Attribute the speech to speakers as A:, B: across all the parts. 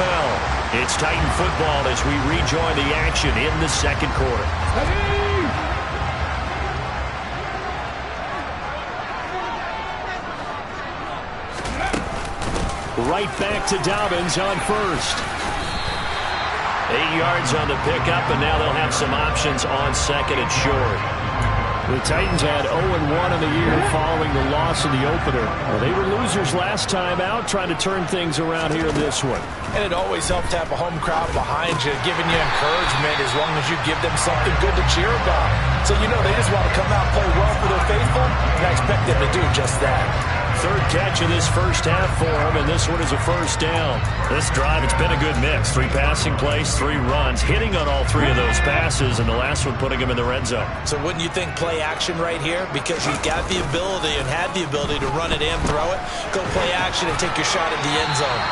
A: NFL. It's Titan football as we rejoin the action in the second quarter. Right back to Dobbins on first. 8 yards on the pickup, and now they'll have some options on second and short. The Titans had 0-1 in the year following the loss in the opener. Well, they were losers last time out, trying to turn things around here in this one.
B: And it always helps to have a home crowd behind you, giving you encouragement as long as you give them something good to cheer about. So, you know, they just want to come out and play well for their faithful, and I expect them to do just that.
A: Third catch of this first half for him, and this one is a first down. This drive, it's been a good mix. 3 passing plays, 3 runs, hitting on all 3 of those passes, and the last one putting him in the red zone.
B: So wouldn't you think play action right here? Because he's got the ability and had the ability to run it and throw it. Go play action and take your shot at the end zone.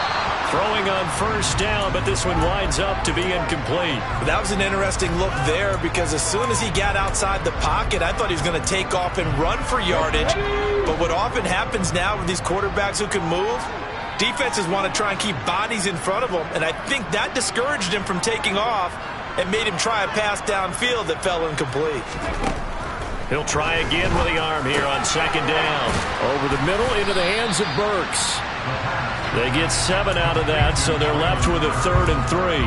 A: Throwing on first down, but this one winds up to be incomplete.
B: That was an interesting look there because as soon as he got outside the pocket, I thought he was going to take off and run for yardage. But what often happens now with these quarterbacks who can move, defenses want to try and keep bodies in front of them, and I think that discouraged him from taking off and made him try a pass downfield that fell incomplete.
A: He'll try again with the arm here on second down. Over the middle into the hands of Burks. They get 7 out of that, so they're left with a 3rd and 3.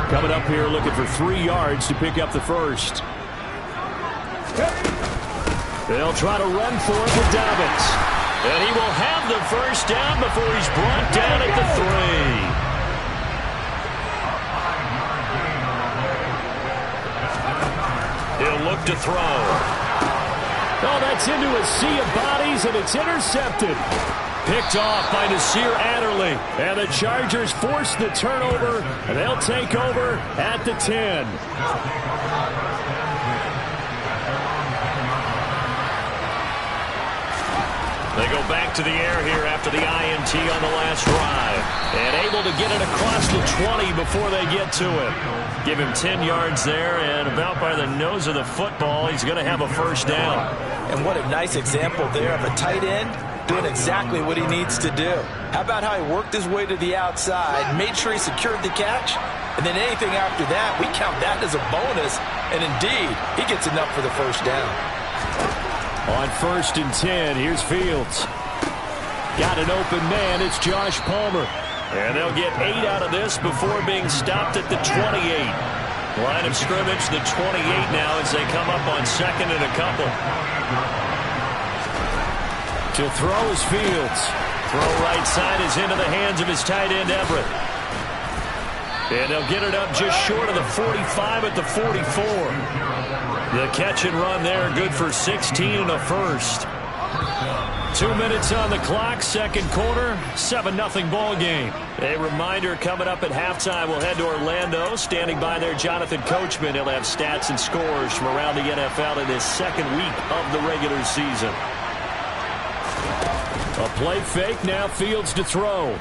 A: Coming up here looking for 3 yards to pick up the first. They'll try to run for it with Dobbins. And he will have the first down before he's brought down at the 3. He'll look to throw. Oh, that's into a sea of bodies, and it's intercepted. Picked off by Nasir Adderley. And the Chargers force the turnover, and they'll take over at the 10. They go back to the air here after the INT on the last drive. And able to get it across the 20 before they get to it. Give him 10 yards there, and about by the nose of the football, he's going to have a first down.
B: And what a nice example there of a tight end doing exactly what he needs to do. How about how he worked his way to the outside, made sure he secured the catch, and then anything after that, we count that as a bonus, and indeed, he gets enough for the first down.
A: On 1st and 10, here's Fields. Got an open man, it's Josh Palmer. And they'll get 8 out of this before being stopped at the 28. Line of scrimmage, the 28 now as they come up on second and a couple. To throw is Fields. Throw right side is into the hands of his tight end, Everett. And they'll get it up just short of the 45 at the 44. The catch and run there, good for 16 and a first. 2 minutes on the clock, second quarter, 7-0 ball game. A reminder coming up at halftime, we'll head to Orlando. Standing by there, Jonathan Coachman. He'll have stats and scores from around the NFL in this second week of the regular season. A play fake, now Fields to throw.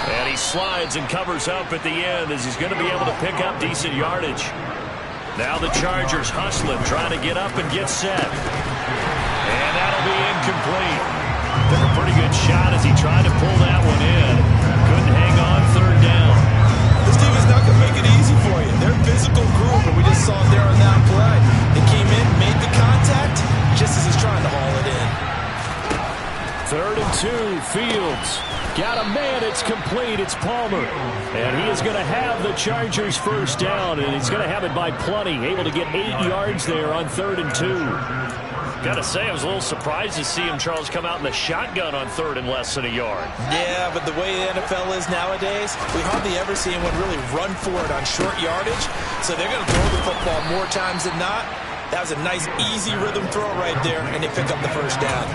A: And he slides and covers up at the end as he's going to be able to pick up decent yardage. Now the Chargers hustling, trying to get up and get set. And that'll be incomplete. Took a pretty good shot as he tried to pull that one in. Couldn't hang on, 3rd down.
B: This team is not going to make it easy for you. They're a physical group, and we just saw it there on that play. They came in, made the contact, just as he's trying to haul it in.
A: 3rd and 2, Fields. Got a man, it's complete, it's Palmer. And he is going to have the Chargers first down, and he's going to have it by plenty. Able to get 8 yards there on 3rd and 2. Got to say, I was a little surprised to see him, Charles, come out in the shotgun on 3rd and less than a yard.
B: Yeah, but the way the NFL is nowadays, we hardly ever see anyone really run for it on short yardage. So they're going to throw the football more times than not. That was a nice, easy rhythm throw right there, and they pick up the first down.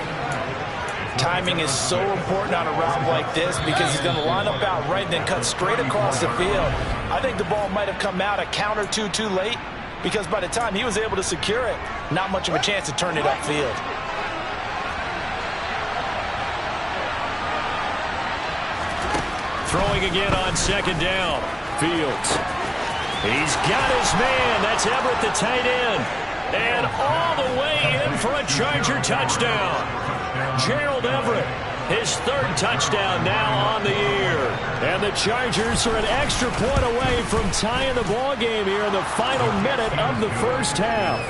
B: Timing is so important on a route like this because he's going to line up out right and then cut straight across the field. I think the ball might have come out a count or two too late because by the time he was able to secure it, not much of a chance to turn it upfield.
A: Throwing again on second down. Fields. He's got his man. That's Everett, the tight end. And all the way in for a Charger touchdown. Gerald Everett, his third touchdown now on the year. And the Chargers are an extra point away from tying the ball game here in the final minute of the first half.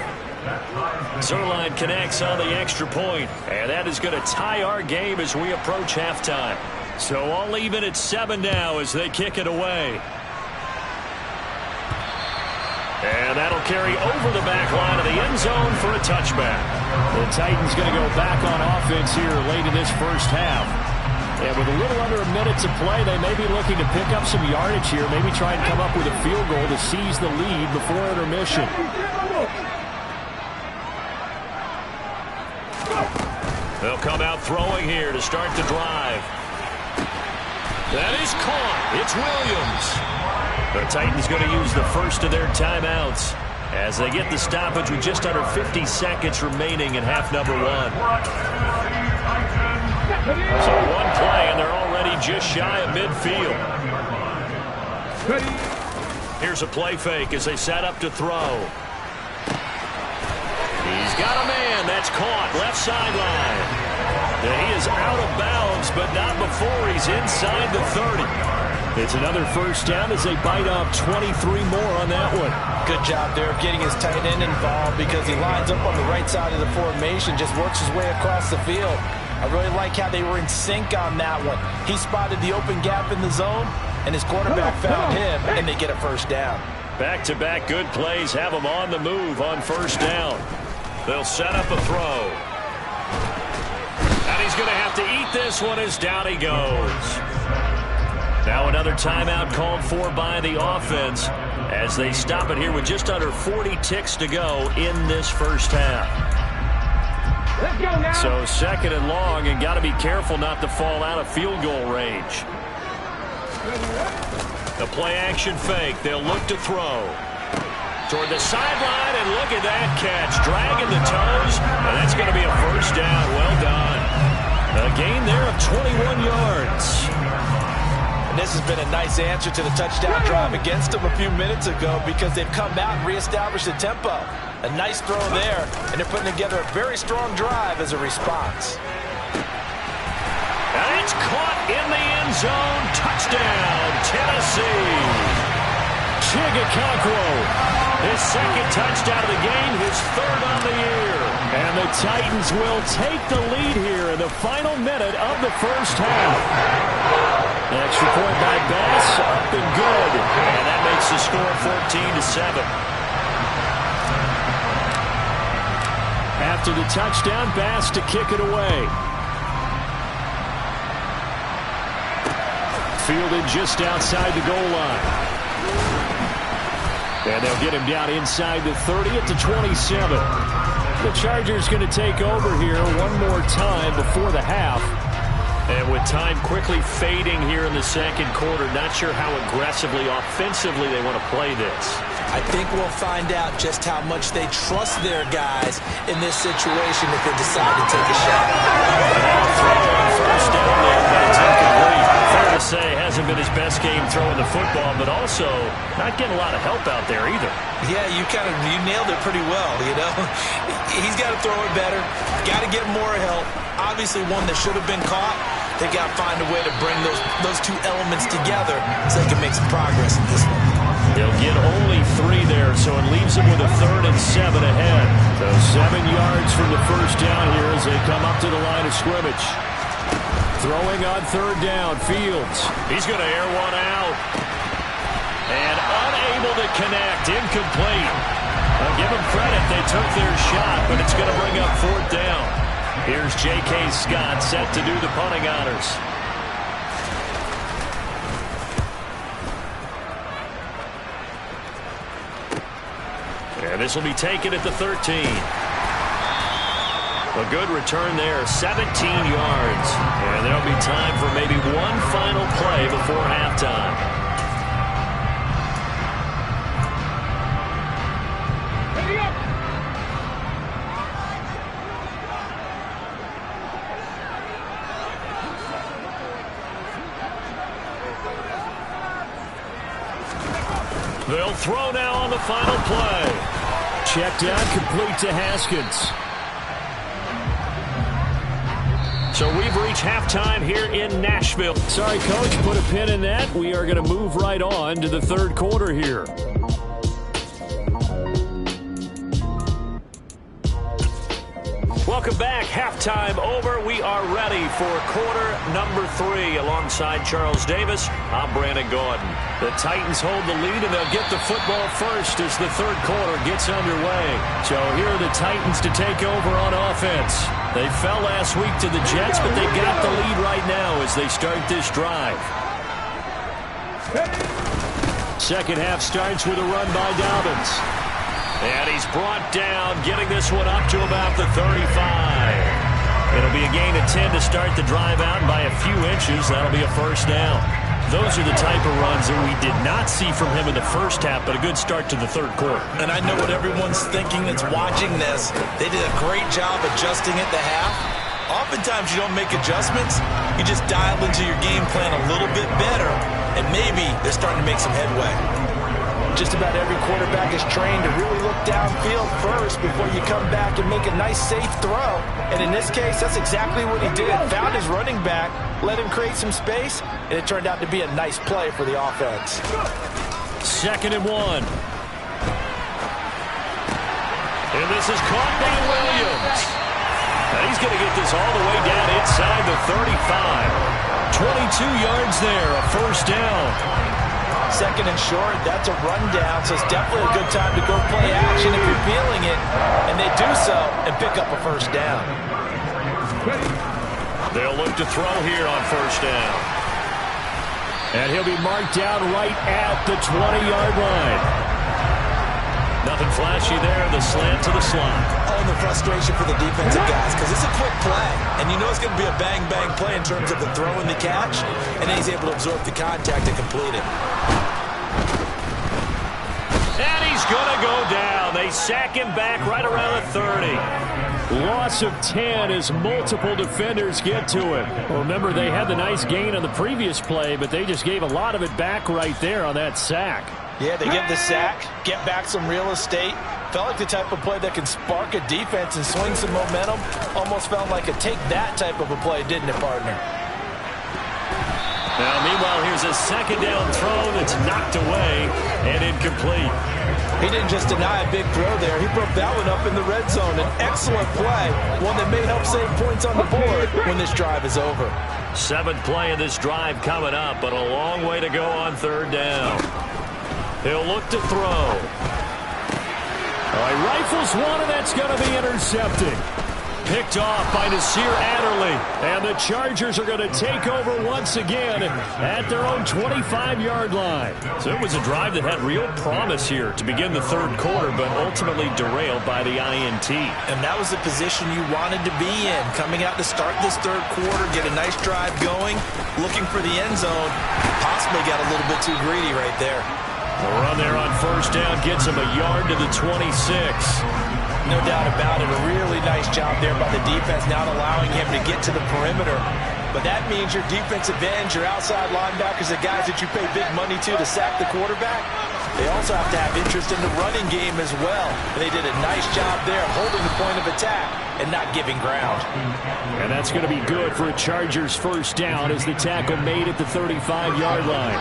A: Zuerlein connects on the extra point, and that is going to tie our game as we approach halftime. So all even at 7 now as they kick it away. And that'll carry over the back line of the end zone for a touchback. The Titans going to go back on offense here late in this first half. And with a little under a minute to play, they may be looking to pick up some yardage here, maybe try and come up with a field goal to seize the lead before intermission. They'll come out throwing here to start the drive. That is caught. It's Williams. The Titans going to use the first of their timeouts as they get the stoppage with just under 50 seconds remaining in half number 1. So one play, and they're already just shy of midfield. Here's a play fake as they set up to throw. He's got a man. That's caught. Left sideline. He is out of bounds, but not before he's inside the 30. It's another first down as they bite off 23 more on that one.
B: Good job there of getting his tight end involved because he lines up on the right side of the formation, just works his way across the field. I really like how they were in sync on that one. He spotted the open gap in the zone, and his quarterback found him, and they get a first down.
A: Back-to-back good plays have him on the move on first down. They'll set up a throw. And he's going to have to eat this one as down he goes. Now another timeout called for by the offense as they stop it here with just under 40 ticks to go in this first half.
C: Let's go now.
A: So second and long, and got to be careful not to fall out of field goal range. The play action fake. They'll look to throw. Toward the sideline, and look at that catch. Dragging the toes, and that's going to be a first down. Well done. A gain there of 21 yards.
B: And this has been a nice answer to the touchdown drive against them a few minutes ago because they've come out and reestablished the tempo. A nice throw there, and they're putting together a very strong drive as a response.
A: And it's caught in the end zone. Touchdown, Tennessee. Chigakokwo. His second touchdown of the game, his third on the year. And the Titans will take the lead here in the final minute of the first half. Extra point by Bass, up and good. And that makes the score 14-7. After the touchdown, Bass to kick it away. Fielded just outside the goal line. And they'll get him down inside the 30 at the 27. The Chargers going to take over here one more time before the half. And with time quickly fading here in the second quarter, not sure how aggressively, offensively they want to play this.
B: I think we'll find out just how much they trust their guys in this situation if they decide to take a shot.
A: First down there, but it's incomplete. Fair to say, hasn't been his best game throwing the football, but also not getting a lot of help out there either.
B: Yeah, you nailed it pretty well, you know. He's got to throw it better, got to get more help. Obviously one that should have been caught. They got to find a way to bring those two elements together so they can make some progress in this one.
A: They'll get only 3 there, so it leaves them with a 3rd and 7 ahead. So 7 yards from the first down here as they come up to the line of scrimmage. Throwing on 3rd down, Fields. He's going to air one out. And unable to connect, incomplete. I'll give them credit, they took their shot, but it's going to bring up 4th down. Here's J.K. Scott set to do the punting honors. And this will be taken at the 13. A good return there, 17 yards. And there'll be time for maybe one final play before halftime. They'll throw now on the final play. Checked out, complete to Haskins. So we've reached halftime here in Nashville. Sorry, Coach, put a pin in that. We are going to move right on to the third quarter here. Welcome back. Halftime over. We are ready for quarter number 3 alongside Charles Davis. I'm Brandon Gaudin. The Titans hold the lead, and they'll get the football first as the third quarter gets underway. So here are the Titans to take over on offense. They fell last week to the Jets, but they got the lead right now as they start this drive. Second half starts with a run by Dobbins. And he's brought down, getting this one up to about the 35. It'll be a gain of 10 to start the drive out, and by a few inches, that'll be a first down. Those are the type of runs that we did not see from him in the first half, but a good start to the third quarter.
B: And I know what everyone's thinking that's watching this. They did a great job adjusting at the half. Oftentimes you don't make adjustments. You just dial into your game plan a little bit better, and maybe they're starting to make some headway.
D: Just about every quarterback is trained to really look downfield first before you come back and make a nice, safe throw. And in this case, that's exactly what he did. Found his running back, let him create some space, and it turned out to be a nice play for the offense.
A: 2nd and 1. And this is caught by Williams. And he's going to get this all the way down inside the 35. 22 yards there, a first down.
D: 2nd and short, that's a rundown, so it's definitely a good time to go play action if you're feeling it. And they do so and pick up a first down.
A: They'll look to throw here on first down. And he'll be marked down right at the 20-yard line. Nothing flashy there, the slant to the slot.
B: Oh, and the frustration for the defensive guys, because it's a quick play. And you know it's going to be a bang-bang play in terms of the throw and the catch. And then he's able to absorb the contact and complete it.
A: And he's going to go down. They sack him back right around the 30. Loss of 10 as multiple defenders get to him. Well, remember, they had the nice gain on the previous play, but they just gave a lot of it back right there on that sack.
D: Yeah, they get the sack, get back some real estate. Felt like the type of play that can spark a defense and swing some momentum. Almost felt like a take that type of a play, didn't it, partner?
A: Now, meanwhile, here's a second down throw that's knocked away and incomplete.
D: He didn't just deny a big throw there. He broke that one up in the red zone. An excellent play, one that may help save points on the board when this drive is over.
A: 7th play of this drive coming up, but a long way to go on third down. He'll look to throw. All right, rifles one, and that's going to be intercepted. Picked off by Nasir Adderley. And the Chargers are going to take over once again at their own 25-yard line. So it was a drive that had real promise here to begin the third quarter, but ultimately derailed by the INT.
B: And that was the position you wanted to be in. Coming out to start this third quarter, get a nice drive going, looking for the end zone. Possibly got a little bit too greedy right there.
A: The run there on first down gets him a yard to the 26.
D: No doubt about it. A really nice job there by the defense, not allowing him to get to the perimeter. But that means your defensive ends, your outside linebackers, the guys that you pay big money to sack the quarterback, they also have to have interest in the running game as well. And they did a nice job there holding the point of attack and not giving ground.
A: And that's going to be good for a Chargers first down as the tackle made at the 35-yard line.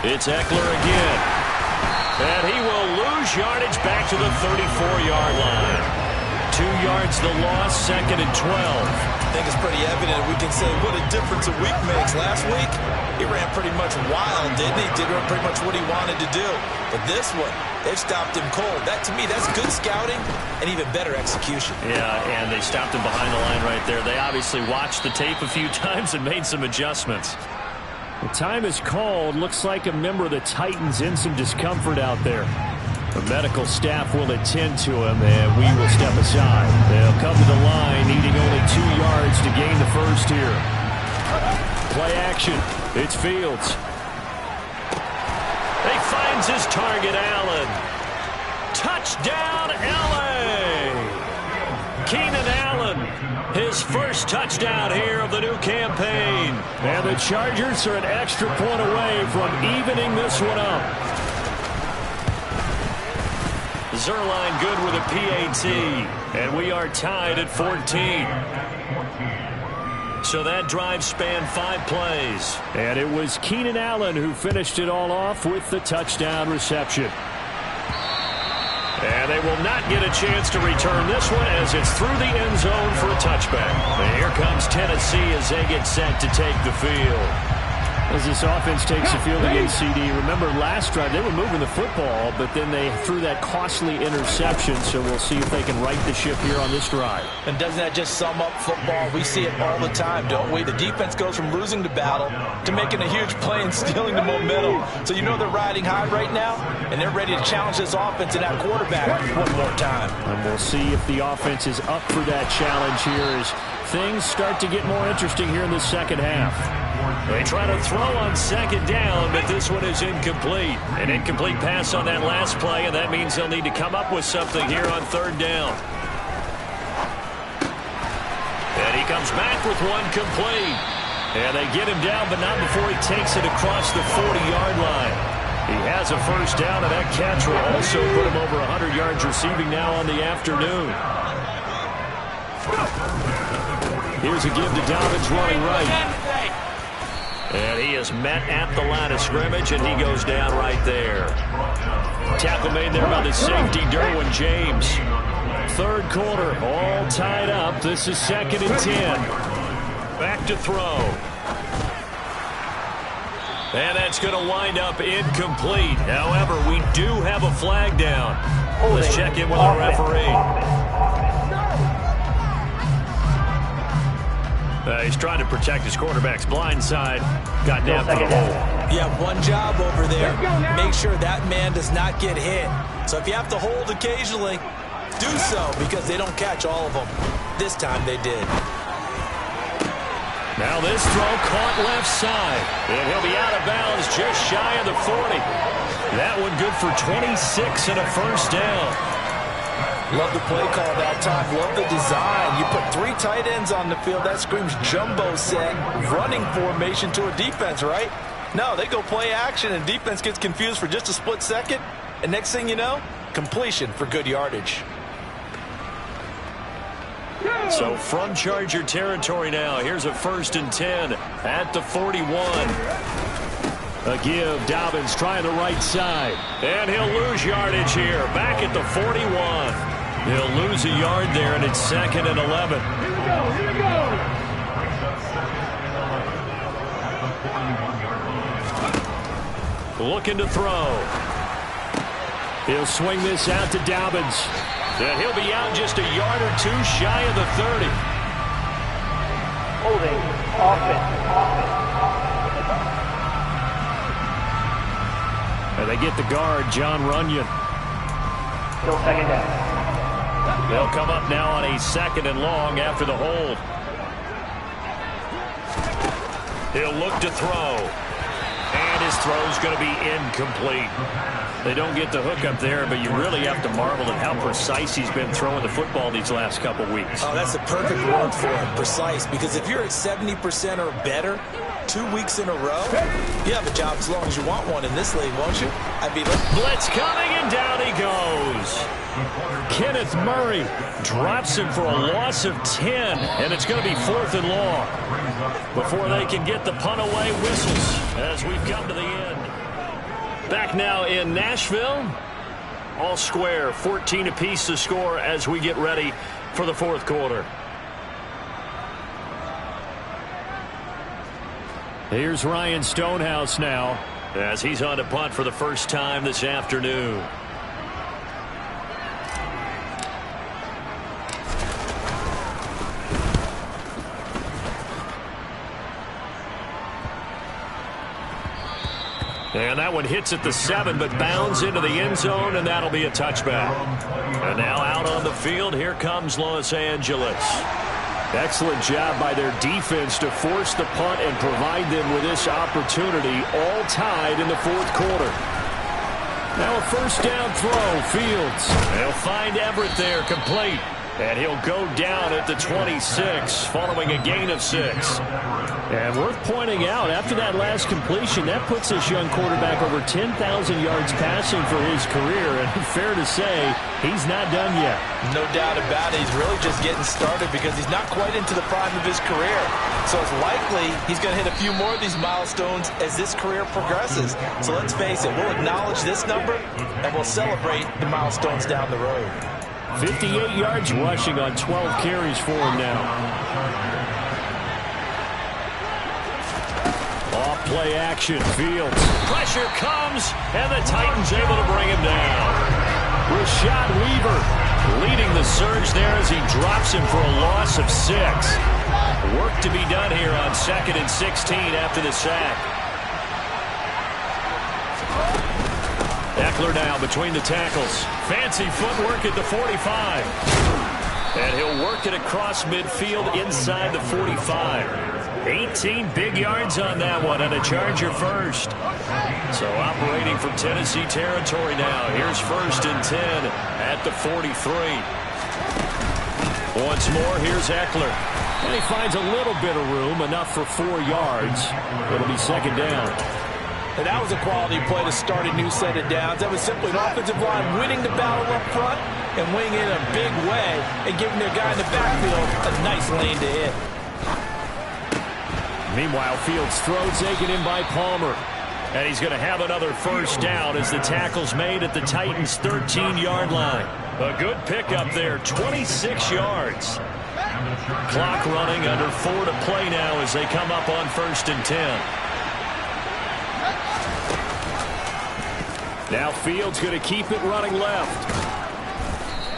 A: It's Eckler again. And he will lose yardage back to the 34-yard line. 2 yards the loss, 2nd and 12.
B: I think it's pretty evident we can say what a difference a week makes. Last week, he ran pretty much wild, didn't he? Did pretty much what he wanted to do. But this one, they've stopped him cold. That, to me, that's good scouting and even better execution.
A: Yeah, and they stopped him behind the line right there. They obviously watched the tape a few times and made some adjustments. The time is called. Looks like a member of the Titans in some discomfort out there. The medical staff will attend to him, and we will step aside. They'll come to the line, needing only 2 yards to gain the first here. Play action. It's Fields. He finds his target, Allen. Touchdown, L.A. Keenan Allen, his first touchdown here of the new campaign. And the Chargers are an extra point away from evening this one up. Zuerlein good with a PAT. And we are tied at 14. So that drive spanned 5 plays. And it was Keenan Allen who finished it all off with the touchdown reception. And they will not get a chance to return this one as it's through the end zone for a touchback. And here comes Tennessee as they get set to take the field. As this offense takes the field against CD, remember last drive they were moving the football, but then they threw that costly interception, so we'll see if they can right the ship here on this drive.
B: And doesn't that just sum up football? We see it all the time, don't we? The defense goes from losing the battle to making a huge play and stealing the momentum. So you know they're riding high right now, and they're ready to challenge this offense and that quarterback one more time.
A: And we'll see if the offense is up for that challenge here as things start to get more interesting here in the second half. They try to throw on second down, but this one is incomplete. An incomplete pass on that last play, and that means they'll need to come up with something here on third down. And he comes back with one complete. And they get him down, but not before he takes it across the 40-yard line. He has a first down, and that catch will also put him over 100 yards receiving now on the afternoon. Here's a give to Dobbins running right. And he is met at the line of scrimmage, and he goes down right there. Tackle made there by the safety, Derwin James. Third quarter, all tied up. This is 2nd and 10. Back to throw. And that's going to wind up incomplete. However, we do have a flag down. Let's check in with our referee. He's trying to protect his quarterback's blind side. Got nabbed for the hole.
B: Yeah, one job over there. Make sure that man does not get hit. So if you have to hold occasionally, do so because they don't catch all of them. This time they did.
A: Now this throw caught left side. And he'll be out of bounds just shy of the 40. That one good for 26 and a first down.
B: Love the play call that time. Love the design. You put 3 tight ends on the field. That screams jumbo set, running formation to a defense, right? No, they go play action, and defense gets confused for just a split second. And next thing you know, completion for good yardage.
A: So from Charger territory now, here's a 1st and 10 at the 41. A give, Dobbins trying the right side. And he'll lose yardage here, back at the 41. He'll lose a yard there, and it's 2nd and 11.
C: Here we go.
A: Looking to throw. He'll swing this out to Dobbins. And he'll be out just a yard or 2 shy of the 30.
C: Holding. Offense.
A: And they get the guard, John Runyon.
C: Still 2nd down.
A: They'll come up now on a 2nd and long after the hold. He'll look to throw. And his throw's going to be incomplete. They don't get the hook up there, but you really have to marvel at how precise he's been throwing the football these last couple weeks.
B: Oh, that's the perfect word for it, precise. Because if you're at 70% or better 2 weeks in a row, you have a job as long as you want one in this league, won't you?
A: Blitz coming, and down he goes. Kenneth Murray drops him for a loss of 10, and it's going to be 4th and long before they can get the punt away whistles as we've come to the end. Back now in Nashville. All square, 14 apiece to score as we get ready for the 4th quarter. Here's Ryan Stonehouse now as he's on to punt for the first time this afternoon. And that one hits at the 7, but bounds into the end zone, and that'll be a touchback. And now out on the field, here comes Los Angeles. Excellent job by their defense to force the punt and provide them with this opportunity, all tied in the 4th quarter. Now a first down throw, Fields. They'll find Everett there, complete. And he'll go down at the 26 following a gain of 6. And worth pointing out, after that last completion, that puts this young quarterback over 10,000 yards passing for his career. And fair to say, he's not done yet.
B: No doubt about it. He's really just getting started because he's not quite into the prime of his career. So it's likely he's going to hit a few more of these milestones as this career progresses. So let's face it, we'll acknowledge this number and we'll celebrate the milestones down the road.
A: 58 yards rushing on 12 carries for him now. Off play action, Fields. Pressure comes, and the Titans able to bring him down. Rashad Weaver leading the surge there as he drops him for a loss of 6. Work to be done here on 2nd and 16 after the sack. Eckler now between the tackles. Fancy footwork at the 45. And he'll work it across midfield inside the 45. 18 big yards on that one, and a Charger first. So operating from Tennessee territory now. Here's 1st and 10 at the 43. Once more, here's Eckler. And he finds a little bit of room, enough for 4 yards. It'll be 2nd down.
B: And that was a quality play to start a new set of downs. That was simply an offensive line winning the battle up front and winning it in a big way and giving their guy in the backfield a nice lane to hit.
A: Meanwhile, Fields throws taken in by Palmer. And he's going to have another 1st down as the tackle's made at the Titans' 13-yard line. A good pickup there, 26 yards. Clock running, under 4 to play now as they come up on 1st and 10. Now Fields going to keep it running left.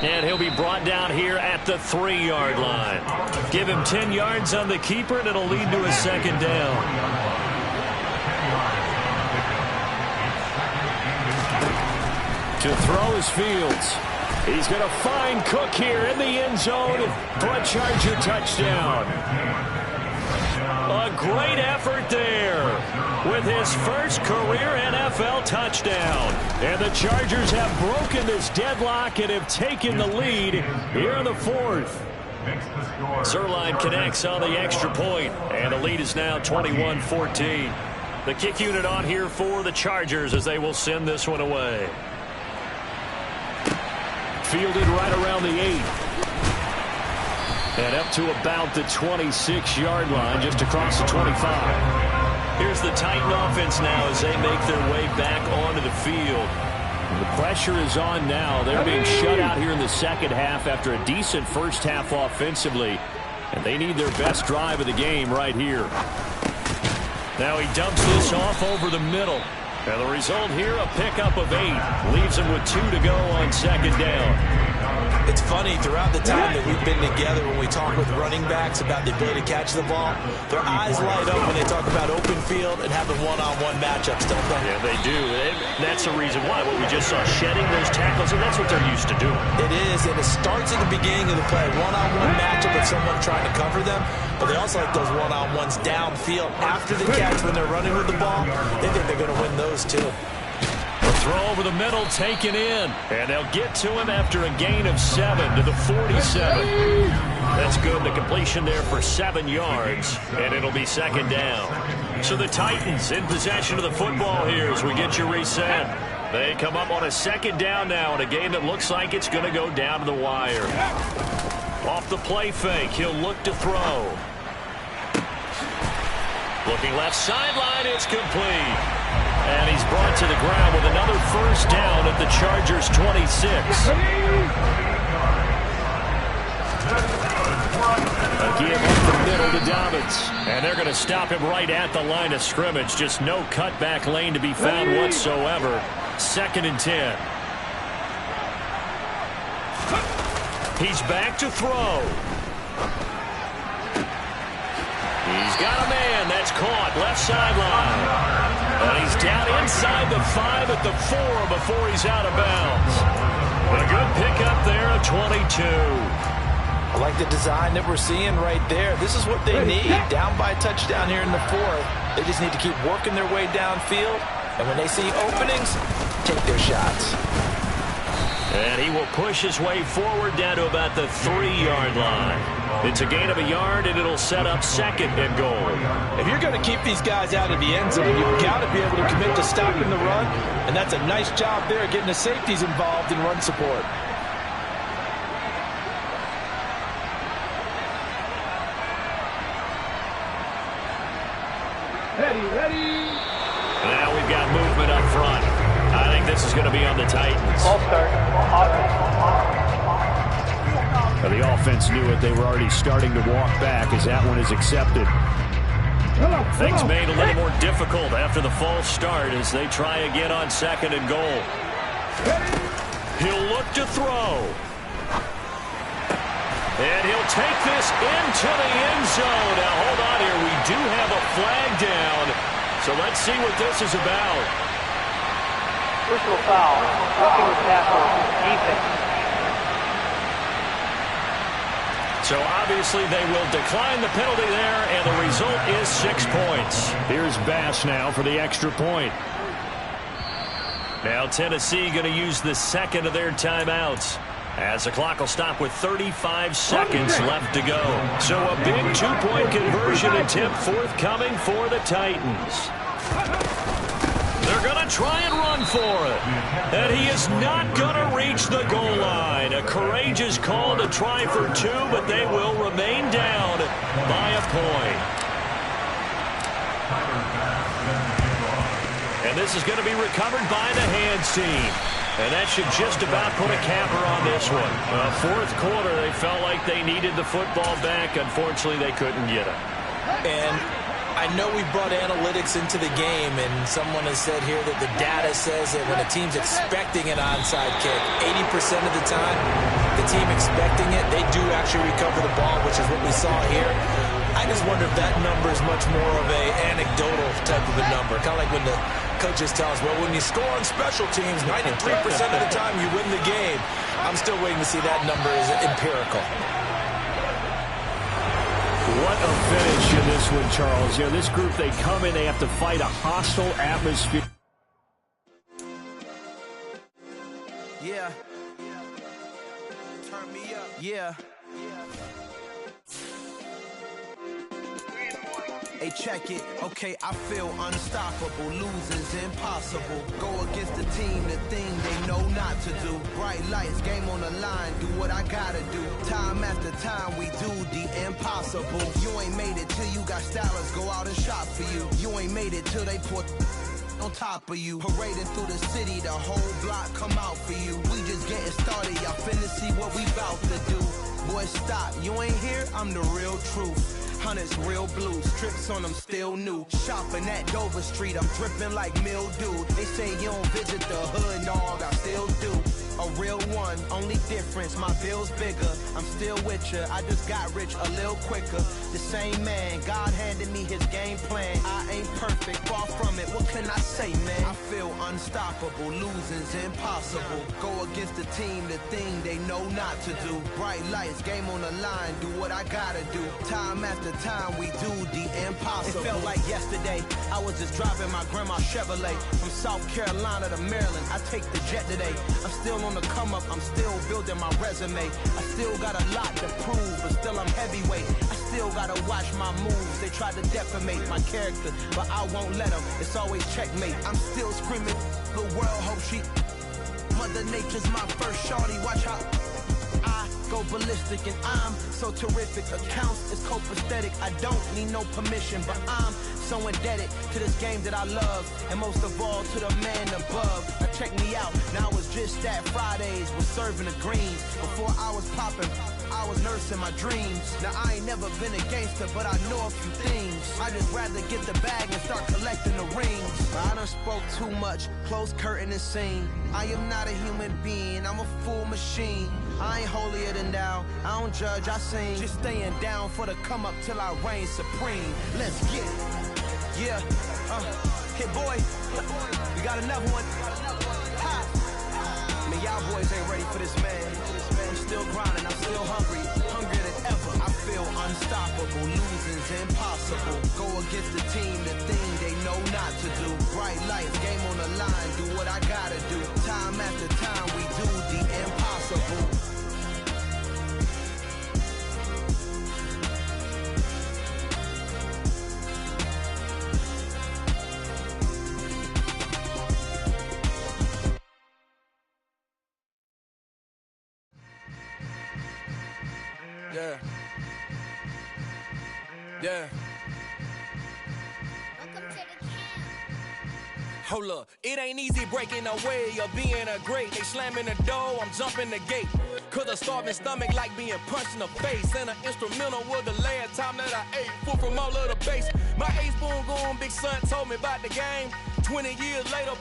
A: And he'll be brought down here at the 3-yard line. Give him 10 yards on the keeper, and it'll lead to a 2nd down. To throw is Fields. He's going to find Cook here in the end zone for a Charger touchdown. A great effort there with his first career NFL touchdown. And the Chargers have broken this deadlock and have taken the lead here in the 4th. Zuerlein connects on the extra point, and the lead is now 21-14. The kick unit on here for the Chargers as they will send this one away. Fielded right around the 8. And up to about the 26-yard line, just across the 25. Here's the Titan offense now as they make their way back onto the field. The pressure is on now. They're being shut out here in the second half after a decent first half offensively. And they need their best drive of the game right here. Now he dumps this off over the middle. And the result here, a pickup of 8. Leaves him with 2 to go on 2nd down.
B: It's funny, throughout the time that we've been together, when we talk with running backs about the ability to catch the ball, their eyes light up when they talk about open field and having one-on-one matchups, don't they?
A: Yeah, they do. And that's the reason why. What we just saw, shedding those tackles, and that's what they're used to doing.
B: It is, and it starts at the beginning of the play. One-on-one matchup with someone trying to cover them, but they also like those one-on-ones downfield after the catch when they're running with the ball. They think they're going to win those, too.
A: Throw over the middle, taken in. And they'll get to him after a gain of 7 to the 47. That's good. The completion there for 7 yards. And it'll be 2nd down. So the Titans in possession of the football here as we get you reset. They come up on a 2nd down now in a game that looks like it's going to go down to the wire. Off the play fake, he'll look to throw. Looking left sideline, it's complete. And he's brought to the ground with another 1st down at the Chargers' 26. Again, up the middle to Dobbins. And they're going to stop him right at the line of scrimmage. Just no cutback lane to be found whatsoever. 2nd and 10. He's back to throw. He's got a man. That's caught. Left sideline. And he's down inside the 5 at the 4 before he's out of bounds. A good pickup there, a 22.
B: I like the design that we're seeing right there. This is what they need. Down by a touchdown here in the 4th. They just need to keep working their way downfield. And when they see openings, take their shots.
A: And he will push his way forward down to about the 3-yard line. It's a gain of a yard, and it'll set up second and goal.
B: If you're going to keep these guys out of the end zone, you've got to be able to commit to stopping the run, and that's a nice job there getting the safeties involved in run support.
C: Ready.
A: Now we've got movement up front. I think this is going to be on the Titans.
C: Ball start.
A: Well, the offense knew it. They were already starting to walk back as that one is accepted. Things made a little more difficult after the false start as they try again on second and goal. He'll look to throw. And he'll take this into the end zone. Now, hold on here. We do have a flag down. So let's see what this is about.
C: Personal foul. Roughing the tackle. Defense.
A: So obviously they will decline the penalty there, and the result is 6 points. Here's Bass now for the extra point. Now Tennessee going to use the second of their timeouts, as the clock will stop with 35 seconds left to go. So a big 2-point conversion attempt forthcoming for the Titans. They're going to try and run for it. And he is not going to reach the goal line. A courageous call to try for 2, but they will remain down by a point. And this is going to be recovered by the hands team. And that should just about put a capper on this one. Fourth quarter, they felt like they needed the football back. Unfortunately, they couldn't get it.
B: And I know we brought analytics into the game, and someone has said here that the data says that when a team's expecting an onside kick, 80% of the time, the team expecting it, they do actually recover the ball, which is what we saw here. I just wonder if that number is much more of a anecdotal type of a number. Kind of like when the coaches tell us, well, when you score on special teams, 93% of the time you win the game. I'm still waiting to see that number is empirical.
A: What a finish in this one, Charles. You know, this group, they come in, they have to fight a hostile atmosphere.
E: Yeah. Turn me up. Yeah. Hey, check it. Okay, I feel unstoppable. Losing's impossible. Go against the team, the thing they know not to do. Bright lights, game on the line. Do what I gotta do. Time after time, we do the impossible. You ain't made it till you got stylers go out and shop for you. You ain't made it till they put on top of you. Parading through the city, the whole block come out for you. We just getting started. Y'all finna see what we bout to do. Boy, stop. You ain't here? I'm the real truth. Hunters, real blues, strips on them still new. Shopping at Dover Street, I'm dripping like mildew. They say you don't visit the hood, dog, I still do. A real one, only difference, my bill's bigger. I'm still with ya, I just got rich a little quicker. The same man, God handed me his game plan. I ain't perfect, far from it, what can I say, man? I feel unstoppable, losing's impossible. Go against the team, the thing they know not to do. Bright lights, game on the line, do what I gotta do. Time after time, we do the impossible. It felt like yesterday, I was just driving my grandma's Chevrolet. From South Carolina to Maryland, I take the jet today. I'm still on the come up, I'm still building my resume. I still got a lot to prove, but still I'm heavyweight. I still gotta watch my moves. They try to defamate my character, but I won't let them. It's always checkmate. I'm still screaming, the world hope she. Mother Nature's my first shorty, watch how I go ballistic, and I'm so terrific. Accounts is copacetic. I don't need no permission, but I'm so indebted to this game that I love, and most of all to the man above. Now check me out, now I was just at Fridays, was serving the greens. Before I was popping, I was nursing my dreams. Now I ain't never been a gangster, but I know a few things. I just rather get the bag and start collecting the rings. I done spoke too much, close curtain and scene. I am not a human being, I'm a full machine. I ain't holier than thou, I don't judge, I sing. Just staying down for the come up till I reign supreme. Let's get it. Yeah, hit boy, we got another one. Ha. Man, y'all boys ain't ready for this, man. I'm still grinding, I'm still hungry, hungrier than ever. I feel unstoppable, losing's impossible. Go against the team, the thing they know not to do. Bright lights, game on the line, do what I gotta do. Time after time, we do the impossible. Yeah. Yeah. Hold up, it ain't easy breaking away or being a great. They slamming the door, I'm jumping the gate. Cause a starving stomach like being punched in the face. And an instrumental was the last time that I ate. Full from all of the bass. My ace boom going, big son told me about the game. 20 years later,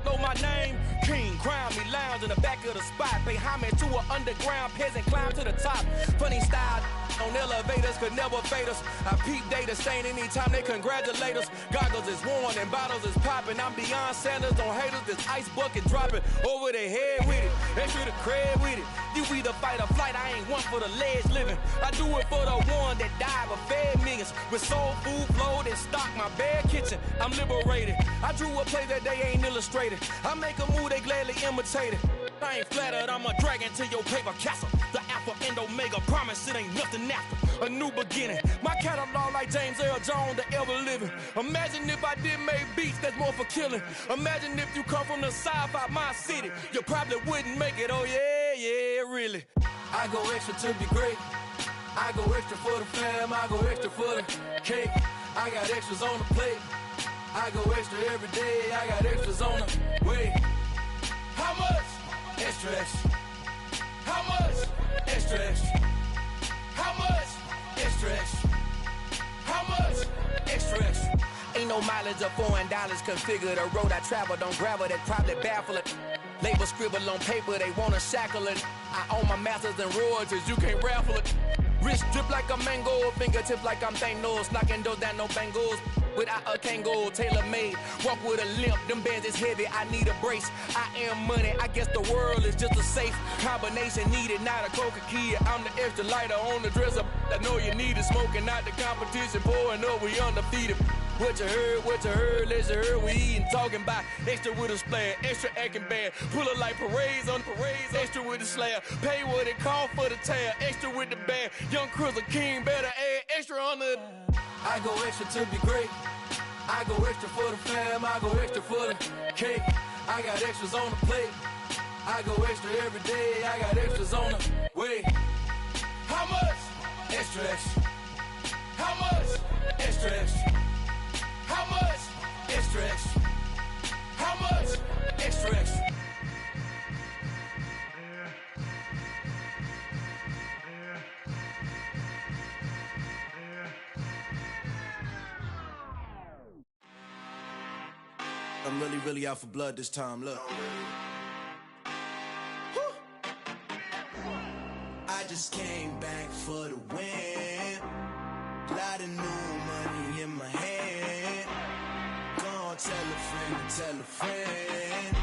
E: know my name. King, crown me, lounge in the back of the spot. Pay homage to an underground peasant, climb to the top. Funny style on elevators could never fade us. I peep data stain anytime they congratulate us. Goggles is worn and bottles is popping. I'm beyond Sanders on haters, this ice bucket dropping over their head with it. Extra the cred with it. You either fight or flight, I ain't one for the ledge living. I do it for the one that died but fed millions. With soul food flowed and stock my bare kitchen. I'm liberated. I drew a play that they ain't illustrated. I make a move, they gladly imitate it. I ain't flattered, I'm a dragon to your paper castle. The Alpha and Omega, promise it ain't nothing after. A new beginning. My catalog like James Earl Jones, the ever living. Imagine if I did make beats that's more for killing. Imagine if you come from the south out my city. You probably wouldn't make it, oh yeah, yeah, really. I go extra to be great. I go extra for the fam, I go extra for the cake. I got extras on the plate. I go extra every day, I got extras on the way. How much? Extra, extra. How much? Extra, extra. How much? Extra, extra. How much? Extra, extra. Ain't no mileage of $4 configure the road I travel. Don't gravel, that probably baffle it. Label scribble on paper, they wanna shackle it. I own my masters and royalties, you can't raffle it. Wrist drip like a mango, fingertips like I'm Thanos. Knocking those down, no bangles. Without a Kango, tailor-made. Walk with a limp, them bands is heavy, I need a brace. I am money, I guess the world is just a safe combination needed, not a coca key. I'm the extra lighter on the dresser. I know you need it, smoking out the competition, pouring up, we undefeated. What you heard, let's you heard, we eating, talking about extra with a splash, extra acting bad. Pull it like parades on parades, extra with the slab. Pay what it cost for the tab, extra with the bag. Young Cruiser King, better add extra on the. I go extra to be great. I go extra for the fam, I go extra for the cake. I got extras on the plate. I go extra every day, I got extras on the way. How much? Extra, extra. How much? Extra, extra. How much? Extra, extra. How much? Extra, extra. I'm really out for blood this time, look. Woo. I just came back for the win. Lot of new money in my hand. Gonna tell a friend and tell a friend.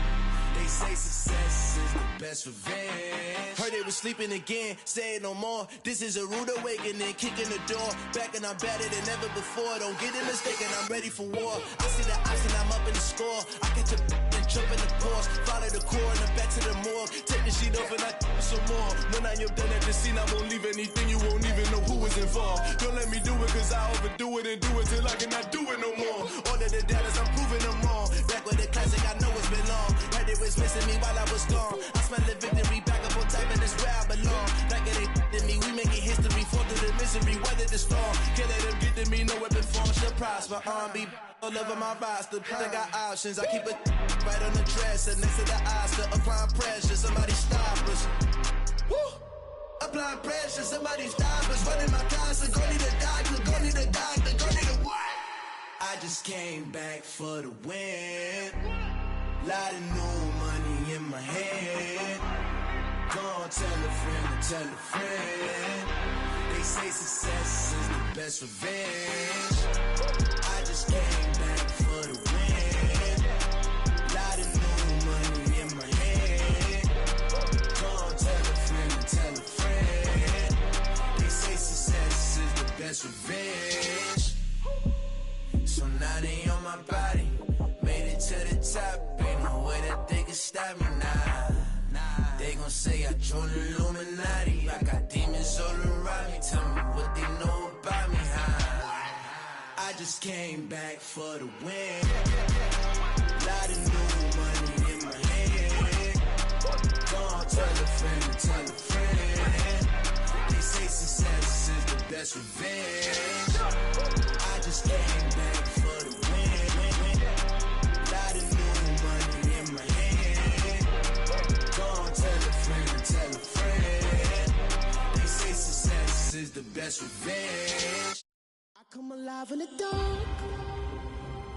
E: They say success is the best revenge. Heard they was sleeping again, say it no more. This is a rude awakening, kicking the door. Back and I'm better than ever before. Don't get it mistaken, I'm ready for war. I see the option, I'm up in the score. I catch a and jump in the course. Follow the core and then back to the morgue. Take the sheet off and I some more. When I am done at the scene, I won't leave anything. You won't even know who was involved. Don't let me do it cause I overdo it and do it till I cannot do it no more. All of the doubters, I'm proving them wrong. Back with the classic, I know it's been long. Heard they was missing me while I was gone. I smell the victory back up on top and it's where I belong. Like it ain't to me, we making history. Fall through the misery, weather the storm. Can't let them get to me, no weapon form shall prosper. Be all over my roster. I got options, I keep it right on the dresser. Next to the Oscar, applying pressure, somebody stop us. Woo! Applying pressure, somebody stop us. Running my concert, go need a doctor, go need a doctor, go need a what? I just came back for the win. Lot of new money in my hand. Gonna tell a friend and tell a friend. They say success is the best revenge. I just came back for the win. Lot of new money in my hand. Gonna tell a friend and tell a friend. They say success is the best revenge. So now they on my body. Made it to the top. Ain't no way that they can stop me now. They gon' say I joined the Illuminati. I got demons all around me. Tell me what they know about me, huh? I just came back for the win. Lot of new money in my hand. Gonna tell a friend and tell a friend. They say success best revenge. I just came back for the win. Lot of new money in my hand. Go on, tell a friend. They say success is the best revenge. I come alive in the dark,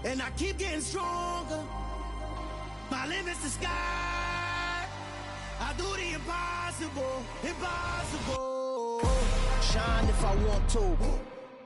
E: and I keep getting stronger. My limit's the sky. I do the impossible. Shine if I want to.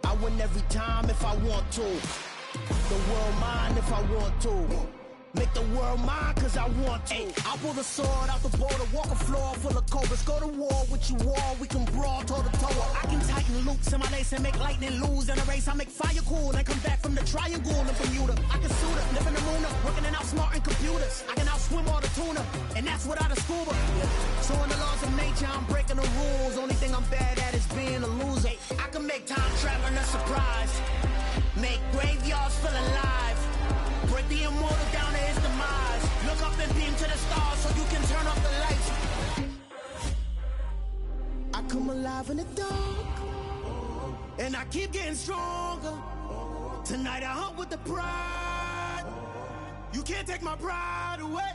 E: I win every time if I want to. The world mine if I want to. Make the world mine cause I want to. Ay, I pull the sword out the border, walk a floor full of cobras. Go to war with you all, we can brawl toe to toe. I can tighten loops in my lace and make lightning lose in a race. I make fire cool and come back from the triangle in Bermuda. I can suit up, live in the moon up, working and outsmarting computers. I can outswim all the tuna, and that's without a scuba. Yeah. So in the laws of nature, I'm breaking the rules. Only thing I'm bad at is being a loser. Ay, I can make time traveling a surprise. Make graveyards feel alive. Break the immortal down to his demise. Look up and beam to the stars so you can turn off the lights. I come alive in the dark, and I keep getting stronger. Tonight I hunt with the pride. You can't take my pride away.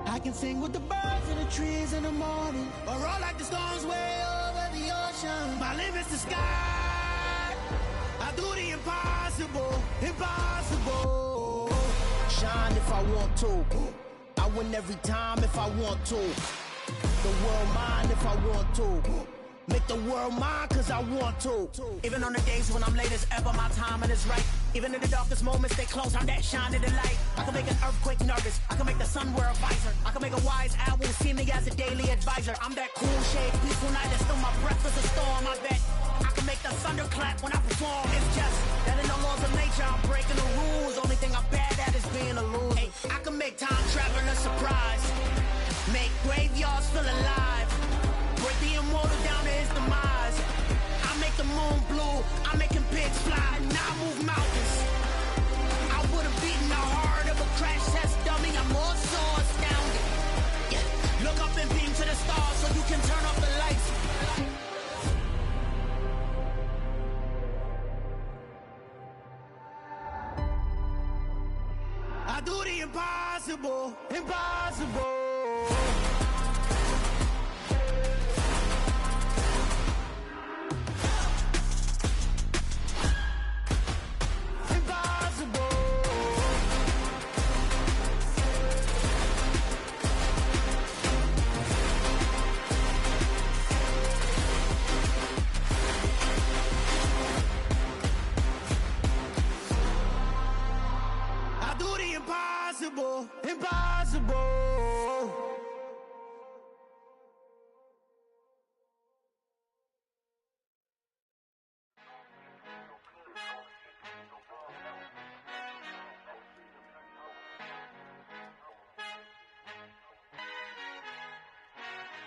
E: I can sing with the birds and the trees in the morning, or roll like the storms way over the ocean. My limit's the sky. I do the impossible. Shine if I want to. I win every time if I want to. The world mine if I want to. Make the world mine cause I want to. Even on the days when I'm late as ever, my timing is right. Even in the darkest moments, stay close, I'm that shine in the light. I can make an earthquake nervous, I can make the sun wear a visor. I can make a wise owl see me as a daily advisor. I'm that cool shade, peaceful night that's still my breath is a storm, I bet. I can make the thunder clap when I perform. It's just that in the laws of nature, I'm breaking the rules. Only thing I'm bad at is being a loser. Hey, I can make time traveling a surprise. Make graveyards feel alive. Break the immortal down to his demise. I make the moon blue. I'm making pigs fly. Now I move mountains. I would have beaten the heart of a crash test dummy. I'm more so astounded. Yeah. Look up and beam to the stars so you can turn off the lights. I do the impossible. Impossible.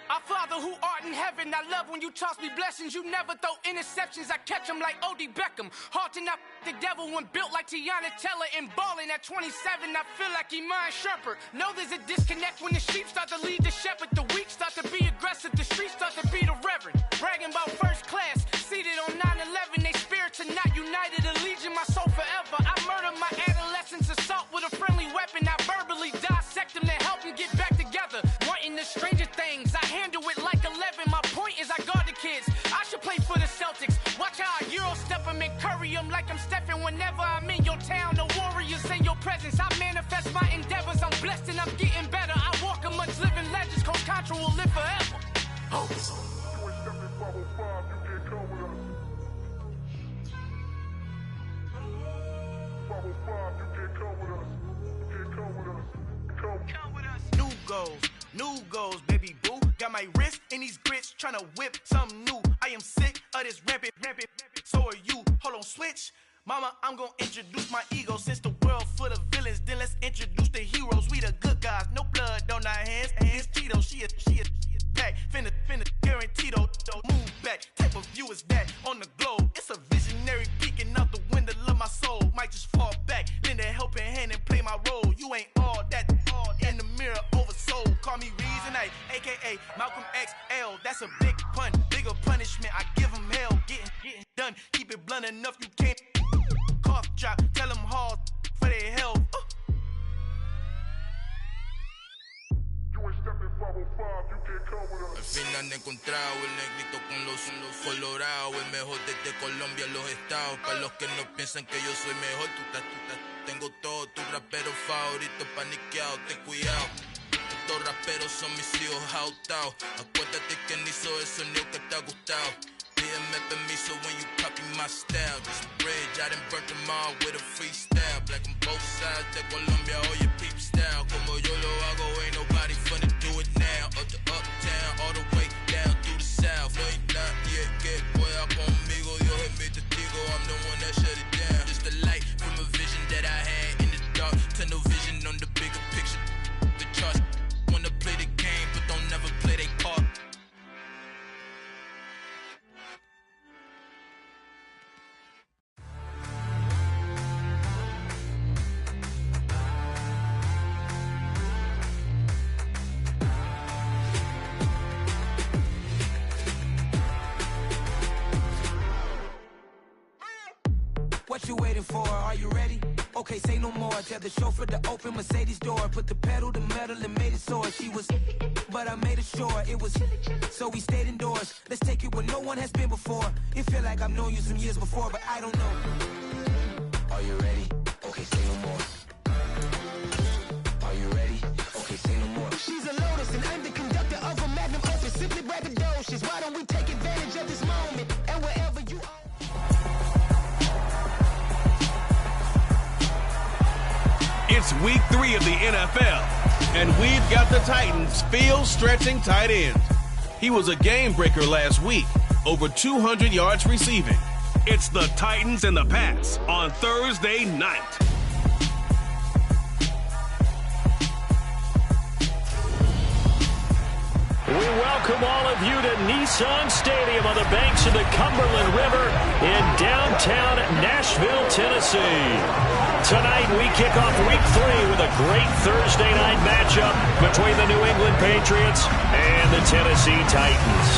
F: Our Father who art in heaven, I love when you toss me blessings. You never throw interceptions, I catch them like O.D. Beckham. Hard to not the devil when built like Tiana Teller. And balling at 27, I feel like Iman Shumpert. Know there's a disconnect when the sheep start to lead the shepherd. The weak start to be aggressive, the streets start to be the reverend. Bragging about first class, seated on 9/11. They spirits are not united, a legion, my soul forever. I murdered my adolescence, assault with a friendly weapon. I verbally dissect them to help them get back together. Wanting the stranger things, I handle it like 11. My point is I guard the kids. I should play for the Celtics. Watch how I Euro step them and curry them like I'm stepping. Whenever I'm in your town, the Warriors in your presence. I manifest my endeavors. I'm blessed and I'm getting better. I walk amongst living legends. Coach Contra will live forever. Oh.
E: New goals, baby boo. Got my wrist in these grits, tryna whip something new. I am sick of this rampant. So are you. Hold on, switch. Mama, I'm gonna introduce my ego. Since the world full of villains, then let's introduce the heroes. We the good guys, no blood on our hands. Hands Tito, she a back. Finna guarantee though. Move back. Type of view is that on the globe. It's a visionary peeking out the window of my soul. Might just fall back, lend a helping hand and play my role. You ain't all that in the mirror oversold. Call me Reason A, aka Malcolm XL. That's a big pun, bigger punishment. I give him hell, getting done. Keep it blunt enough, you can't cough drop. Tell them hard for their health.
G: Al fin han encontrado el negrito con los colorados, el mejor desde Colombia, los estados. Para los que no piensan que yo soy mejor, tengo todo, tus raperos favoritos paniqueados, ten cuidado. Estos raperos son mis hijos jautados. Acuérdate que ni hizo el sonido que te ha gustado. Pídeme permiso when you copy my style. This bridge, I done burnt them all with a freestyle. Black on both sides de Colombia, oye peep style. Como yo lo hago, ain't nobody finna do it now. Up to uptown, all the way down through the south. No hay nadie que pueda conmigo, Dios es mi testigo. I'm the one that shut it down. Just the light from a vision that I had in the dark. Tunnel vision on the bigger picture. The charts wanna play the game, but don't never play their part.
E: What you waiting for? Are you ready? Okay, say no more. Tell the chauffeur to open Mercedes door. Put the pedal to metal and made it soar. She was, but I made it sure it was. So we stayed indoors. Let's take it where no one has been before. It feel like I've known you some years before, but I don't know. Are you ready? Okay, say no more. Are you ready? Okay, say no more. She's a Lotus and I'm the conductor of a Magnum Opus. Simply braggadocious. Why don't we take advantage of this moment? And wherever you are.
H: It's week 3 of the NFL, and we've got the Titans' field-stretching tight end. He was a game-breaker last week, over 200 yards receiving. It's the Titans and the Pats on Thursday night.
A: We welcome all of you to Nissan Stadium on the banks of the Cumberland River in downtown Nashville, Tennessee. Tonight, we kick off week 3 with a great Thursday night matchup between the New England Patriots and the Tennessee Titans.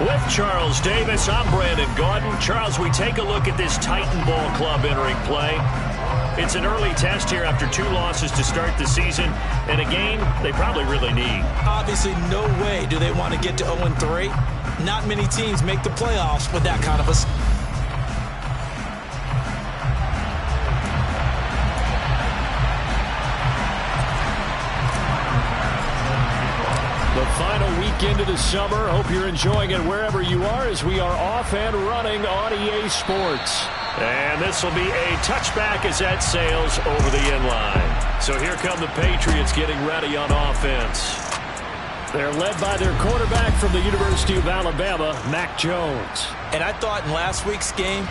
A: With Charles Davis, I'm Brandon Gaudin. Charles, we take a look at this Titan Ball Club entering play. It's an early test here after 2 losses to start the season, and a game they probably really need.
B: Obviously, no way do they want to get to 0-3. Not many teams make the playoffs with that kind of a...
A: The final weekend of the summer. Hope you're enjoying it wherever you are as we are off and running on EA Sports. And this will be a touchback as that sails over the end line. So here come the Patriots getting ready on offense. They're led by their quarterback from the University of Alabama, Mac Jones.
B: And I thought in last week's game,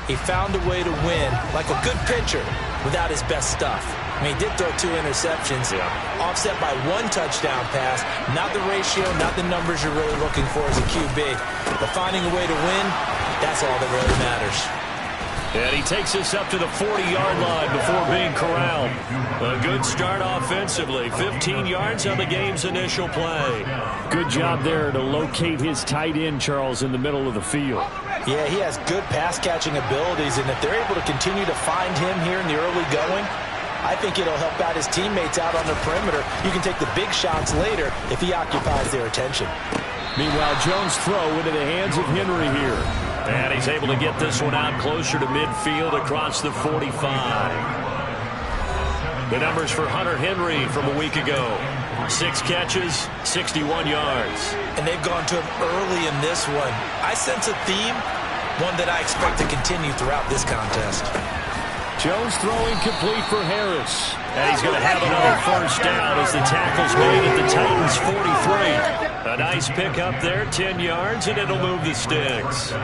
B: he found a way to win, like a good pitcher, without his best stuff. I mean, he did throw 2 interceptions, offset by 1 touchdown pass. Not the ratio, not the numbers you're really looking for as a QB. But finding a way to win, that's all that really matters.
A: And he takes us up to the 40-yard line before being corralled. A good start offensively. 15 yards on the game's initial play. Good job there to locate his tight end, Charles, in the middle of the field.
B: Yeah, he has good pass-catching abilities, and if they're able to continue to find him here in the early going, I think it'll help out his teammates out on the perimeter. You can take the big shots later if he occupies their attention.
A: Meanwhile, Jones' throw into the hands of Henry here. And he's able to get this one out closer to midfield across the 45. The numbers for Hunter Henry from a week ago. 6 catches, 61 yards.
B: And they've gone to him early in this one. I sense a theme, one that I expect to continue throughout this contest.
A: Jones throwing complete for Harris. And he's going to have another first down as the tackle's made at the Titans' 43. A nice pickup there, 10 yards, and it'll move the sticks.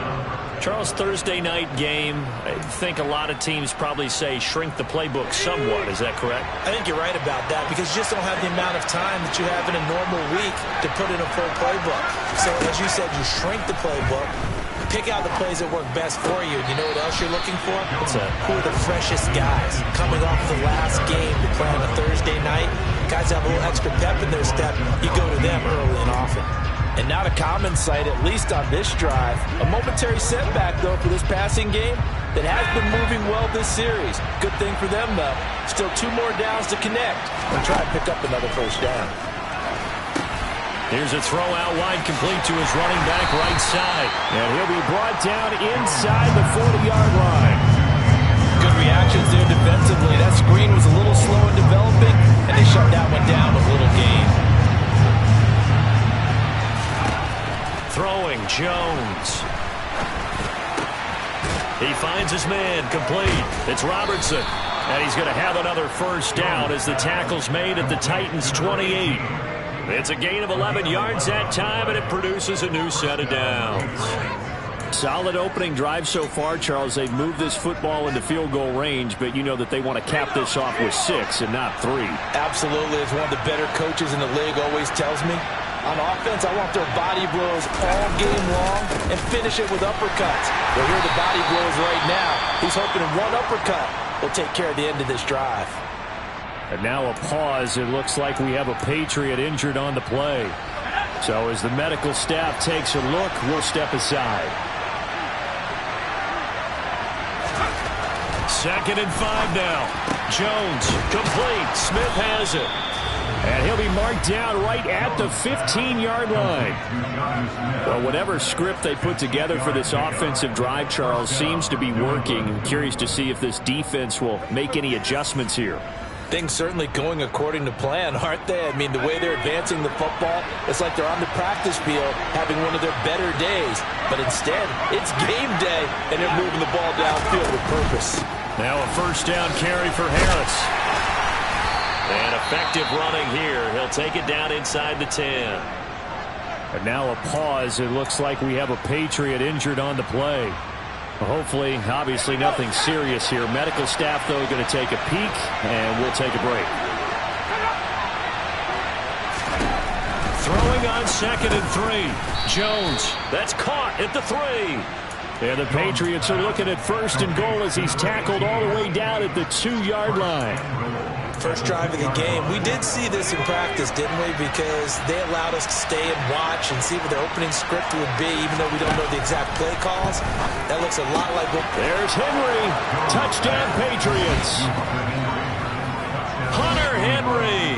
A: Charles, Thursday night game, I think a lot of teams probably say shrink the playbook somewhat. Is that correct?
B: I think you're right about that because you just don't have the amount of time that you have in a normal week to put in a full playbook. So, as you said, you shrink the playbook, pick out the plays that work best for you. And you know what else you're looking for? Who are the freshest guys coming off the last game to play on a Thursday night? Guys have a little extra pep in their step. You go to them early and often. And not a common sight, at least on this drive. A momentary setback, though, for this passing game that has been moving well this series. Good thing for them, though. Still 2 more downs to connect and try to pick up another first down.
A: Here's a throw out wide, complete to his running back right side. And he'll be brought down inside the 40-yard line.
B: Good reactions there defensively. That screen was a little slow in developing, and they shut that one down with a little gain.
A: Throwing, Jones. He finds his man, complete. It's Robertson. And he's going to have another first down as the tackle's made at the Titans' 28. It's a gain of 11 yards that time, and it produces a new set of downs. Solid opening drive so far, Charles. They've moved this football into field goal range, but you know that they want to cap this off with 6 and not 3.
B: Absolutely. As one of the better coaches in the league always tells me, on offense, I want their body blows all game long and finish it with uppercuts. Well, here are the body blows right now. He's hoping one uppercut will take care of the end of this drive.
A: And now a pause. It looks like we have a Patriot injured on the play. So as the medical staff takes a look, we'll step aside. 2nd and 5 now. Jones, complete. Smith has it. And he'll be marked down right at the 15-yard line. Well, whatever script they put together for this offensive drive, Charles, seems to be working. I'm curious to see if this defense will make any adjustments here.
B: Things certainly going according to plan, aren't they? I mean, the way they're advancing the football, it's like they're on the practice field having one of their better days. But instead, it's game day, and they're moving the ball downfield with purpose.
A: Now a first down carry for Harris. And effective running here. He'll take it down inside the 10. And now a pause. It looks like we have a Patriot injured on the play. Hopefully, obviously nothing serious here. Medical staff, though, going to take a peek, and we'll take a break. Throwing on 2nd and 3. Jones, that's caught at the 3. And the Patriots are looking at 1st and goal as he's tackled all the way down at the 2-yard line.
B: First drive of the game. We did see this in practice, didn't we? Because they allowed us to stay and watch and see what their opening script would be, even though we don't know the exact play calls. That looks a lot like what...
A: There's Henry. Touchdown, Patriots. Hunter Henry.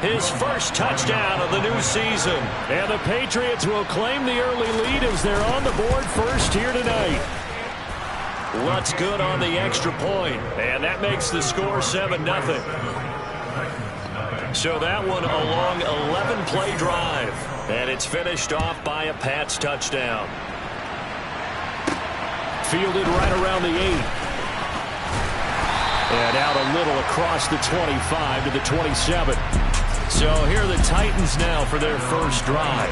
A: His first touchdown of the new season. And the Patriots will claim the early lead as they're on the board first here tonight. What's good on the extra point, and that makes the score 7-0. So that one a long 11-play drive, and it's finished off by a Pats touchdown. Fielded right around the 8. And out a little across the 25 to the 27. So here are the Titans now for their first drive.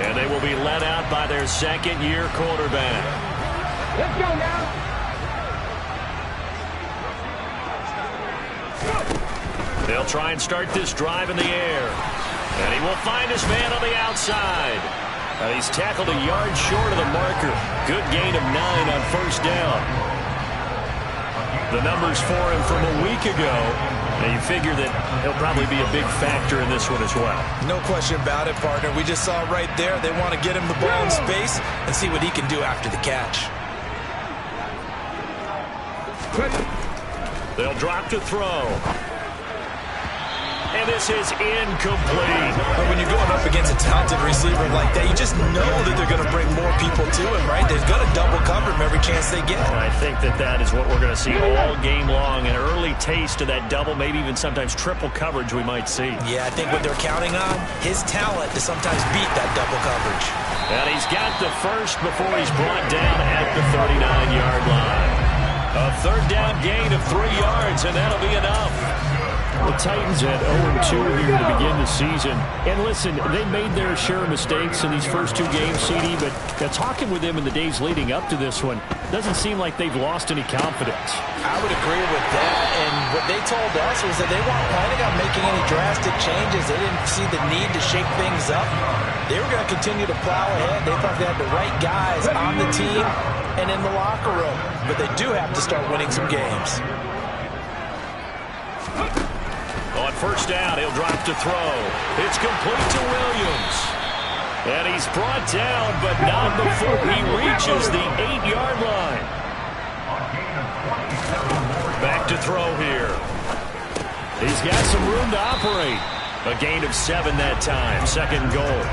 A: And they will be led out by their second-year quarterback.
C: Let's go now.
A: They'll try and start this drive in the air. And he will find his man on the outside. And he's tackled a yard short of the marker. Good gain of 9 on first down. The numbers for him from a week ago. And you figure that he'll probably be a big factor in this one as well.
B: No question about it, partner. We just saw right there they want to get him the ball in space and see what he can do after the catch.
A: They'll drop to throw. And this is incomplete.
B: But when you're going up against a talented receiver like that, you just know that they're going to bring more people to him, right? They're going to double cover him every chance they get.
A: And I think that is what we're going to see all game long. An early taste of that double, maybe even sometimes triple coverage we might see.
B: Yeah, I think what they're counting on, his talent to sometimes beat that double coverage.
A: And he's got the first before he's brought down at the 39-yard line. A third down gain of 3 yards, and that'll be enough. The Titans at 0-2 here to begin the season. And listen, they made their share of mistakes in these first 2 games, CD, but talking with them in the days leading up to this one, doesn't seem like they've lost any confidence.
B: I would agree with that, and what they told us was that they weren't planning on making any drastic changes. They didn't see the need to shake things up. They were going to continue to plow ahead. They thought they had the right guys on the team and in the locker room, but they do have to start winning some games.
A: On first down, he'll drop to throw. It's complete to Williams. And he's brought down, but not before he reaches the 8-yard line. Back to throw here. He's got some room to operate. A gain of 7 that time. Second goal.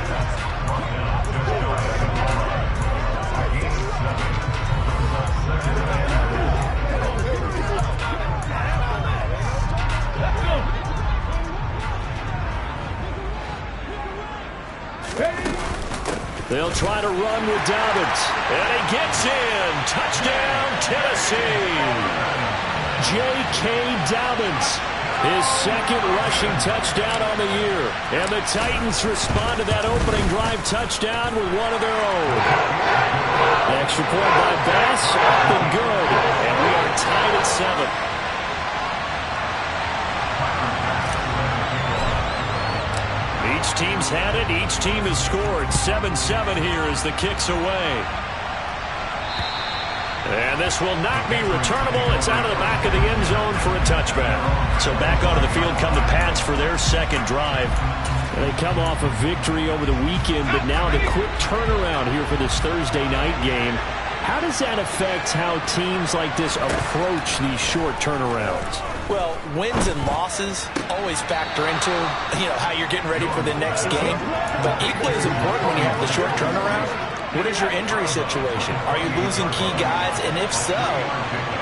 A: They'll try to run with Dobbins. And he gets in. Touchdown, Tennessee. J.K. Dobbins, his second rushing touchdown on the year. And the Titans respond to that opening drive touchdown with one of their own. The extra point by Bass, up and good. And we are tied at 7. Each team's had it. Each team has scored. 7-7 here as the kick's away. And this will not be returnable. It's out of the back of the end zone for a touchback. So back onto the field come the Pats for their second drive. And they come off a victory over the weekend, but now the quick turnaround here for this Thursday night game. How does that affect how teams like this approach these short turnarounds?
B: Well, wins and losses always factor into, how you're getting ready for the next game. But equally as important when you have the short turnaround, what is your injury situation? Are you losing key guys? And if so,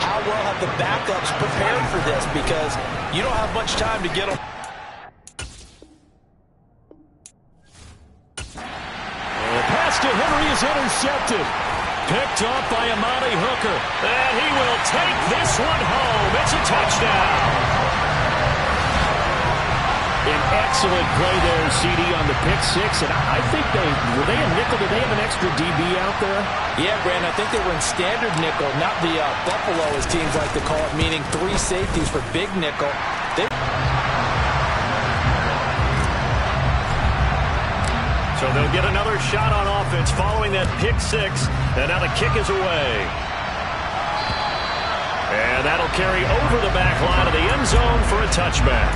B: how well have the backups prepared for this? Because you don't have much time to get them.
A: The pass to Henry is intercepted. Picked off by Amani Hooker. And he will take this one home. It's a touchdown. An excellent play there, CD, on the pick six. And I think were they a nickel? Did they have an extra DB out there?
B: Yeah, Brandon, I think they were in standard nickel, not the Buffalo, as teams like to call it, meaning 3 safeties for big nickel.
A: So they'll get another shot on offense following that pick six. And now the kick is away. And that'll carry over the back line of the end zone for a touchback.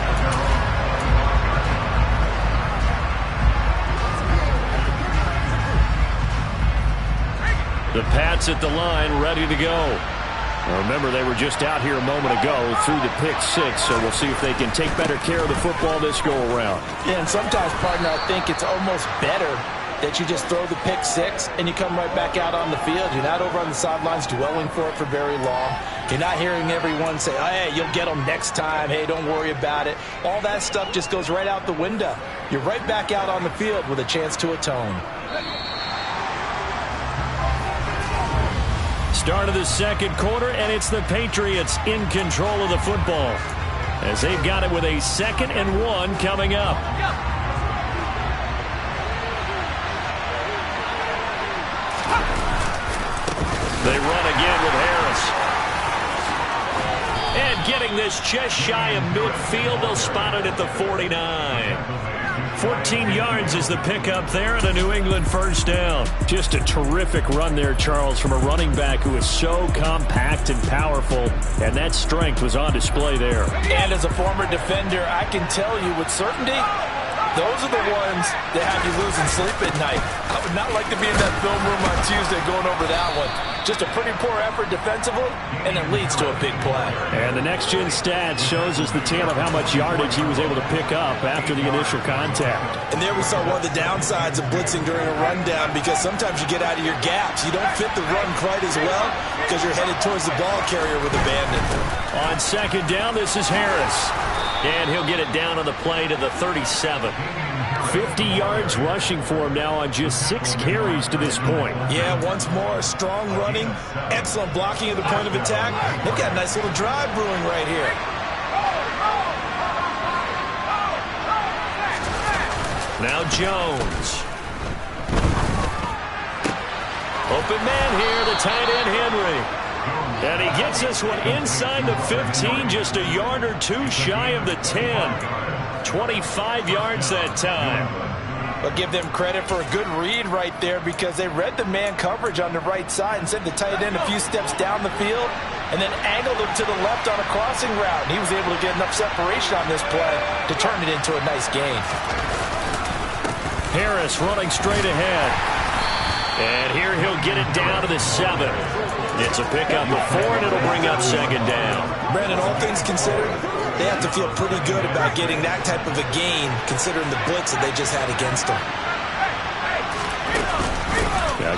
A: The Pats at the line, ready to go. Now remember, they were just out here a moment ago through the pick six, so we'll see if they can take better care of the football this go-around.
B: Yeah, and sometimes, partner, I think it's almost better that you just throw the pick six and you come right back out on the field. You're not over on the sidelines dwelling for it for very long. You're not hearing everyone say, oh, hey, you'll get them next time. Hey, don't worry about it. All that stuff just goes right out the window. You're right back out on the field with a chance to atone.
A: Start of the second quarter, and it's the Patriots in control of the football as they've got it with a 2nd and 1 coming up. They run again with Harris. And getting this just shy of midfield, they'll spot it at the 49. 14 yards is the pickup there and a New England first down. Just a terrific run there, Charles, from a running back who is so compact and powerful, and that strength was on display there.
B: And as a former defender, I can tell you with certainty, those are the ones that have you losing sleep at night. I would not like to be in that film room on Tuesday going over that one. Just a pretty poor effort defensively, and it leads to a big play.
A: And the next-gen stats shows us the tale of how much yardage he was able to pick up after the initial contact.
B: And there we saw one of the downsides of blitzing during a rundown, because sometimes you get out of your gaps. You don't fit the run quite as well because you're headed towards the ball carrier with abandon.
A: On second down, this is Harris. And he'll get it down on the play to the 37. 50 yards rushing for him now on just 6 carries to this point.
B: Yeah, once more, strong running, excellent blocking at the point of attack. They've got a nice little drive brewing right here.
A: Now Jones. Open man here, the tight end Henry. And he gets this one inside the 15, just a yard or two shy of the 10. 25 yards that time.
B: But give them credit for a good read right there, because they read the man coverage on the right side and sent the tight end a few steps down the field and then angled him to the left on a crossing route. And he was able to get enough separation on this play to turn it into a nice gain.
A: Harris running straight ahead. And here he'll get it down to the 7. It's a pickup of 4, and it'll bring up second down.
B: Brandon, all things considered, they have to feel pretty good about getting that type of a gain, considering the blitz that they just had against them.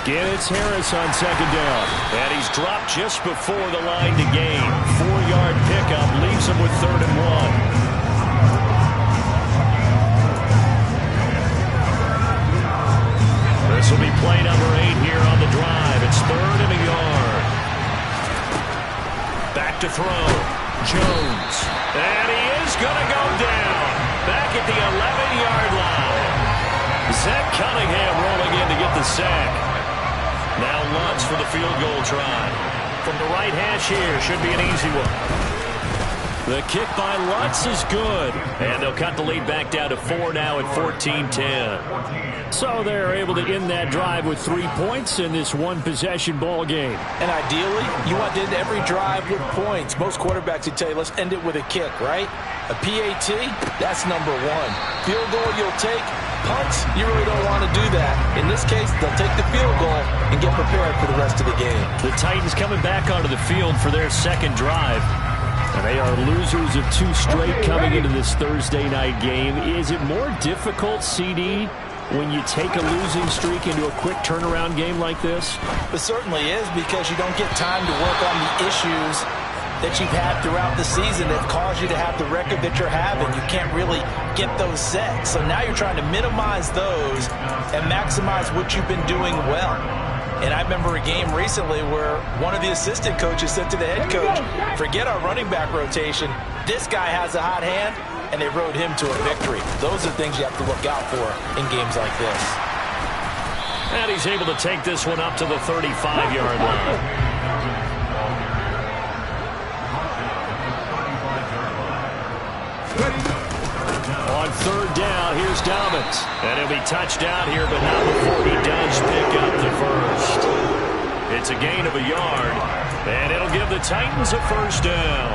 A: Again, it's Harris on second down. And he's dropped just before the line to gain. 4-yard pickup leaves him with 3rd and 1. This will be play number 8 here on the drive. It's 3rd and a yard. Back to throw. Jones. And he is going to go down. Back at the 11-yard line. Zach Cunningham rolling in to get the sack. Now Lutz for the field goal try. From the right hash here, should be an easy one. The kick by Lutz is good. And they'll cut the lead back down to 4 now at 14-10. So they're able to end that drive with 3 points in this one-possession ball game.
B: And ideally, you want to end every drive with points. Most quarterbacks would tell you, let's end it with a kick, right? A PAT, that's number 1. Field goal you'll take. Punts, you really don't want to do that. In this case, they'll take the field goal and get prepared for the rest of the game.
A: The Titans coming back onto the field for their second drive. And they are losers of 2 straight coming into this Thursday night game. Is it more difficult, CD, when you take a losing streak into a quick turnaround game like this?
B: It certainly is, because you don't get time to work on the issues that you've had throughout the season that caused you to have the record that you're having. You can't really get those set. So now you're trying to minimize those and maximize what you've been doing well. And I remember a game recently where one of the assistant coaches said to the head coach, forget our running back rotation. This guy has a hot hand, and they rode him to a victory. Those are things you have to look out for in games like this.
A: And he's able to take this one up to the 35-yard line. On 3rd down, here's Dobbins. And he'll be touched out here, but not before he does pick up the first. It's a gain of a yard, and it'll give the Titans a first down.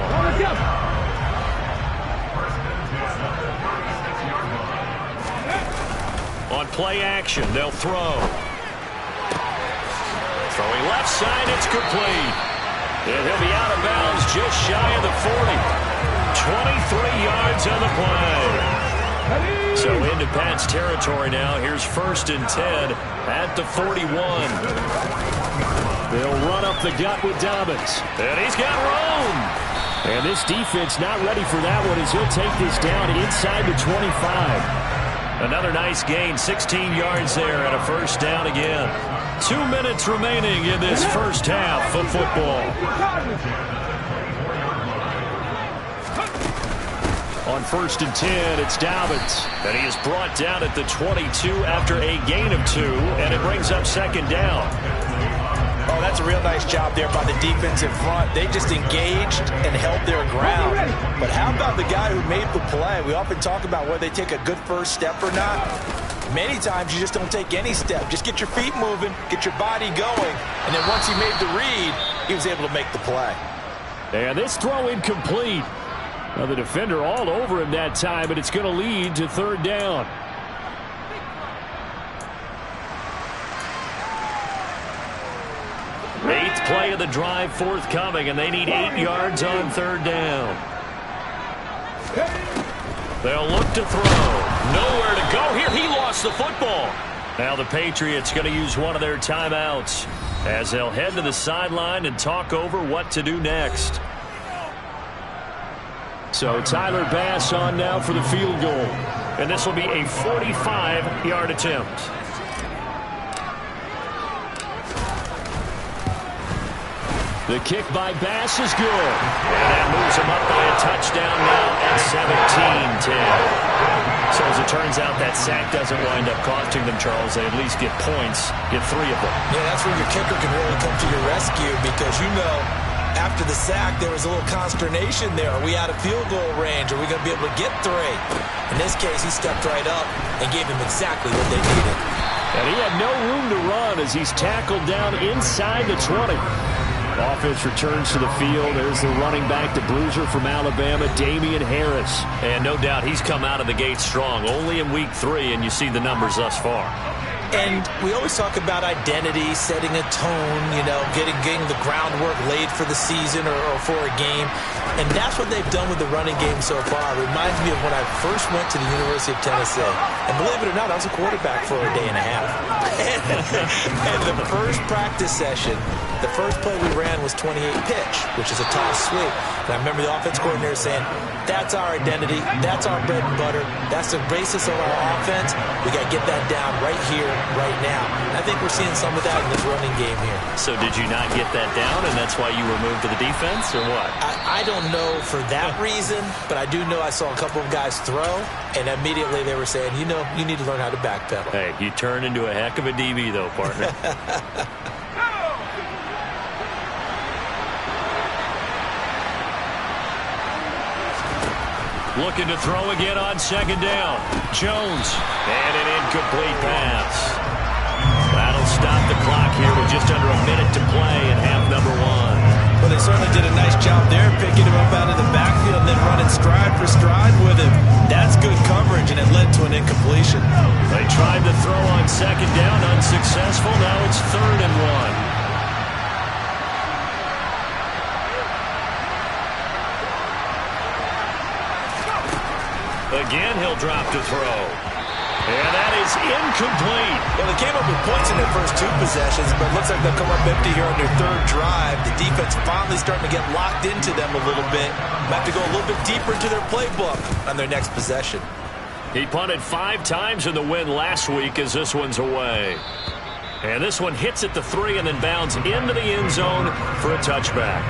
A: On play action, they'll throw. Throwing left side, it's complete. And he'll be out of bounds just shy of the 40. 23 yards on the play. So into Pat's territory now. Here's 1st and 10 at the 41. They'll run up the gut with Dobbins. And he's got room. And this defense not ready for that one as he'll take this down inside the 25. Another nice gain, 16 yards there and a first down again. 2 minutes remaining in this first half of football. On 1st and 10, it's Dobbins. And he is brought down at the 22 after a gain of 2, and it brings up second down.
B: Oh, that's a real nice job there by the defensive front. They just engaged and held their ground. But how about the guy who made the play? We often talk about whether they take a good first step or not. Many times you just don't take any step. Just get your feet moving, get your body going, and then once he made the read, he was able to make the play.
A: And this throw incomplete. Now the defender all over him that time, but it's going to lead to 3rd down. Eighth play of the drive forthcoming, and they need 8 yards on 3rd down. They'll look to throw. Nowhere to go here. He lost the football. Now the Patriots going to use one of their timeouts as they'll head to the sideline and talk over what to do next. So Tyler Bass on now for the field goal. And this will be a 45-yard attempt. The kick by Bass is good. And that moves him up by a touchdown now at 17-10. So as it turns out, that sack doesn't wind up costing them, Charles. They at least get points, get 3 of them.
B: Yeah, that's where your kicker can really come to your rescue because, you know, after the sack, there was a little consternation there. Are we out of field goal range? Are we going to be able to get 3? In this case, he stepped right up and gave them exactly what they needed.
A: And he had no room to run as he's tackled down inside the 20. Offense returns to the field. There's the running back, the bruiser from Alabama, Damian Harris. And no doubt he's come out of the gate strong. Only in week 3, and you see the numbers thus far.
B: And we always talk about identity, setting a tone, getting the groundwork laid for the season or for a game. And that's what they've done with the running game so far. It reminds me of when I first went to the University of Tennessee. And believe it or not, I was a quarterback for a day and a half. And the first practice session, the first play we ran was 28 pitch, which is a toss sweep. And I remember the offense coordinator saying, that's our identity, that's our bread and butter, that's the basis of our offense. We got to get that down right here, right now. And I think we're seeing some of that in this running game here.
A: So did you not get that down, and that's why you were moved to the defense, or what?
B: I don't know for that reason, but I do know I saw a couple of guys throw, and immediately they were saying, you need to learn how to backpedal.
A: Hey, you turned into a heck of a DB, though, partner. Looking to throw again on second down. Jones. And an incomplete pass. That'll stop the clock here with just under a minute to play in half number 1.
B: Well, they certainly did a nice job there, picking him up out of the backfield and then running stride for stride with him. That's good coverage, and it led to an incompletion.
A: They tried to throw on second down, unsuccessful. Now it's 3rd and 1. Again, he'll drop to throw. And that is incomplete.
B: Well, they came up with points in their first 2 possessions, but it looks like they'll come up empty here on their 3rd drive. The defense finally starting to get locked into them a little bit. Might have to go a little bit deeper into their playbook on their next possession.
A: He punted 5 times in the win last week as this one's away. And this one hits at the 3 and then bounds into the end zone for a touchback.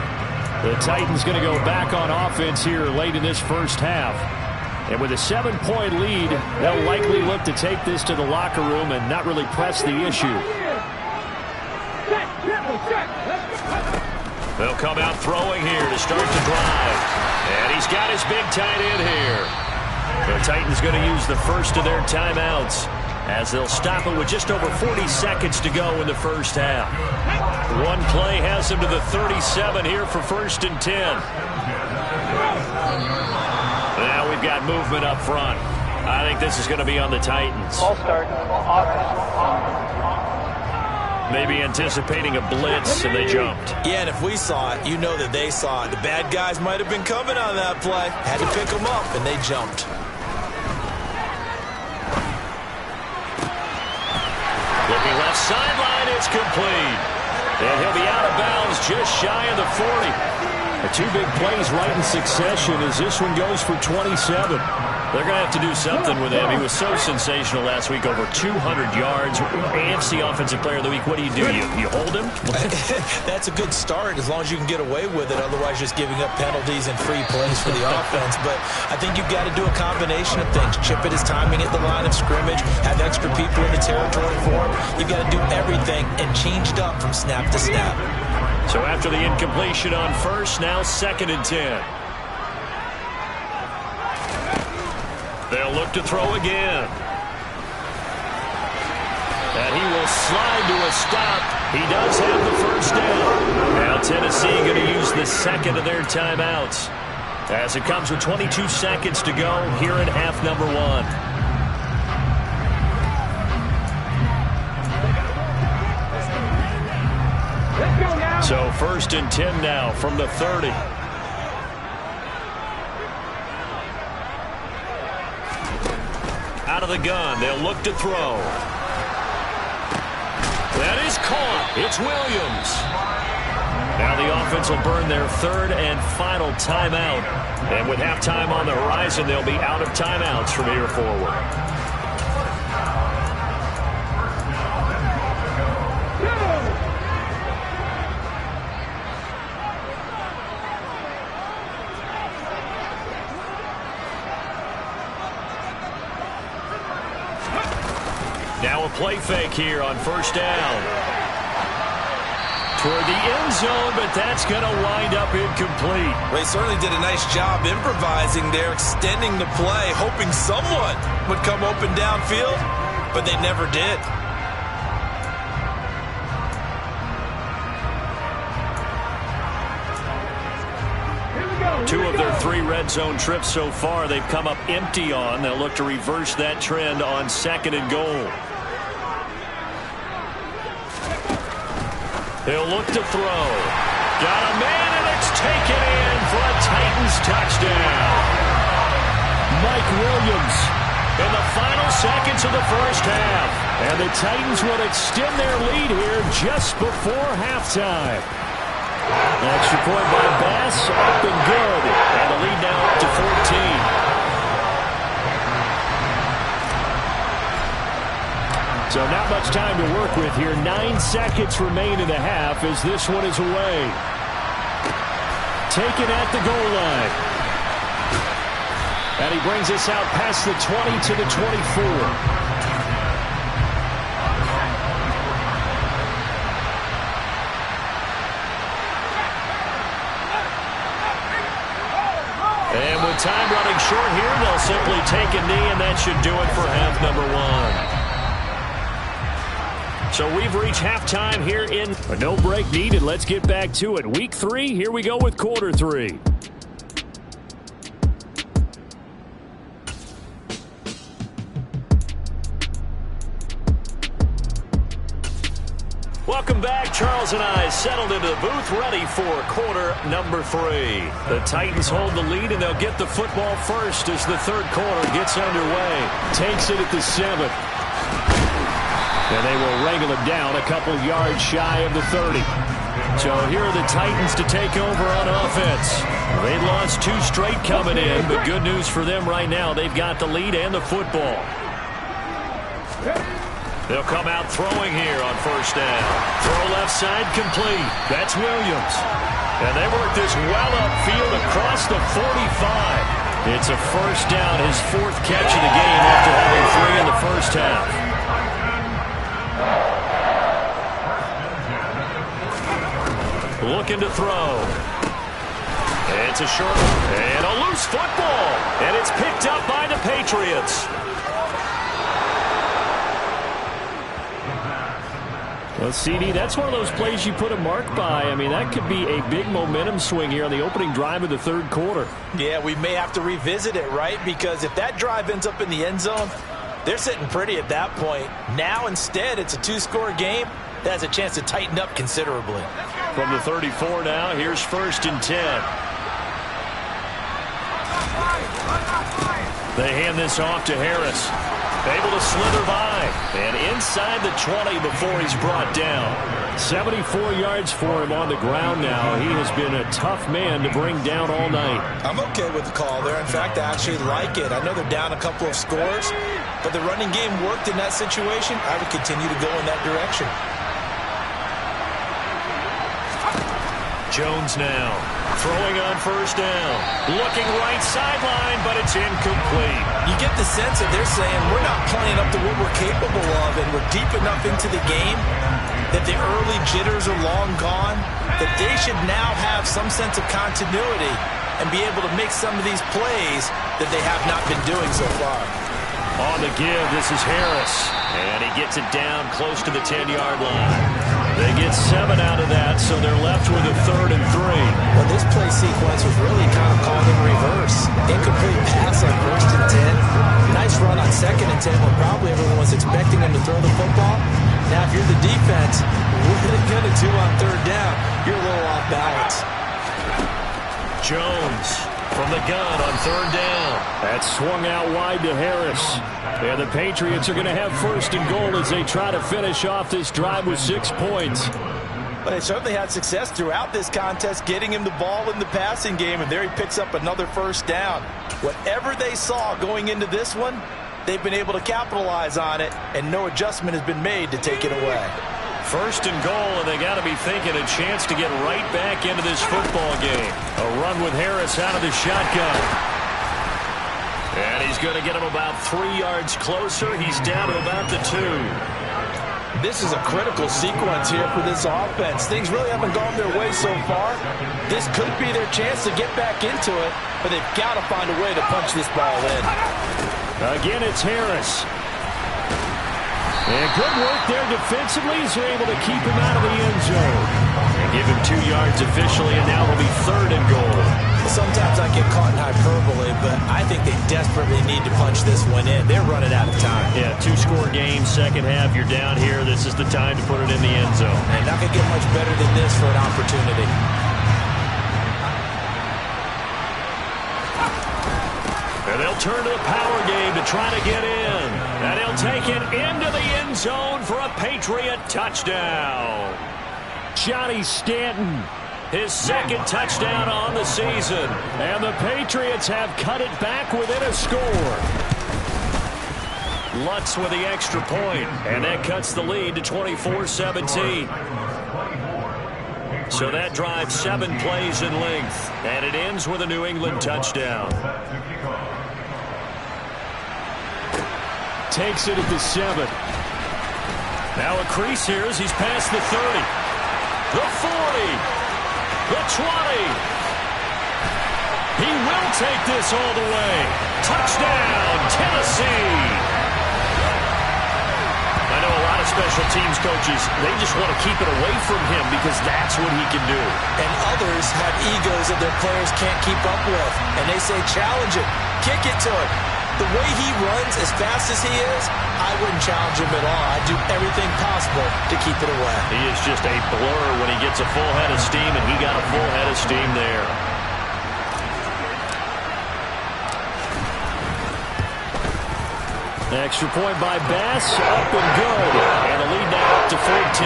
A: The Titans going to go back on offense here late in this first half. And with a 7-point lead, they'll likely look to take this to the locker room and not really press the issue. They'll come out throwing here to start the drive. And he's got his big tight end here. The Titans going to use the first of their timeouts as they'll stop it with just over 40 seconds to go in the first half. One play has them to the 37 here for 1st and 10. Now we've got movement up front. I think this is going to be on the Titans.
C: Ball start.
A: Maybe anticipating a blitz, and they jumped.
B: Yeah, and if we saw it, you know that they saw it. The bad guys might have been coming on that play. Had to pick them up, and they jumped.
A: Looking left sideline, it's complete. And he'll be out of bounds just shy of the 40. The 2 big plays right in succession as this one goes for 27. They're going to have to do something with him. He was so sensational last week, over 200 yards. AFC Offensive Player of the Week, what do? You hold him?
B: That's a good start as long as you can get away with it. Otherwise, just giving up penalties and free plays for the offense. But I think you've got to do a combination of things. Chip at his timing at the line of scrimmage, have extra people in the territory for him. You've got to do everything and change it up from snap to snap.
A: So after the incompletion on first, now 2nd and 10. They'll look to throw again. And he will slide to a stop. He does have the first down. Now Tennessee going to use the 2nd of their timeouts as it comes with 22 seconds to go here in half number 1. So 1st and 10 now from the 30. Out of the gun, they'll look to throw. That is caught. It's Williams. Now the offense will burn their 3rd and final timeout. And with halftime on the horizon, they'll be out of timeouts from here forward. Now a play fake here on 1st down. Toward the end zone, but that's going to wind up incomplete.
B: They certainly did a nice job improvising there, extending the play, hoping someone would come open downfield, but they never did.
A: 2 of their 3 red zone trips so far they've come up empty on. They'll look to reverse that trend on 2nd and goal. He'll look to throw. Got a man, and it's taken in for a Titans touchdown. Mike Williams in the final seconds of the first half. And the Titans will extend their lead here just before halftime. Extra point by Bass, up and good. And the lead now up to 14. So not much time to work with here. 9 seconds remain in the half as this one is away. Taken at the goal line. And he brings us out past the 20 to the 24. And with time running short here, they'll simply take a knee, and that should do it for half number 1. So we've reached halftime here in a no break needed. Let's get back to it. Week 3, here we go with quarter 3. Welcome back. Charles and I settled into the booth, ready for quarter number 3. The Titans hold the lead, and they'll get the football first as the third quarter gets underway. Takes it at the 7th. And they will wrangle it down a couple yards shy of the 30. So here are the Titans to take over on offense. They lost 2 straight coming in, but good news for them right now. They've got the lead and the football. They'll come out throwing here on first down. Throw left side complete. That's Williams. And they work this well upfield across the 45. It's a first down, his 4th catch of the game after having 3 in the first half. Looking to throw. It's a short and a loose football. And it's picked up by the Patriots. Well, CD, that's one of those plays you put a mark by. I mean, that could be a big momentum swing here on the opening drive of the third quarter.
B: Yeah, we may have to revisit it, right? Because if that drive ends up in the end zone, they're sitting pretty at that point. Now, instead, it's a 2-score game. That has a chance to tighten up considerably.
A: From the 34 now, here's 1st and 10. They hand this off to Harris. Able to slither by. And inside the 20 before he's brought down. 74 yards for him on the ground now. He has been a tough man to bring down all night.
B: I'm okay with the call there. In fact, I actually like it. I know they're down a couple of scores, but the running game worked in that situation. I would continue to go in that direction.
A: Jones now throwing on first down. Looking right sideline, but it's incomplete.
B: You get the sense that they're saying we're not playing up to what we're capable of, and we're deep enough into the game that the early jitters are long gone, that they should now have some sense of continuity and be able to make some of these plays that they have not been doing so far.
A: On the give, this is Harris. And he gets it down close to the 10-yard line. They get 7 out of that, so they're left with a 3rd and 3.
B: Well, this play sequence was really kind of called in reverse. Incomplete pass on 1st and 10. Nice run on 2nd and 10 when probably everyone was expecting him to throw the football. Now, if you're the defense, what are they going to do on 3rd down? You're a little off balance.
A: Jones from the gun on 3rd down. That's swung out wide to Harris. And the Patriots are going to have 1st and goal as they try to finish off this drive with 6 points.
B: But they certainly had success throughout this contest, getting him the ball in the passing game, and there he picks up another 1st down. Whatever they saw going into this one, they've been able to capitalize on it, and no adjustment has been made to take it away.
A: 1st and goal, and they got to be thinking a chance to get right back into this football game. A run with Harris out of the shotgun. And he's going to get him about 3 yards closer. He's down to about the 2.
B: This is a critical sequence here for this offense. Things really haven't gone their way so far. This could be their chance to get back into it, but they've got to find a way to punch this ball in.
A: Again, it's Harris. And good work there defensively as they're able to keep him out of the end zone. Give him 2 yards officially, and now it'll be 3rd and goal.
B: Sometimes I get caught in hyperbole, but I think they desperately need to punch this one in. They're running out of time.
A: Yeah, 2-score game, second half. You're down here. This is the time to put it in the end zone.
B: And not going to get much better than this for an opportunity.
A: And they'll turn to the power game to try to get in. And he'll take it into the end zone for a Patriot touchdown. Johnny Stanton, his 2nd touchdown on the season. And the Patriots have cut it back within a score. Lutz with the extra point, and that cuts the lead to 24-17. So that drives 7 plays in length, and it ends with a New England touchdown. Takes it at the 7. Now a crease here as he's past the 30. The 40. The 20. He will take this all the way. Touchdown, Tennessee. I know a lot of special teams coaches, they just want to keep it away from him because that's what he can do.
B: And others have egos that their players can't keep up with. And they say, challenge it. Kick it to him. The way he runs as fast as he is, I wouldn't challenge him at all. I'd do everything possible to keep it away.
A: He is just a blur when he gets a full head of steam, and he got a full head of steam there. Extra point by Bass, up and good. And the lead now up to 14.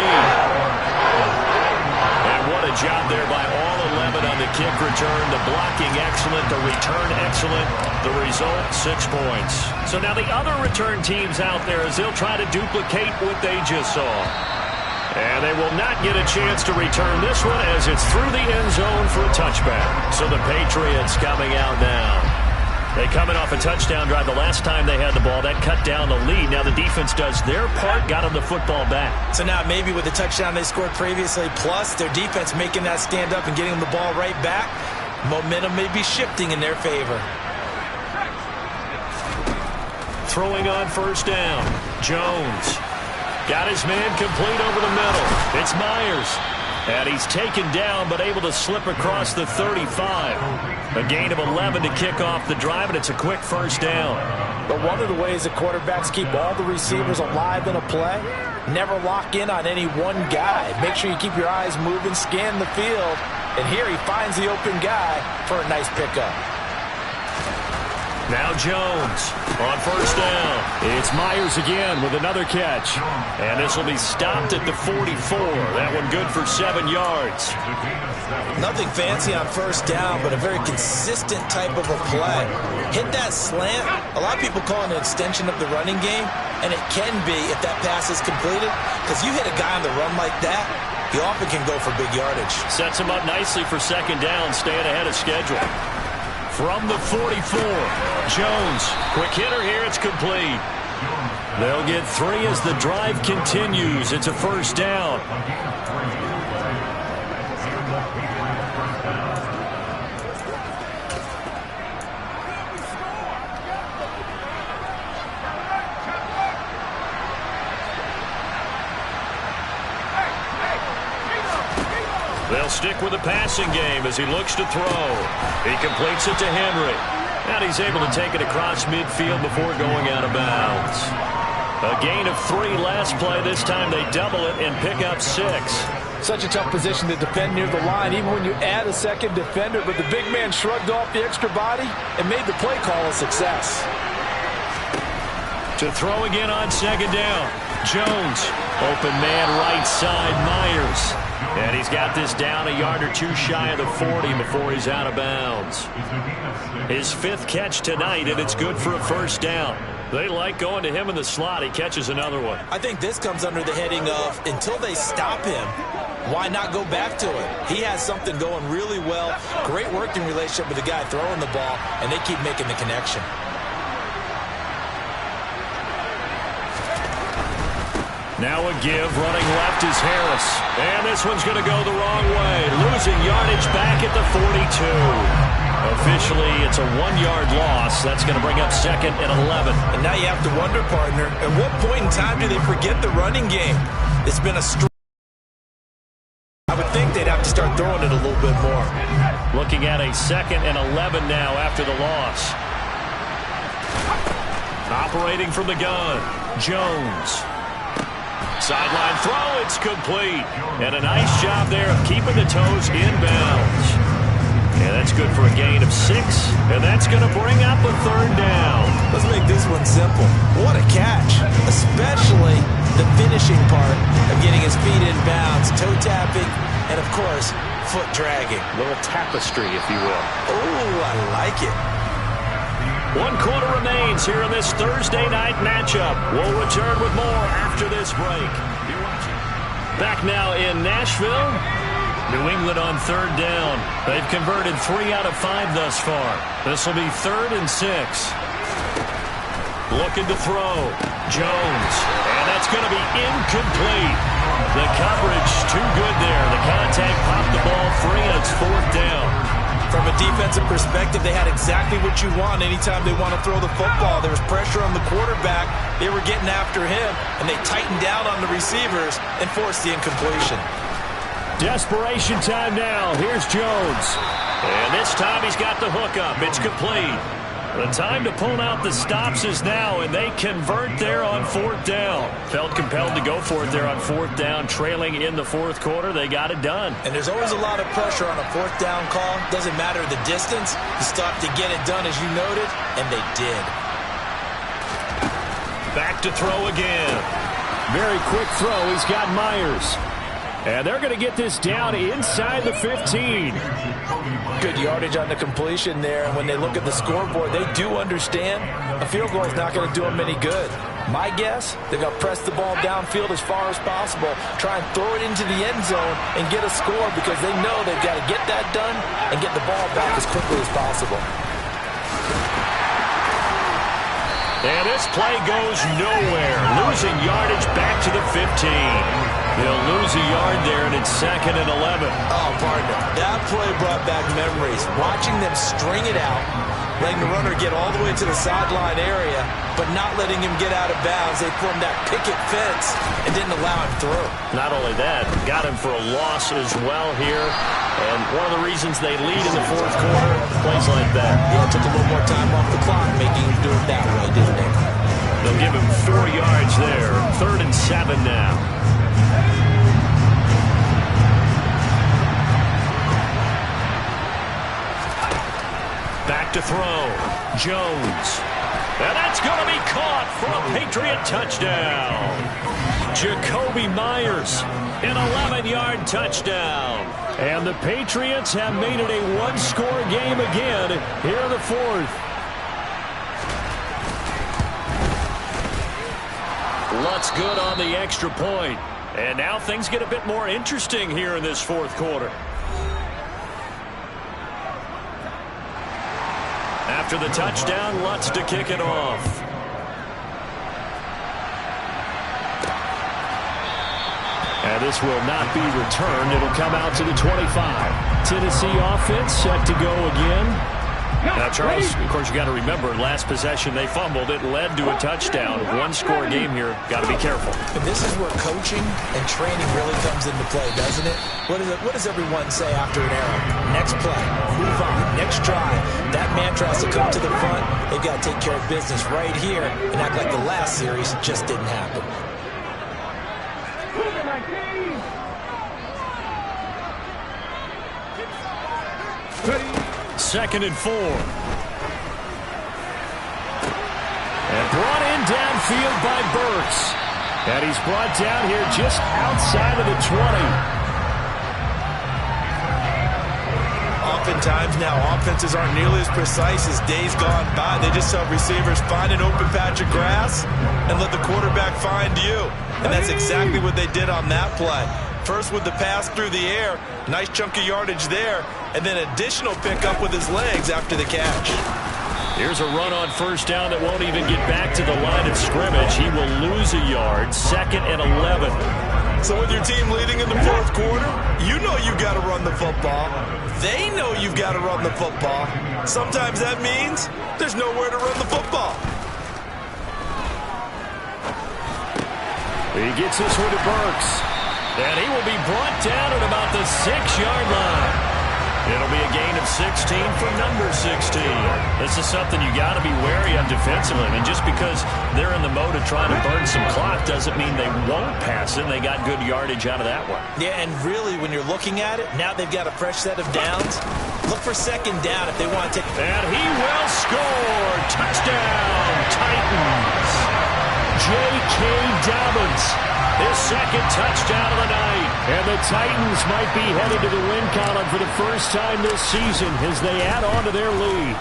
A: And what a job there by all 11 on the kick return. The blocking excellent, the return excellent. The result, 6 points. So now the other return teams out there as they'll try to duplicate what they just saw. And they will not get a chance to return this one as it's through the end zone for a touchback. So the Patriots coming out now. They coming off a touchdown drive the last time they had the ball. That cut down the lead. Now the defense does their part, got them the football back.
B: So now maybe with the touchdown they scored previously, plus their defense making that stand up and getting them the ball right back, momentum may be shifting in their favor.
A: Throwing on first down. Jones got his man complete over the middle. It's Myers. And he's taken down, but able to slip across the 35. A gain of 11 to kick off the drive, and it's a quick first down.
B: But one of the ways that quarterbacks keep all the receivers alive in a play, never lock in on any one guy. Make sure you keep your eyes moving, scan the field. And here he finds the open guy for a nice pickup.
A: Now Jones on first down. It's Myers again with another catch. And this will be stopped at the 44. That one good for 7 yards.
B: Nothing fancy on first down, but a very consistent type of a play. Hit that slant. A lot of people call it an extension of the running game, and it can be if that pass is completed, because you hit a guy on the run like that, he often can go for big yardage.
A: Sets him up nicely for second down, staying ahead of schedule. From the 44, Jones, quick hitter here, it's complete. They'll get 3 as the drive continues. It's a first down. They'll stick with the passing game as he looks to throw. He completes it to Henry. And he's able to take it across midfield before going out of bounds. A gain of 3 last play. This time they double it and pick up 6.
B: Such a tough position to defend near the line, even when you add a second defender. But the big man shrugged off the extra body and made the play call a success.
A: To throw again on second down. Jones, open man right side, Myers. And he's got this down a yard or 2 shy of the 40 before he's out of bounds. His 5th catch tonight, and it's good for a first down. They like going to him in the slot. He catches another one.
B: I think this comes under the heading of, until they stop him, why not go back to it? He has something going really well. Great working relationship with the guy throwing the ball, and they keep making the connection.
A: Now a give, running left is Harris. And this one's going to go the wrong way. Losing yardage back at the 42. Officially, it's a 1-yard loss. That's going to bring up second and 11.
B: And now you have to wonder, partner, at what point in time do they forget the running game? It's been a I would think they'd have to start throwing it a little bit more.
A: Looking at a 2nd and 11 now after the loss. Operating from the gun, Jones. Sideline throw, it's complete. And a nice job there of keeping the toes inbounds. Yeah, that's good for a gain of 6. And that's going to bring up a 3rd down.
B: Let's make this one simple. What a catch. Especially the finishing part of getting his feet in bounds, toe tapping, and of course, foot dragging.
A: A little tapestry, if you will.
B: Oh, I like it.
A: 1 quarter remains here in this Thursday night matchup. We'll return with more after this break. Back now in Nashville. New England on 3rd down. They've converted 3 out of 5 thus far. This will be 3rd and 6. Looking to throw. Jones. And that's going to be incomplete. The coverage too good there. The contact popped the ball free, and it's 4th down.
B: From a defensive perspective, they had exactly what you want anytime they want to throw the football. There was pressure on the quarterback. They were getting after him, and they tightened down on the receivers and forced the incompletion.
A: Desperation time now. Here's Jones. And this time he's got the hook up. It's complete. The time to pull out the stops is now, and they convert there on 4th down. Felt compelled to go for it there on 4th down, trailing in the 4th quarter. They got it done.
B: And there's always a lot of pressure on a 4th down call. Doesn't matter the distance. You stop to get it done, as you noted, and they did.
A: Back to throw again. Very quick throw. He's got Myers. And they're going to get this down inside the 15.
B: Good yardage on the completion there. And when they look at the scoreboard, they do understand a field goal is not going to do them any good. My guess, they're going to press the ball downfield as far as possible, try and throw it into the end zone and get a score because they know they've got to get that done and get the ball back as quickly as possible.
A: And this play goes nowhere. Losing yardage back to the 15. They'll lose a yard there, and it's 2nd and 11.
B: Oh, partner, that play brought back memories. Watching them string it out, letting the runner get all the way to the sideline area, but not letting him get out of bounds. They formed that picket fence and didn't allow him through.
A: Not only that, got him for a loss as well here. And one of the reasons they lead in the 4th quarter, plays like that.
B: Yeah, it took a little more time off the clock, making him do it that way, didn't it?
A: They'll give him 4 yards there. 3rd and 7 now. Back to throw. Jones. And that's going to be caught for a Patriot touchdown. Jakobi Myers, an 11-yard touchdown. And the Patriots have made it a 1-score game again here in the 4th. Lutz good on the extra point. And now things get a bit more interesting here in this 4th quarter. After the touchdown, Lutz to kick it off. And this will not be returned. It'll come out to the 25. Tennessee offense set to go again. Now, Charles, of course, you got to remember, last possession they fumbled. It led to a touchdown. 1-score game here. Got to be careful.
B: And this is where coaching and training really comes into play, doesn't it? What does everyone say after an error? Next play, move on, next drive. That mantra has to come to the front. They've got to take care of business right here and act like the last series just didn't happen.
A: 2nd and 4. And brought in downfield by Burks. And he's brought down here just outside of the 20.
B: Oftentimes now, offenses aren't nearly as precise as days gone by. They just have receivers find an open patch of grass and let the quarterback find you. And that's exactly what they did on that play. First with the pass through the air, nice chunk of yardage there, and then additional pickup with his legs after the catch.
A: Here's a run on 1st down that won't even get back to the line of scrimmage. He will lose a yard, 2nd and 11.
B: So with your team leading in the 4th quarter, you know you've got to run the football. They know you've got to run the football. Sometimes that means there's nowhere to run the football.
A: He gets this one to Burks. And he will be brought down at about the 6-yard line. It'll be a gain of 16 for number 16. This is something you got to be wary of defensively. And just because they're in the mode of trying to burn some clock doesn't mean they won't pass it. They got good yardage out of that one.
B: Yeah, and really, when you're looking at it, now they've got a fresh set of downs. Look for second down if they want to take.
A: And he will score. Touchdown, Titans. J.K. Dobbins, his second touchdown of the night. And the Titans might be headed to the win column for the first time this season as they add on to their lead.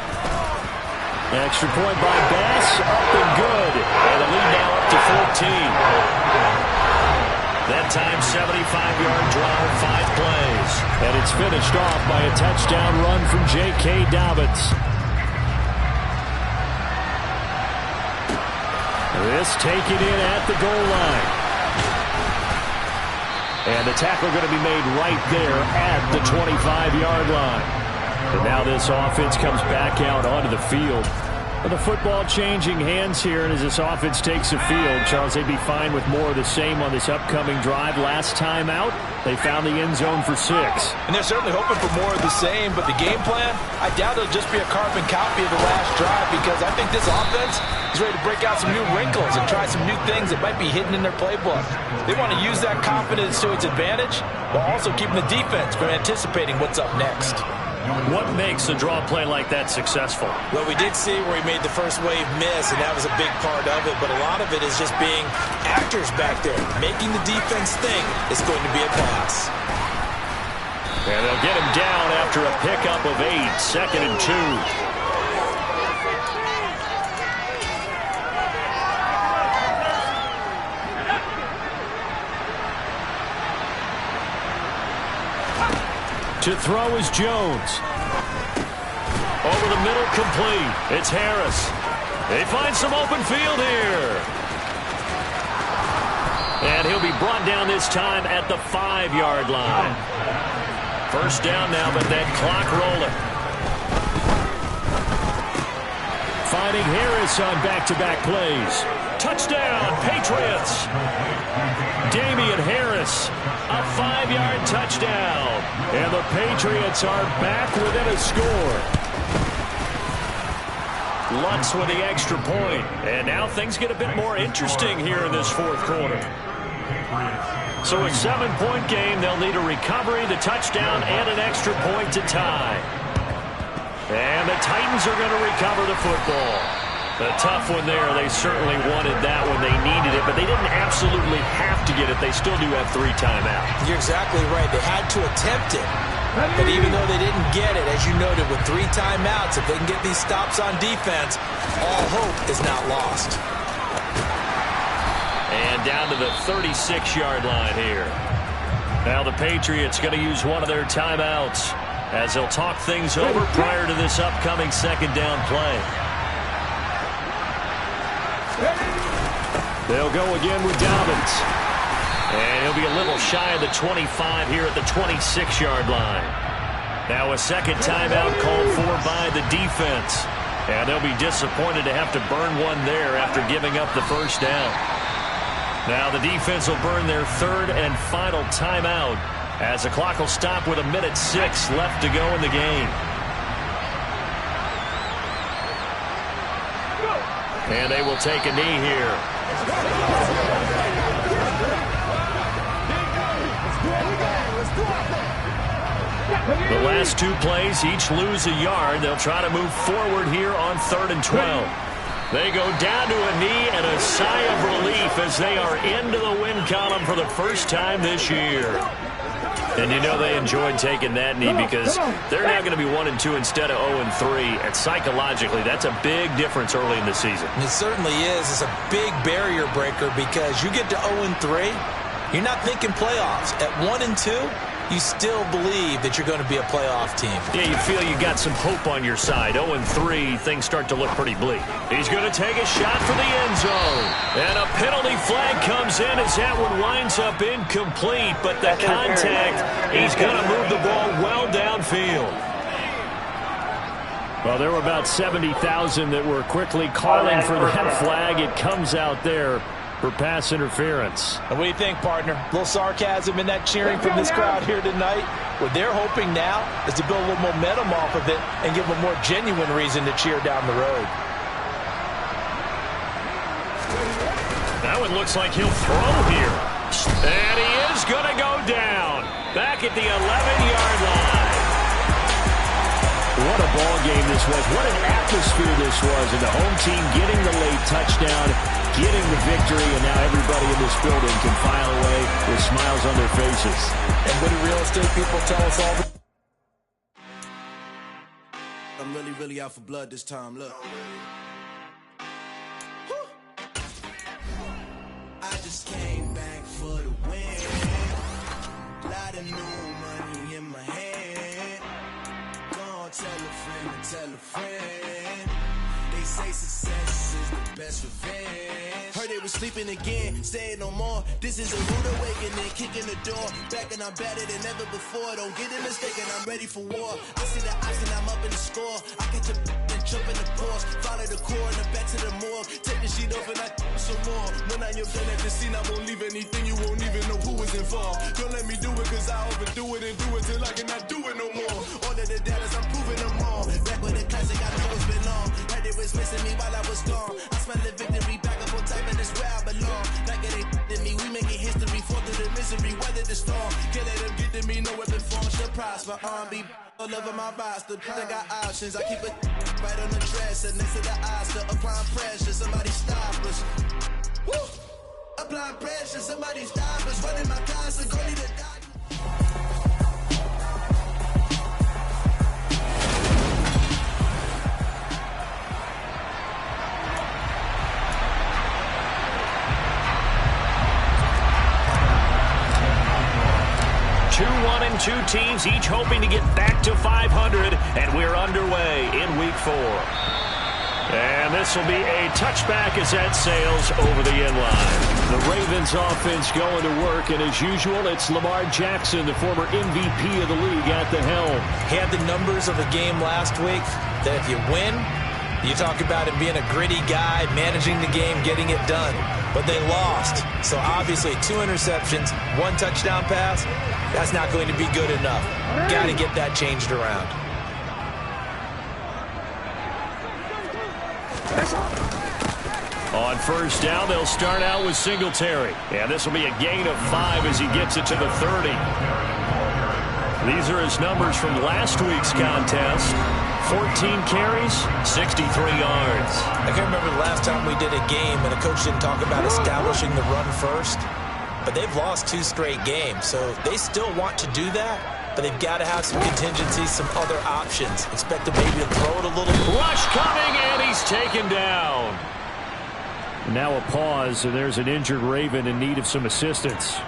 A: Extra point by Bass, up and good. And the lead now up to 14. That time, 75-yard drive, 5 plays. And it's finished off by a touchdown run from J.K. Dobbins. This taken in at the goal line. And the tackle going to be made right there at the 25-yard line. And now this offense comes back out onto the field. With the football changing hands here, and as this offense takes the field, Charles, they'd be fine with more of the same on this upcoming drive. Last time out, they found the end zone for 6.
B: And they're certainly hoping for more of the same, but the game plan, I doubt it'll just be a carbon copy of the last drive, because I think this offense is ready to break out some new wrinkles and try some new things that might be hidden in their playbook. They want to use that confidence to its advantage while also keeping the defense from anticipating what's up next.
A: What makes a draw play like that successful?
B: Well, we did see where he made the first wave miss, and that was a big part of it, but a lot of it is just being actors back there, making the defense think it's going to be a pass.
A: And they'll get him down after a pickup of 8, 2nd and 2. To throw is Jones. Over the middle, complete. It's Harris. They find some open field here. And he'll be brought down this time at the 5-yard line. First down now, but that clock rolling. Finding Harris on back-to-back plays. Touchdown, Patriots. Damian Harris, a 5-yard touchdown. And the Patriots are back within a score. Lutz with the extra point. And now things get a bit more interesting here in this 4th quarter. So a 7-point game, they'll need a recovery, the touchdown, and an extra point to tie. And the Titans are going to recover the football. A tough one there. They certainly wanted that when they needed it, but they didn't absolutely have to get it. They still do have 3 timeouts.
B: You're exactly right. They had to attempt it. But even though they didn't get it, as you noted, with 3 timeouts, if they can get these stops on defense, all hope is not lost.
A: And down to the 36-yard line here. Now the Patriots going to use one of their timeouts as they'll talk things over prior to this upcoming 2nd down play. They'll go again with Dobbins. And he'll be a little shy of the 25 here at the 26-yard line. Now a second timeout called for by the defense. And they'll be disappointed to have to burn one there after giving up the first down. Now the defense will burn their 3rd and final timeout as the clock will stop with 1:06 left to go in the game. And they will take a knee here. The last 2 plays, each lose a yard. They'll try to move forward here on 3rd and 12. They go down to a knee and a sigh of relief as they are into the win column for the first time this year. And you know they enjoyed taking that knee because they're now going to be 1-2 instead of 0-3. And psychologically, that's a big difference early in the season.
B: It certainly is. It's a big barrier breaker because you get to 0-3, you're not thinking playoffs. At 1-2, you still believe that you're going to be a playoff team.
A: Yeah, you feel you got some hope on your side. 0-3, things start to look pretty bleak. He's going to take a shot for the end zone. And a penalty flag comes in as that one winds up incomplete. But the contact, he's going to move the ball well downfield. Well, there were about 70,000 that were quickly calling for that flag. It comes out there. for pass interference.
D: And what do you think, partner? A little sarcasm in that cheering from this crowd here tonight. What they're hoping now is to build a little momentum off of it and give them a more genuine reason to cheer down the road.
A: That one looks like he'll throw here. And he is going to go down. Back at the 11-yard line. What a ball game this was. What an atmosphere this was. And the home team getting the late touchdown, getting the victory, and now everybody in this building can file away with smiles on their faces.
D: And what do real estate people tell us all the
E: I'm really out for blood this time. Look. I just came back for the win. Lot of new money in my hand. Gonna tell a friend and tell a friend. They say success is the best revenge. Heard they was sleeping again, saying no more. This is a rude awakening, kicking the door. Back and I'm better than ever before. Don't get it mistaken, I'm ready for war. I see the option, I'm up in the score. I catch a and jump in the Porsche. Follow the core and the back to the morgue. Take the sheet off and I some more. When I'm your friend at the scene, I won't leave anything. You won't even know who was involved. Don't let me do it, cause I overdo it and do it till I cannot do it no more. All of the data, I'm proving them all. Back with the classic, I know it's been long. Heard it was missing me while I was gone. I smell the victory back up on top, and it's where I belong. Like it ain't to me, we making history. Fall through the misery, weather the storm. Can't let them get to me, no weapon form should prosper. Be all over my roster. I got options, I keep it right on the dresser. Next to the Oscar, applying pressure. Somebody stop us. Woo! Applying pressure, somebody stop us. Running my concert, go need a doctor.
A: 2-1-2 teams, each hoping to get back to 500, and we're underway in Week 4. And this will be a touchback as that sails over the end line. The Ravens offense going to work, and as usual, it's Lamar Jackson, the former MVP of the league, at the helm.
D: He had the numbers of a game last week that if you win, you talk about him being a gritty guy, managing the game, getting it done. But they lost. So obviously 2 interceptions, 1 touchdown pass, that's not going to be good enough. Got to get that changed around.
A: On first down, they'll start out with Singletary. And this will be a gain of 5 as he gets it to the 30. These are his numbers from last week's contest. 14 carries, 63 yards.
D: I can't remember the last time we did a game and a coach didn't talk about establishing the run first. But they've lost 2 straight games, so they still want to do that. But they've got to have some contingencies, some other options. Expect them maybe to throw it a little.
A: Rush coming, and he's taken down. Now a pause, and there's an injured Raven in need of some assistance.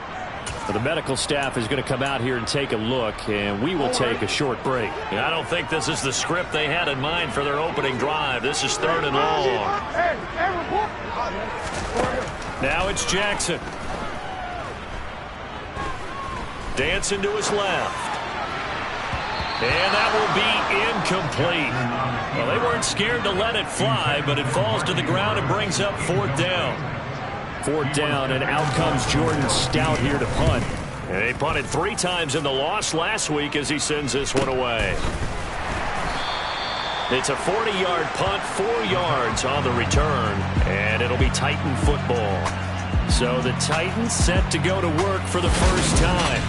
A: The medical staff is going to come out here and take a look, and we will take a short break. I don't think this is the script they had in mind for their opening drive. This is 3rd and long. Now it's Jackson. Dancing to his left. And that will be incomplete. Well, they weren't scared to let it fly, but it falls to the ground and brings up 4th down. 4th down, and out comes Jordan Stout here to punt. And they punted 3 times in the loss last week as he sends this one away. It's a 40-yard punt, 4 yards on the return, and it'll be Titan football. So the Titans set to go to work for the first time.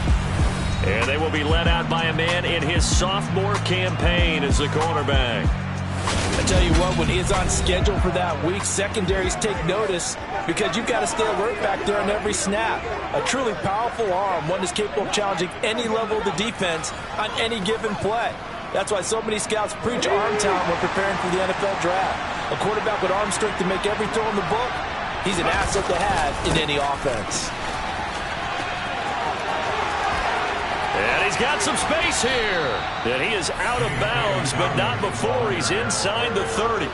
A: And they will be led out by a man in his sophomore campaign as the cornerback.
D: I tell you what, when he is on schedule for that week, secondaries take notice because you've got to stay alert back there on every snap. A truly powerful arm, one that's capable of challenging any level of the defense on any given play. That's why so many scouts preach arm talent when preparing for the NFL draft. A quarterback with arm strength to make every throw in the book, he's an asset to have in any offense.
A: And he's got some space here. And he is out of bounds, but not before he's inside the 30.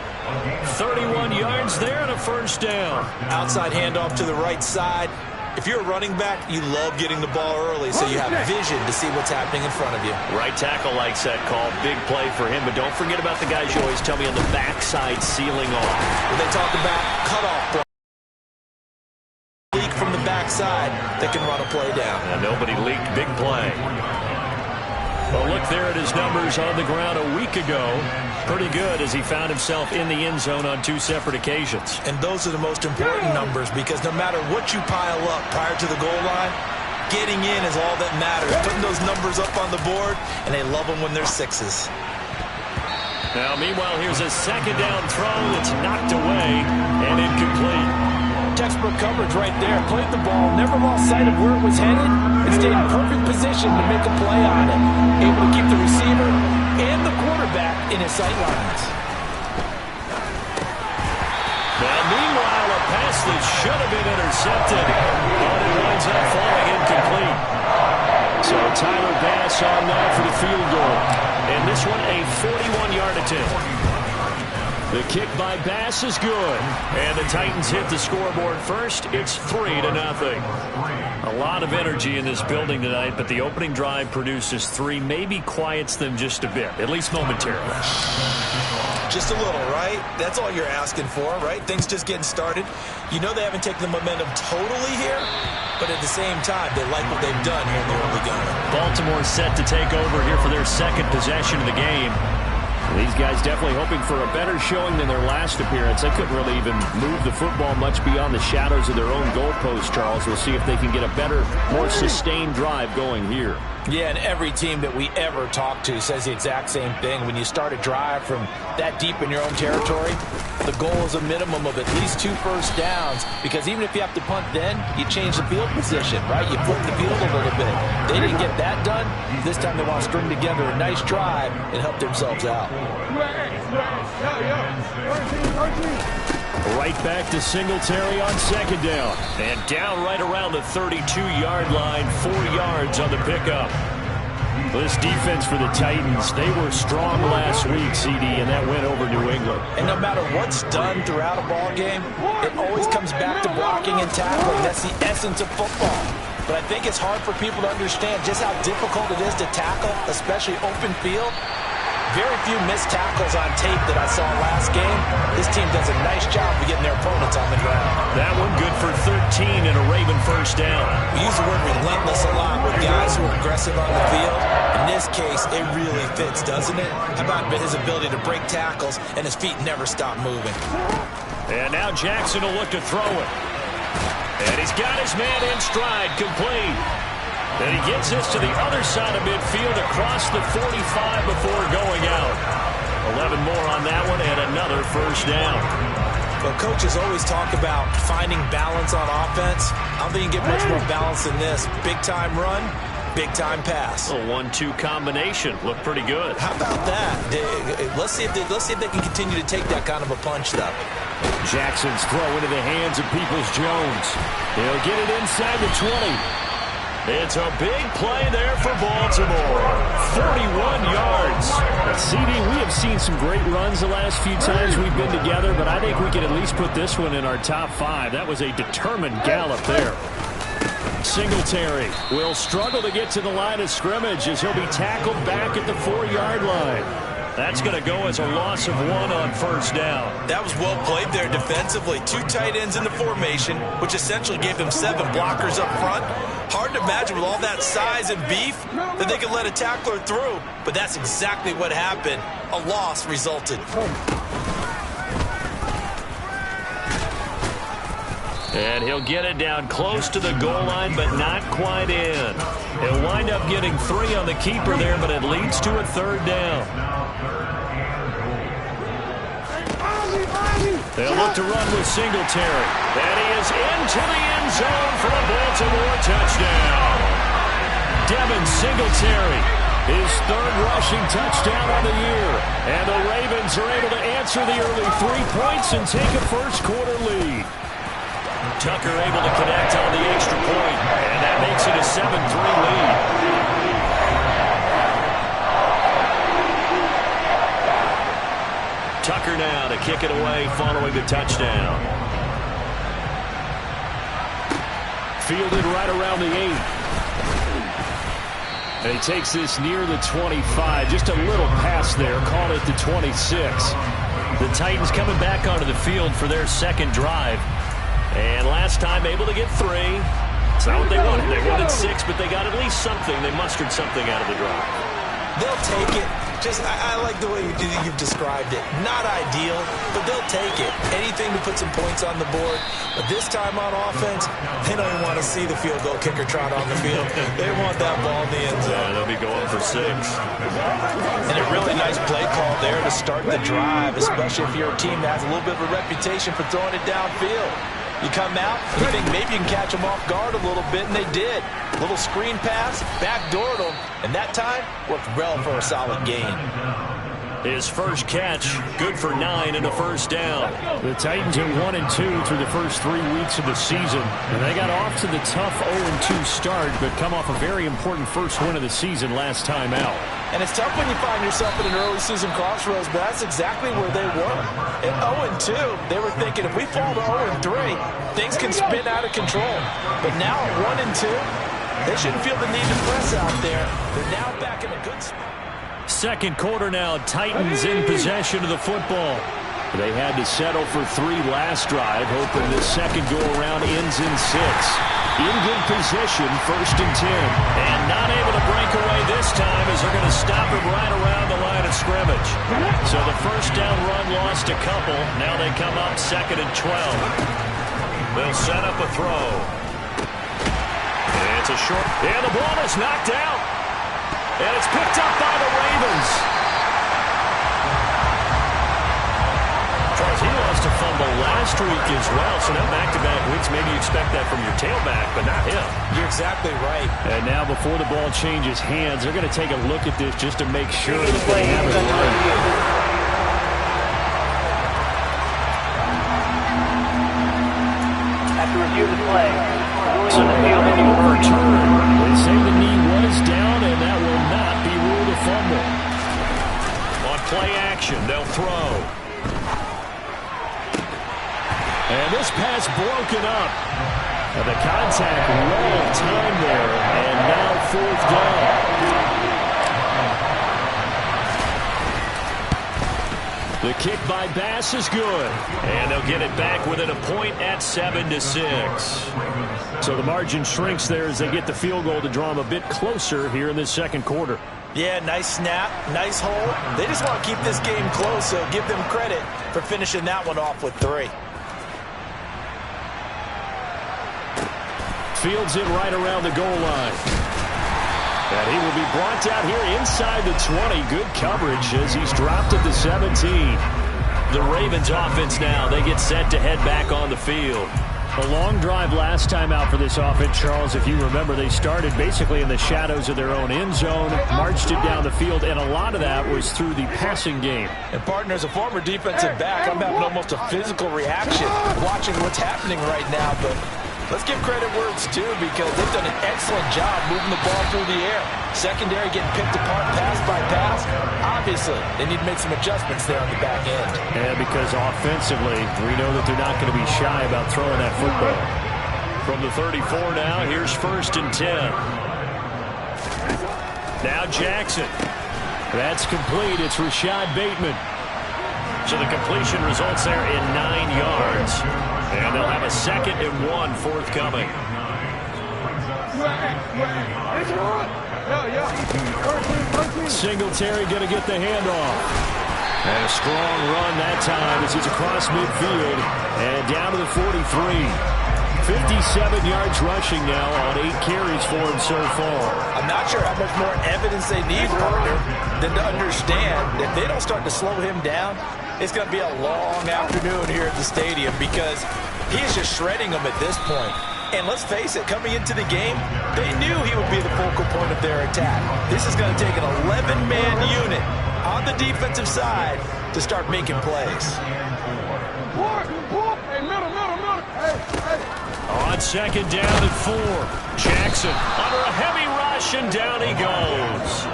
A: 31 yards there and a first down.
D: Outside handoff to the right side. If you're a running back, you love getting the ball early so you have vision to see what's happening in front of you.
A: Right tackle likes that call. Big play for him, but don't forget about the guys you always tell me on the backside sealing off.
D: When they talk about cutoff
B: backside that can run a play down.
A: And nobody leaked big play. Well, look there at his numbers on the ground a week ago. Pretty good as he found himself in the end zone on 2 separate occasions.
B: And those are the most important numbers because no matter what you pile up prior to the goal line, getting in is all that matters. Putting those numbers up on the board, and they love them when they're 6s.
A: Now, meanwhile, here's a second down throw that's knocked away and incomplete.
D: Textbook coverage right there. Played the ball, never lost sight of where it was headed, and stayed in perfect position to make a play on it. Able to keep the receiver and the quarterback in his sight lines.
A: Now, meanwhile, a pass that should have been intercepted, but it winds up falling incomplete. So Tyler Bass on now for the field goal. And this one a 41-yard attempt. The kick by Bass is good. And the Titans hit the scoreboard first. It's 3-0. A lot of energy in this building tonight, but the opening drive produces 3, maybe quiets them just a bit, at least momentarily.
B: Just a little, right? That's all you're asking for, right? Things just getting started. You know they haven't taken the momentum totally here, but at the same time, they like what they've done here in the early going.
A: Baltimore set to take over here for their second possession of the game. These guys definitely hoping for a better showing than their last appearance. They couldn't really even move the football much beyond the shadows of their own goalpost, Charles. We'll see if they can get a better, more sustained drive going here.
D: Yeah, and every team that we ever talk to says the exact same thing. When you start a drive from that deep in your own territory, the goal is a minimum of at least 2 first downs, because even if you have to punt then, you change the field position, right? You flip the field a little bit. They didn't get that done. This time they want to string together a nice drive and help themselves out.
A: Right back to Singletary on second down. And down right around the 32-yard line, 4 yards on the pickup. This defense for the Titans, they were strong last week, CD, and that went over New England.
B: And no matter what's done throughout a ball game, it always comes back to blocking and tackling. That's the essence of football. But I think it's hard for people to understand just how difficult it is to tackle, especially open field. Very few missed tackles on tape that I saw last game. This team does a nice job of getting their opponents on the ground.
A: That one good for 13 and a Raven first down.
B: We use the word relentless a lot with guys who are aggressive on the field. In this case, it really fits, doesn't it? How about his ability to break tackles and his feet never stop moving?
A: And now Jackson will look to throw it. And he's got his man in stride, complete. And he gets this to the other side of midfield across the 45 before going out. 11 more on that one and another first down.
B: Well, coaches always talk about finding balance on offense. I don't think you get much more balance than this. Big-time run, big-time pass.
A: A 1-2 combination. Looked pretty good.
B: How about that? Let's see if they can continue to take that kind of a punch, though.
A: Jackson's throw into the hands of Peoples-Jones. He'll get it inside the 20. It's a big play there for Baltimore. 41 yards. Now, CD, we have seen some great runs the last few times we've been together, but I think we can at least put this one in our top 5. That was a determined gallop there. Singletary will struggle to get to the line of scrimmage as he'll be tackled back at the 4-yard line. That's going to go as a loss of 1 on first down.
B: That was well played there defensively. 2 tight ends in the formation, which essentially gave them 7 blockers up front. Hard to imagine with all that size and beef that they could let a tackler through. But that's exactly what happened. A loss resulted.
A: And he'll get it down close to the goal line, but not quite in. He'll wind up getting 3 on the keeper there, but it leads to a 3rd down. They'll look to run with Singletary. And he is into the end zone for a Baltimore touchdown. Devin Singletary, his 3rd rushing touchdown on the year. And the Ravens are able to answer the early 3 points and take a first-quarter lead. Tucker able to connect on the extra point, and that makes it a 7-3 lead. Tucker now to kick it away following the touchdown. Fielded right around the 8. And he takes this near the 25. Just a little pass there. Called it the 26. The Titans coming back onto the field for their second drive. And last time able to get 3. It's not what they wanted. They wanted 6, but they got at least something. They mustered something out of the drive.
B: They'll take it. I like the way you've described it. Not ideal, but they'll take it. Anything to put some points on the board. But this time on offense, they don't even want to see the field goal kicker trot on the field. They want that ball in the end zone.
A: Yeah, they'll be going for 6.
B: And a really nice play call there to start the drive, especially if you're a team that has a little bit of a reputation for throwing it downfield. You come out, you think maybe you can catch them off guard a little bit, and they did. Little screen pass, backdoored them, and that time worked well for a solid gain.
A: His first catch, good for 9 and a first down.
I: The Titans are 1-2 through the first 3 weeks of the season. And they got off to the tough 0-2 start, but come off a very important first win of the season last time out.
B: And it's tough when you find yourself at an early season crossroads, but that's exactly where they were. At 0-2, they were thinking if we fall to 0-3, things can spin out of control. But now at 1-2, they shouldn't feel the need to press out there. They're now back in a good spot.
A: Second quarter now, Titans in possession of the football. They had to settle for 3 last drive, hoping this second go-around ends in 6. In good position, 1st and 10. And not able to break away this time as they're going to stop him right around the line of scrimmage. So the first down run lost a couple. Now they come up 2nd and 12. They'll set up a throw. And it's a short. And the ball is knocked out. And it's picked up by the Ravens. Charles, he lost a fumble last week as well, so now back-to-back weeks, maybe you expect that from your tailback, but not him.
B: You're exactly right.
I: And now before the ball changes hands, they're going to take a look at this just to make sure that they have it right.
C: After review of the play,
I: So return. They say the knee was down, and that will not be ruled a fumble.
A: On play action, they'll throw.
I: And this pass broken up. And the contact well timed there, and now 4th down.
A: The kick by Bass is good. And they'll get it back within a point at 7-6.
I: So the margin shrinks there as they get the field goal to draw them a bit closer here in this second quarter.
B: Yeah, nice snap, nice hold. They just want to keep this game close, so give them credit for finishing that one off with 3.
I: Fields in right around the goal line. And he will be brought down here inside the 20. Good coverage as he's dropped at the 17.
A: The Ravens offense now, they get set to head back on the field.
I: A long drive last time out for this offense, Charles. If you remember, they started basically in the shadows of their own end zone, marched it down the field, and a lot of that was through the passing game.
B: And, partner, as a former defensive back, I'm having almost a physical reaction watching what's happening right now. But let's give credit where it's due because they've done an excellent job moving the ball through the air. Secondary getting picked apart pass by pass. Obviously, they need to make some adjustments there on the back end.
I: Yeah, because offensively, we know that they're not going to be shy about throwing that football.
A: From the 34 now, here's 1st and 10. Now Jackson.
I: That's complete. It's Rashad Bateman.
A: So the completion results there in 9 yards. And they'll have a 2nd and 1 forthcoming.
I: Singletary going to get the handoff. And a strong run that time as he's across midfield and down to the 43. 57 yards rushing now on 8 carries for him so far.
B: I'm not sure how much more evidence they need, partner, than to understand that if they don't start to slow him down, it's going to be a long afternoon here at the stadium because he is just shredding them at this point. And let's face it, coming into the game, they knew he would be the focal point of their attack. This is going to take an 11-man unit on the defensive side to start making plays.
A: On 2nd down and 4. Jackson under a heavy rush, and down he goes.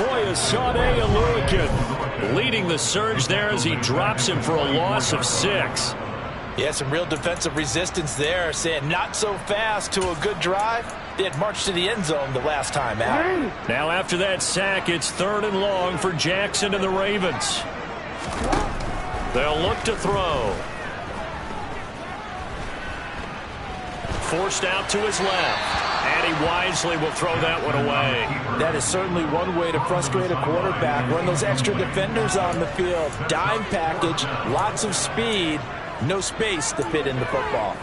I: Foyesade Oluokun
A: leading the surge there as he drops him for a loss of 6.
B: Yeah, some real defensive resistance there, saying not so fast to a good drive. They had marched to the end zone the last time out.
A: Now after that sack, it's 3rd and long for Jackson and the Ravens. They'll look to throw. forced out to his left. And he wisely will throw that one away.
B: That is certainly one way to frustrate a quarterback. Run those extra defenders on the field. Dime package, lots of speed, no space to fit in the football.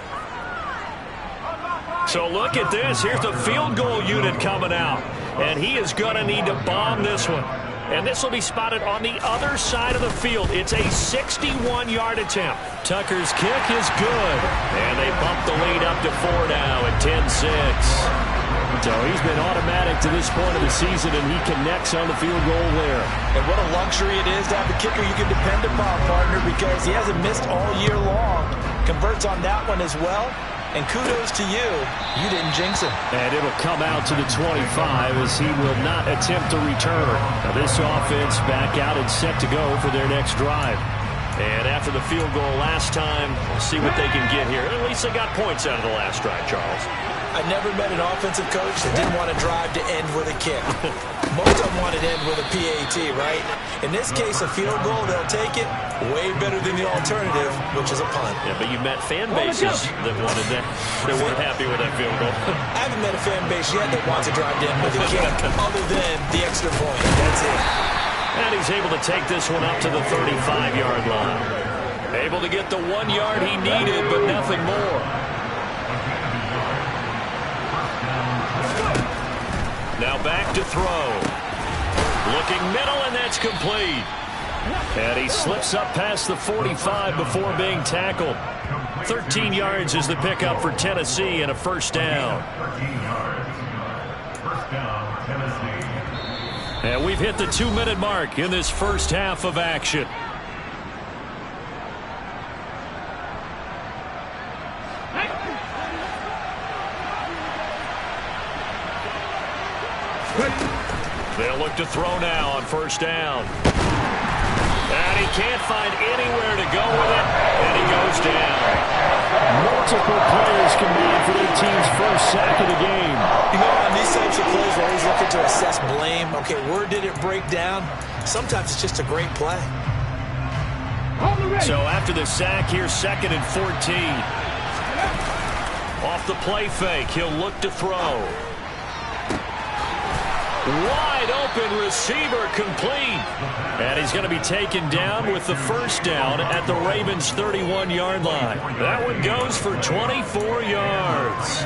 A: So look at this. Here's the field goal unit coming out. And he is going to need to bomb this one. And this will be spotted on the other side of the field. It's a 61-yard attempt. Tucker's kick is good. And they bump the lead up to 4 now at 10-6. So he's been automatic to this point of the season, and he connects on the field goal there.
B: And what a luxury it is to have a kicker you can depend upon, partner, because he hasn't missed all year long. Converts on that one as well. And kudos to you. You didn't jinx him.
A: And it'll come out to the 25 as he will not attempt to return. Now this offense back out and set to go for their next drive. And after the field goal last time, we'll see what they can get here. At least they got points out of the last drive, Charles.
B: I never met an offensive coach that didn't want to drive to end with a kick. Most of them wanted to end with a PAT, right? In this case, a field goal, they'll take it. Way better than the alternative, which is a punt.
A: Yeah, but you met fan bases that wanted that. They weren't happy with that field goal.
B: I haven't met a fan base yet that wants to drive to end with a kick other than the extra point. That's it.
A: And he's able to take this one up to the 35-yard line. Able to get the 1 yard he needed, but nothing more. Now back to throw. Looking middle, and that's complete. And he slips up past the 45 before being tackled. 13 yards is the pickup for Tennessee and a first down. And we've hit the 2-minute mark in this first half of action. They'll look to throw now on first down. And he can't find anywhere to go with it, and he goes down. Multiple players combined for their team's first sack of the game.
B: You know, on these types of plays, we're always looking to assess blame. Okay, where did it break down? Sometimes it's just a great play.
A: So after the sack, here's 2nd and 14. Off the play fake, he'll look to throw. Wide open receiver complete. And he's going to be taken down with the first down at the Ravens' 31-yard line. That one goes for 24 yards.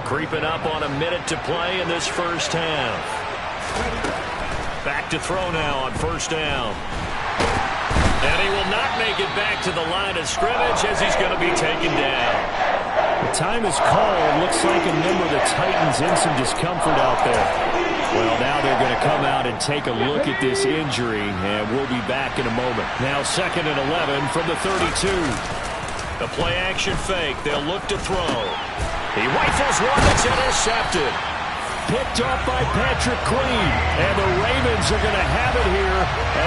A: Creeping up on a minute to play in this first half. Back to throw now on first down. And he will not make it back to the line of scrimmage as he's going to be taken down. The time is called. Looks like a member of the Titans in some discomfort out there. Well, now they're going to come out and take a look at this injury, and we'll be back in a moment. Now 2nd and 11 from the 32. The play-action fake. They'll look to throw. He rifles one that's intercepted. Picked off by Patrick Queen. And the Ravens are going to have it here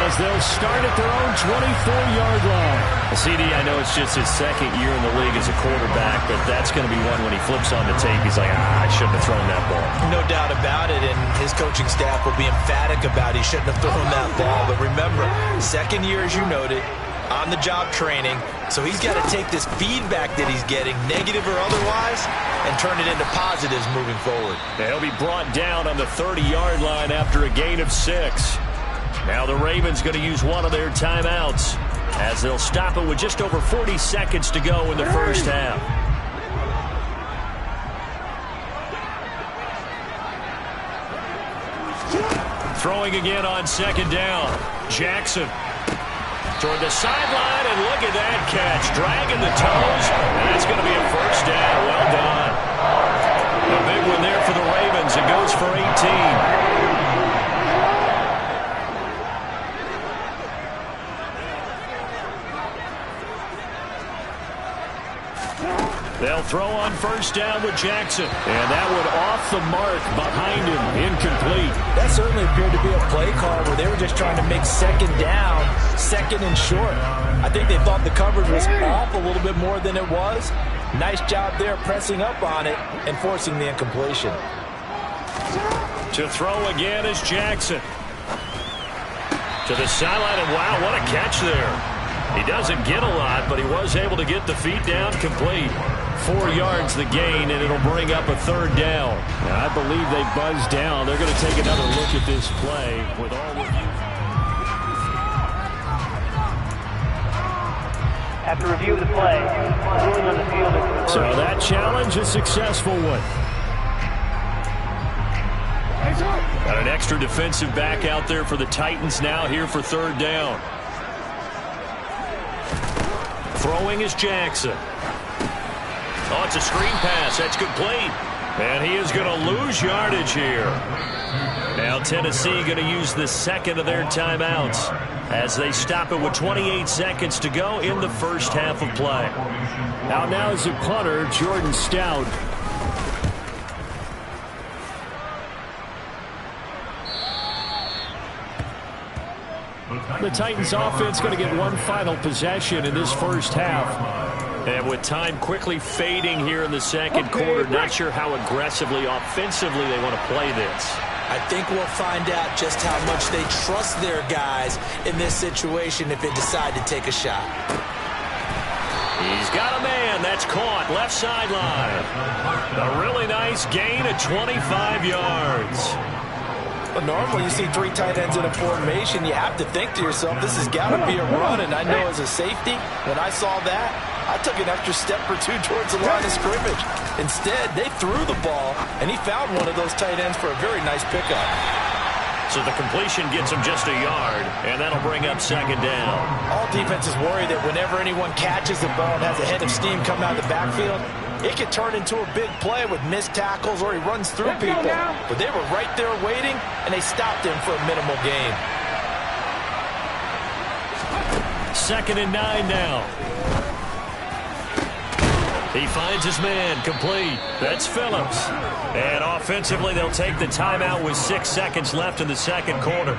A: as they'll start at their own 24-yard line. CD, I know it's just his second year in the league as a quarterback, but that's going to be one when he flips on the tape. He's like, I shouldn't have thrown that ball.
B: No doubt about it, and his coaching staff will be emphatic about he shouldn't have thrown that ball. But remember, second year, as you noted, on-the-job training, so he's got to take this feedback that he's getting, negative or otherwise, and turn it into positives moving forward.
A: He'll be brought down on the 30-yard line after a gain of 6. Now the Ravens going to use one of their timeouts as they'll stop it with just over 40 seconds to go in the first half. Throwing again on 2nd down. Jackson toward the sideline, and look at that catch. Dragging the toes, and that's going to be a first down. Well done. A big one there for the Ravens. It goes for 18. They'll throw on first down with Jackson. And that one off the mark behind him. Incomplete.
B: That certainly appeared to be a play call where they were just trying to make 2nd down, 2nd and short. I think they thought the coverage was off a little bit more than it was. Nice job there pressing up on it and forcing the incompletion.
A: To throw again is Jackson. To the sideline, and wow, what a catch there. He doesn't get a lot, but he was able to get the feet down complete.
I: 4 yards the gain, and it'll bring up a 3rd down. Now, I believe they buzzed down. They're going to take another look at this play with all review.
C: After review of the play, ruling on the field is reversed.
I: So that challenge, a successful one. Got an extra defensive back out there for the Titans now here for 3rd down. Throwing is Jackson. Oh, it's a screen pass. That's complete. And he is going to lose yardage here. Now Tennessee going to use the second of their timeouts as they stop it with 28 seconds to go in the first half of play. Out now is the punter, Jordan Stout. The Titans offense going to get one final possession in this first half. And with time quickly fading here in the second quarter, not sure how aggressively, offensively they want to play this.
B: I think we'll find out just how much they trust their guys in this situation if they decide to take a shot.
I: He's got a man. That's caught. Left sideline. A really nice gain of 25 yards.
B: But normally you see 3 tight ends in a formation, you have to think to yourself, this has got to be a run. And I know as a safety, when I saw that, I took an extra step or 2 towards the line of scrimmage. Instead, they threw the ball, and he found one of those tight ends for a very nice pickup.
I: So the completion gets him just a yard, and that'll bring up 2nd down.
B: All defenses worry that whenever anyone catches the ball and has a head of steam coming out of the backfield, it could turn into a big play with missed tackles or he runs through people. But they were right there waiting, and they stopped him for a minimal gain.
I: 2nd and 9 now. He finds his man, complete. That's Phillips. And offensively, they'll take the timeout with 6 seconds left in the second quarter.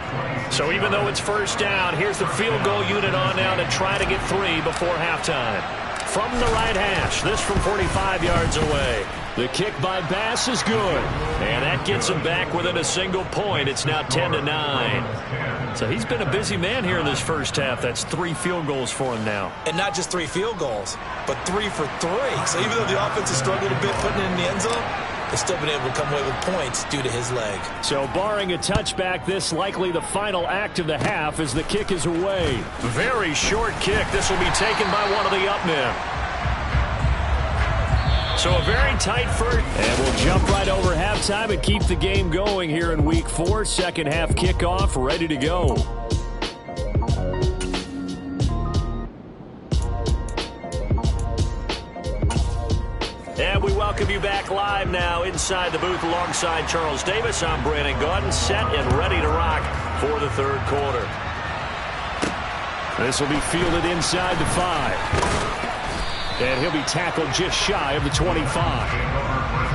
I: So even though it's 1st down, here's the field goal unit on now to try to get 3 before halftime. From the right hash, this from 45 yards away. The kick by Bass is good. And that gets him back within a single point. It's now 10-9. So he's been a busy man here in this first half. That's 3 field goals for him now.
B: And not just 3 field goals, but 3 for 3. So even though the offense has struggled a bit putting it in the end zone, they've still been able to come away with points due to his leg.
I: So barring a touchback, this likely the final act of the half as the kick is away. Very short kick. This will be taken by one of the up men. So a very tight first. And we'll jump right over halftime and keep the game going here in Week 4. Second half kickoff ready to go. And we welcome you back live now inside the booth alongside Charles Davis. I'm Brandon Gaudin, set and ready to rock for the 3rd quarter. This will be fielded inside the 5. And he'll be tackled just shy of the 25.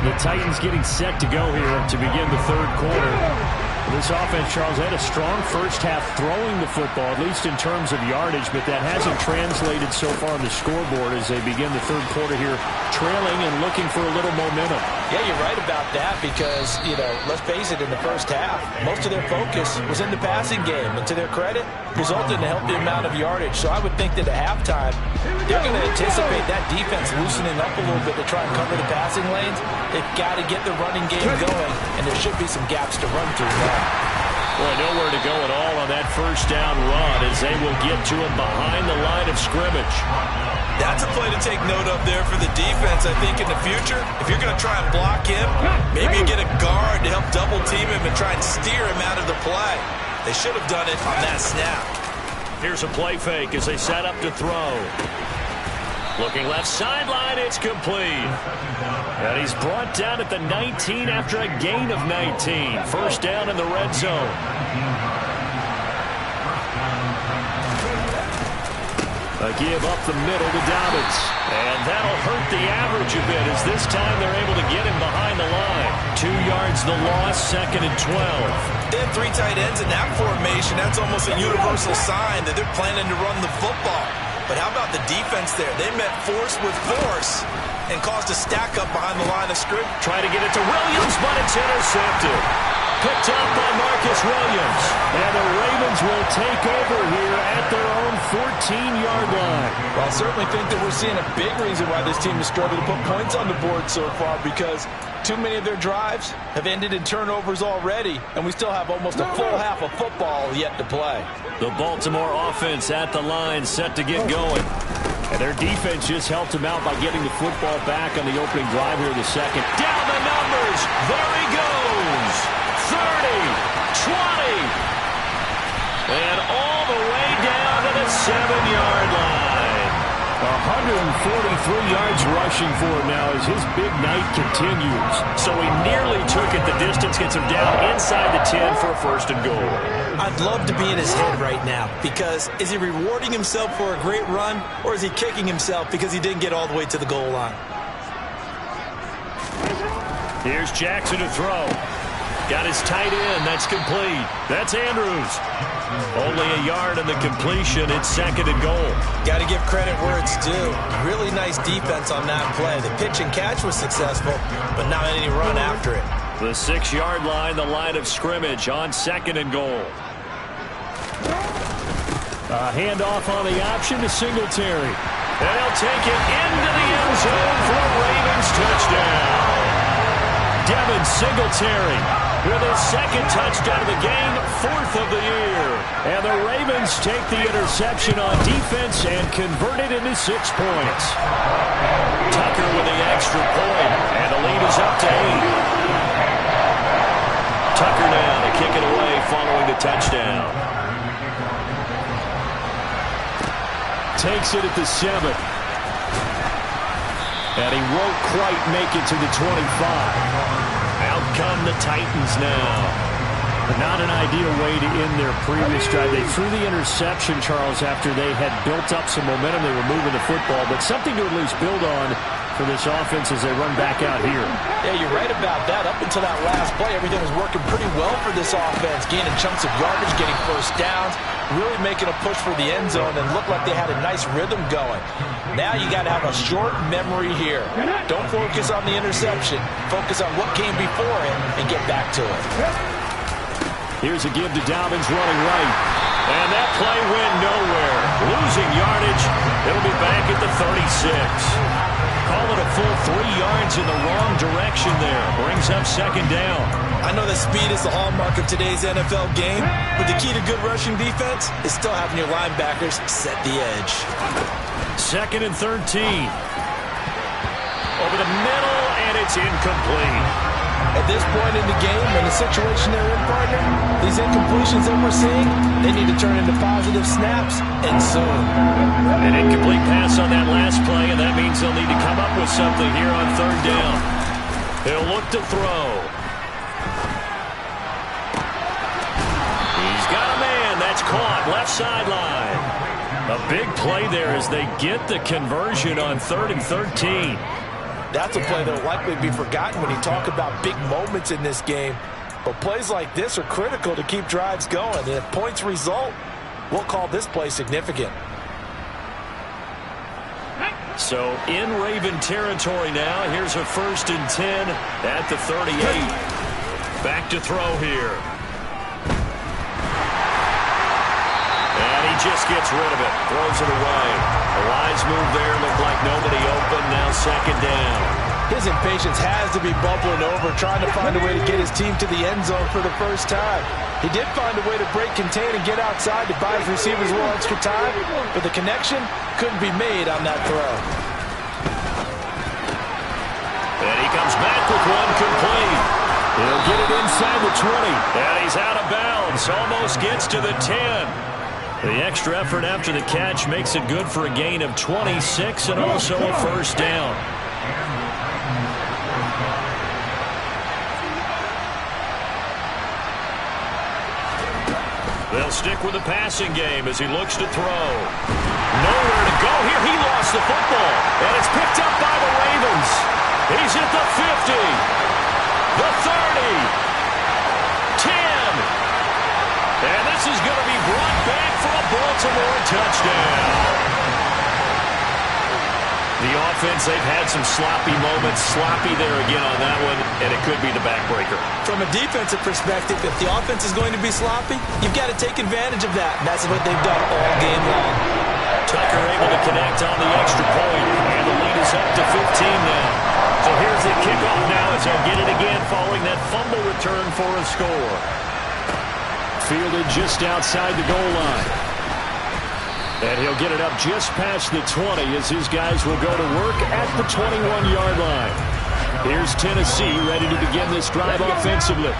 I: The Titans getting set to go here to begin the 3rd quarter. This offense, Charles, had a strong first half throwing the football, at least in terms of yardage, but that hasn't translated so far on the scoreboard as they begin the 3rd quarter here, trailing and looking for a little momentum.
B: Yeah, you're right about that because, let's face it, in the first half, most of their focus was in the passing game. And to their credit, resulted in a healthy amount of yardage. So I would think that at halftime, they're going to anticipate that defense loosening up a little bit to try and cover the passing lanes. They've got to get the running game going, and there should be some gaps to run through now.
I: Boy, nowhere to go at all on that first down run as they will get to him behind the line of scrimmage.
B: That's a play to take note of there for the defense, I think, in the future. If you're going to try and block him, maybe you get a guard to help double team him and try and steer him out of the play. They should have done it on that snap.
I: Here's a play fake as they set up to throw. Looking left sideline, it's complete. And he's brought down at the 19 after a gain of 19. First down in the red zone. A give up the middle to Dobbins. And that'll hurt the average a bit as this time they're able to get him behind the line. 2 yards the loss, 2nd and 12.
B: They have 3 tight ends in that formation. That's almost a universal sign that they're planning to run the football. But how about the defense there? They met force with force and caused a stack up behind the line of scrimmage.
I: Trying to get it to Williams, but it's intercepted. Picked up by Marcus Williams. And the Ravens will take over here at their own 14-yard line.
D: Well, I certainly think that we're seeing a big reason why this team has struggled to put points on the board so far, because too many of their drives have ended in turnovers already, and we still have almost a full half of football yet to play.
I: The Baltimore offense at the line, set to get going. And their defense just helped him out by getting the football back on the opening drive here in the second. Down the numbers. There he goes. 30, 20, and all the way down to the 7-yard line. 143 yards rushing for him now as his big night continues.
A: So he nearly took it the distance, gets him down inside the 10 for a first and goal.
B: I'd love to be in his head right now, because is he rewarding himself for a great run, or is he kicking himself because he didn't get all the way to the goal line?
A: Here's Jackson to throw. Got his tight end. That's complete. That's Andrews. Only a yard on the completion. It's second and goal.
B: Got to give credit where it's due. Really nice defense on that play. The pitch and catch was successful, but not any run after it.
A: The 6-yard line, the line of scrimmage on second and goal.
I: A handoff on the option to Singletary.
A: And he'll take it into the end zone for a Ravens touchdown. Devin Singletary with his second touchdown of the game, 4th of the year.
I: And the Ravens take the interception on defense and convert it into 6 points.
A: Tucker with the extra point, and the lead is up to 8. Tucker now to kick it away following the touchdown.
I: Takes it at the 7. And he won't quite make it to the 25.
A: Out come the Titans now.
I: Not an ideal way to end their previous drive. They threw the interception, Charles, after they had built up some momentum. They were moving the football, but something to at least build on for this offense as they run back out here.
D: Yeah, you're right about that. Up until that last play, everything was working pretty well for this offense, gaining chunks of yardage, getting first downs, really making a push for the end zone, and looked like they had a nice rhythm going. Now you got to have a short memory here. Don't focus on the interception. Focus on what came before it and get back to it.
I: Here's a give to Dobbins running right.
A: And that play went nowhere. Losing yardage. It'll be back at the 36. Call it a full 3 yards in the wrong direction there. Brings up second down.
B: I know that speed is the hallmark of today's NFL game, but the key to good rushing defense is still having your linebackers set the edge.
A: Second and 13. Over the middle, and it's incomplete.
D: At this point in the game, in the situation they're in, partner, these incompletions that we're seeing, they need to turn into positive snaps, and soon.
A: An incomplete pass on that last play, and that means they'll need to come up with something here on third down. He'll look to throw. He's got a man. That's caught. Left sideline. A big play there as they get the conversion on 3rd and 13.
D: That's a play that will likely be forgotten when you talk about big moments in this game. But plays like this are critical to keep drives going. And if points result, we'll call this play significant.
A: So in Raven territory now. Here's a 1st and 10 at the 38. Back to throw here. And he just gets rid of it. Throws it away. A wise move there. Looked like nobody open. Now second down.
D: His impatience has to be bubbling over, trying to find a way to get his team to the end zone for the first time. He did find a way to break contain and get outside to buy his receivers a little extra time, but the connection couldn't be made on that throw.
A: And he comes back with one complete.
I: He'll get it inside the 20.
A: And he's out of bounds. Almost gets to the 10. The extra effort after the catch makes it good for a gain of 26 and also a first down. They'll stick with the passing game as he looks to throw. Nowhere to go here. He lost the football. And it's picked up by the Ravens. He's at the 50. The 30. 10. And this is going to be brought back for a Baltimore touchdown. The offense, they've had some sloppy moments. Sloppy there again on that one. And it could be the backbreaker.
B: From a defensive perspective, if the offense is going to be sloppy, you've got to take advantage of that. And that's what they've done all game long.
A: Tucker able to connect on the extra point, and the lead is up to 15 now. So here's the kickoff now as they'll get it again following that fumble return for a score. Fielded just outside the goal line. And he'll get it up just past the 20 as his guys will go to work at the 21-yard line. Here's Tennessee ready to begin this drive offensively.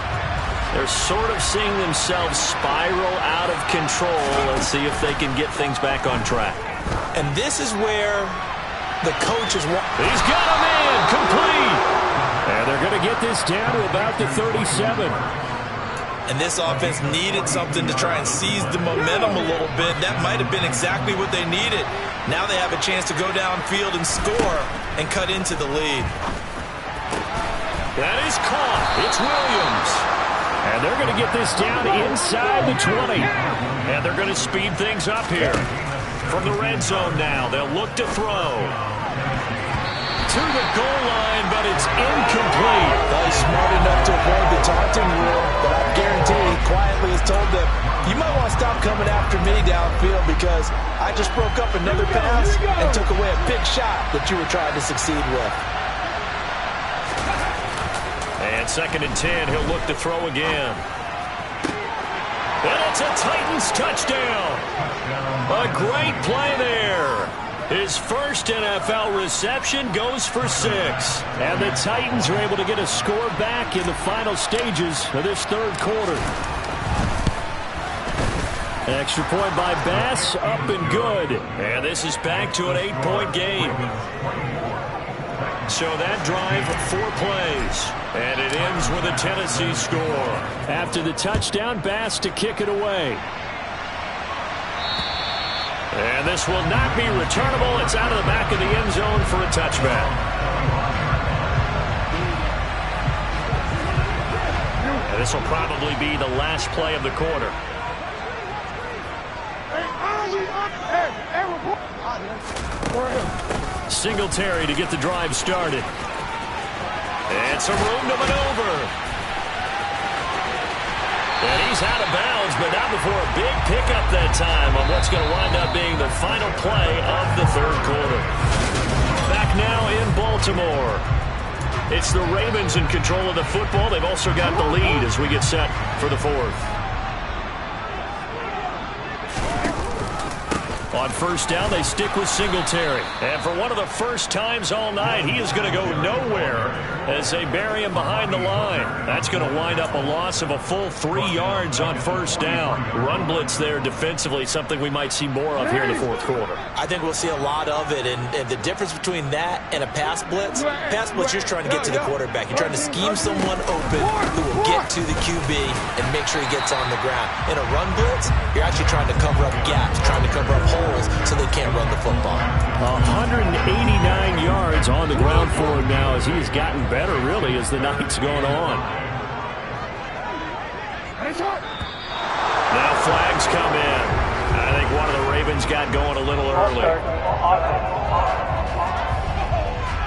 I: They're sort of seeing themselves spiral out of control. Let's see if they can get things back on track.
B: And this is where the coach is...
A: He's got a man complete. And they're going to get this down to about the 37.
B: And this offense needed something to try and seize the momentum a little bit. That might have been exactly what they needed. Now they have a chance to go downfield and score and cut into the lead.
A: That is caught. It's Williams. And they're going to get this down inside the 20. And they're going to speed things up here. From the red zone now, they'll look to throw. To the goal line, but it's incomplete.
B: Well, he's smart enough to avoid the taunting rule, but I guarantee he quietly has told them, you might want to stop coming after me downfield because I just broke up another pass and took away a big shot that you were trying to succeed with.
A: And 2nd and 10, he'll look to throw again. And it's a Titans touchdown. A great play there. His first NFL reception goes for 6. And the Titans are able to get a score back in the final stages of this third quarter. Extra point by Bass, up and good. And this is back to an 8-point game. So that drive, 4 plays. And it ends with a Tennessee score. After the touchdown, Bass to kick it away. And this will not be returnable. It's out of the back of the end zone for a touchback. And this will probably be the last play of the quarter. Singletary to get the drive started. And some room to maneuver. And he's out of bounds, but not before a big pickup that time on what's going to wind up being the final play of the third quarter. Back now in Baltimore. It's the Ravens in control of the football. They've also got the lead as we get set for the fourth. On first down, they stick with Singletary. And for one of the first times all night, he is going to go nowhere as they bury him behind the line. That's going to wind up a loss of a full 3 yards on first down. Run blitz there defensively, something we might see more of here in the fourth quarter.
B: I think we'll see a lot of it. And the difference between that and a pass blitz, you're trying to get to the quarterback. You're trying to scheme someone open who will get to the QB and make sure he gets on the ground. In a run blitz, you're actually trying to cover up gaps, trying to cover up holes so they can't run the football.
A: 189 yards on the ground for him now as he's gotten better, really, as the night's going on. Now flags come in. I think one of the Ravens got going a little early.